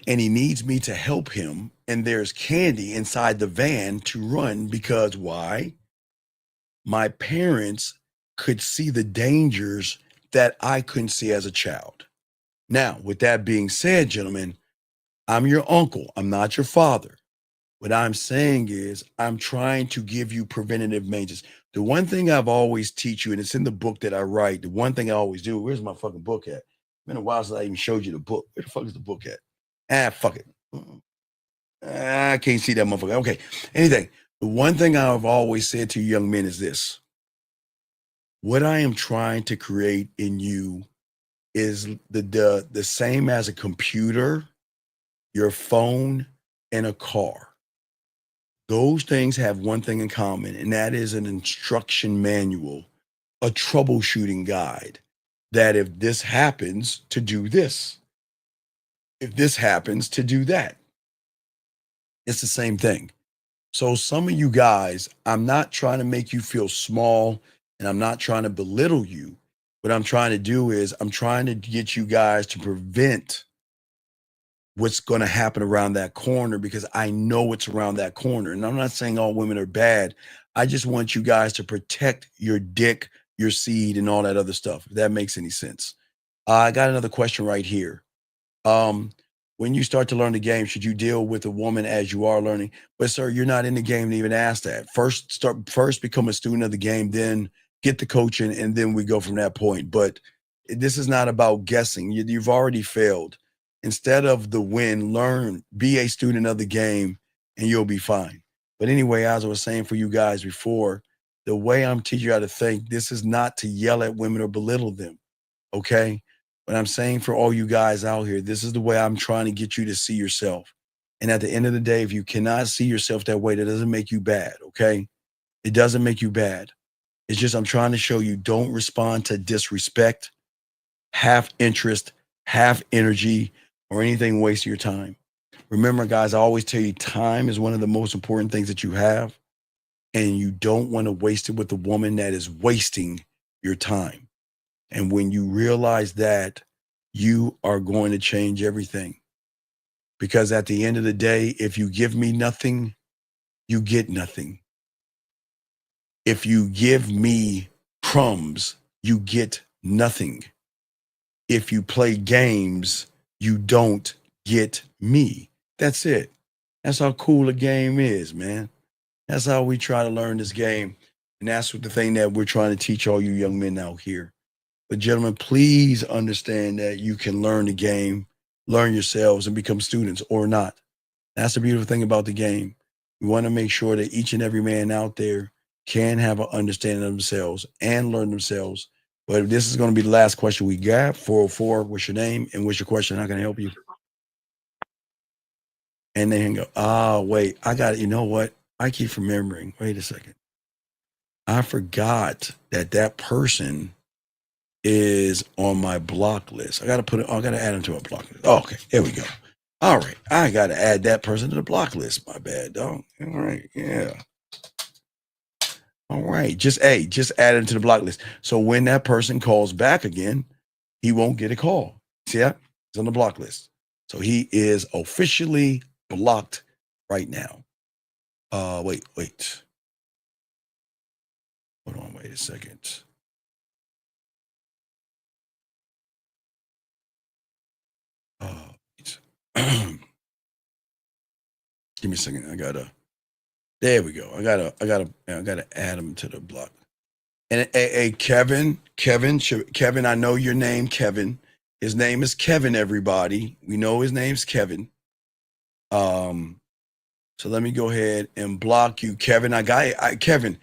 and he needs me to help him, and there's candy inside the van, to run, because why? My parents could see the dangers that I couldn't see as a child. Now, with that being said, gentlemen, I'm your uncle. I'm not your father. What I'm saying is I'm trying to give you preventative maintenance. The one thing I've always teach you, and it's in the book that I write, the one thing I always do, where's my fucking book at? It's been a while since I even showed you the book. Where the fuck is the book at? Fuck it. I can't see that motherfucker. Okay, anything. The one thing I've always said to young men is this. What I am trying to create in you is the same as a computer, your phone, and a car. Those things have one thing in common, and that is an instruction manual, a troubleshooting guide, that if this happens, to do this. If this happens, to do that. It's the same thing. So some of you guys, I'm not trying to make you feel small, and I'm not trying to belittle you. What I'm trying to do is I'm trying to get you guys to prevent what's going to happen around that corner, because I know what's around that corner. And I'm not saying all women are bad. I just want you guys to protect your dick, your seed, and all that other stuff, if that makes any sense. I got another question right here. When you start to learn the game, should you deal with a woman as you are learning? But sir, you're not in the game to even ask that. First become a student of the game, then get the coaching, and then we go from that point. But this is not about guessing. You've already failed. Instead of the win, learn, be a student of the game, and you'll be fine. But anyway, as I was saying for you guys before, the way I'm teaching you how to think, this is not to yell at women or belittle them, okay? But I'm saying for all you guys out here, this is the way I'm trying to get you to see yourself. And at the end of the day, if you cannot see yourself that way, that doesn't make you bad, okay? It doesn't make you bad. It's just I'm trying to show you, don't respond to disrespect, half interest, half energy, or anything wasting your time. Remember, guys, I always tell you, time is one of the most important things that you have, and you don't want to waste it with a woman that is wasting your time. And when you realize that, you are going to change everything. Because at the end of the day, if you give me nothing, you get nothing. If you give me crumbs, you get nothing. If you play games, you don't get me. That's it. That's how cool a game is, man. That's how we try to learn this game. And that's what the thing that we're trying to teach all you young men out here. But gentlemen, please understand that you can learn the game, learn yourselves, and become students or not. That's the beautiful thing about the game. We want to make sure that each and every man out there can have an understanding of themselves and learn themselves. But if this is going to be the last question we got, 404, what's your name and what's your question? How can I help you? And then go, wait, I got it. You know what? I keep remembering. Wait a second. I forgot that person is on my block list. I got to add him to a block list. Oh, okay, here we go. All right, I got to add that person to the block list. My bad, dog. All right, yeah. All right, just add him to the block list. So when that person calls back again, he won't get a call. See that? He's on the block list. So he is officially blocked right now. Wait. Hold on, wait a second. Give me a second. There we go. I gotta add him to the block. And hey, Kevin, I know your name, Kevin. His name is Kevin, everybody. We know his name's Kevin. So let me go ahead and block you, Kevin. Kevin,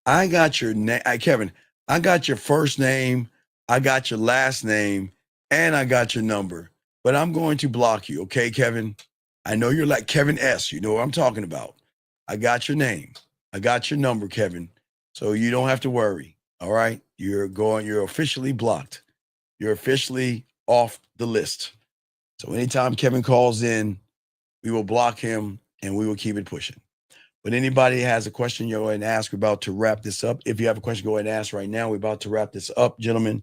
I got your name. Kevin, I got your first name, I got your last name, and I got your number. But I'm going to block you, okay, Kevin? I know you're like Kevin S. You know what I'm talking about. I got your name. I got your number, Kevin. So you don't have to worry. All right. You're officially blocked. You're officially off the list. So anytime Kevin calls in, we will block him and we will keep it pushing. But anybody has a question, go ahead and ask. We're about to wrap this up. If you have a question, go ahead and ask right now. We're about to wrap this up, gentlemen.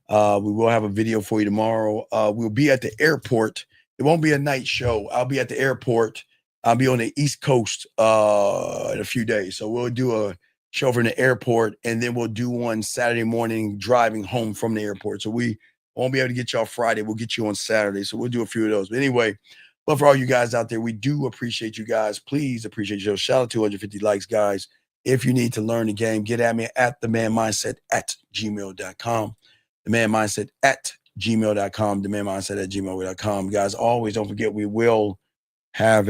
We will have a video for you tomorrow. We'll be at the airport. It won't be a night show. I'll be at the airport. I'll be on the East Coast in a few days. So we'll do a show from the airport, and then we'll do one Saturday morning driving home from the airport. So we won't be able to get y'all Friday. We'll get you on Saturday. So we'll do a few of those. But anyway, but for all you guys out there, we do appreciate you guys. Please appreciate you. Shout out to 250 likes, guys. If you need to learn the game, get at me at themanmindset@gmail.com. themanmindset@gmail.com. themanmindset@gmail.com. Guys, always don't forget, we will have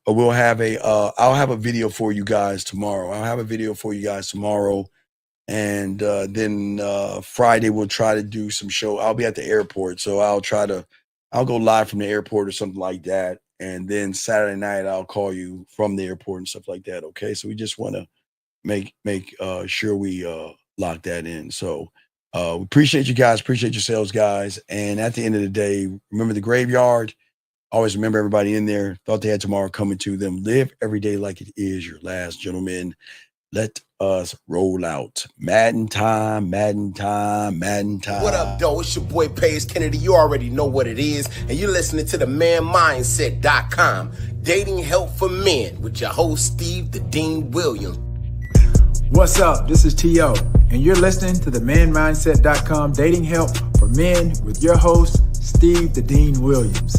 I'll have a video for you guys tomorrow. And then Friday we'll try to do some show. I'll be at the airport, so I'll go live from the airport or something like that. And then Saturday night I'll call you from the airport and stuff like that. Okay, so we just want to make sure we lock that in. So we appreciate you guys, appreciate yourselves, guys. And at the end of the day, remember the graveyard. Always remember everybody in there. Thought they had tomorrow coming to them. Live every day like it is your last, gentlemen. Let us roll out. Madden time, Madden time, Madden time. What up, though? It's your boy Paige Kennedy. You already know what it is. And you're listening to the manmindset.com. Dating help for men with your host, Steve the Dean Williams. What's up? This is T.O. And you're listening to the manmindset.com dating help for men with your host, Steve the Dean Williams.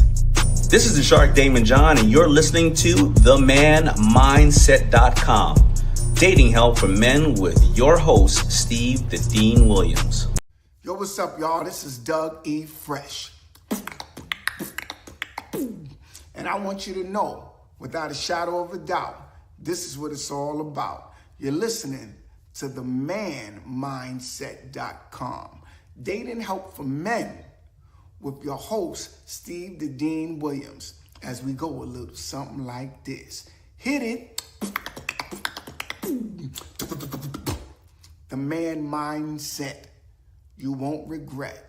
This is the Shark Damon John, and you're listening to themanmindset.com. Dating help for men with your host, Steve the Dean Williams. Yo, what's up, y'all? This is Doug E. Fresh. And I want you to know, without a shadow of a doubt, this is what it's all about. You're listening to the manmindset.com. Dating help for men with your host, Steve the Dean Williams, as we go a little something like this. Hit it. The man mindset. You won't regret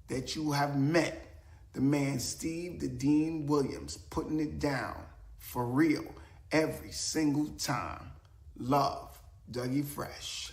that you have met the man Steve the Dean Williams, putting it down for real every single time. Love, Dougie Fresh.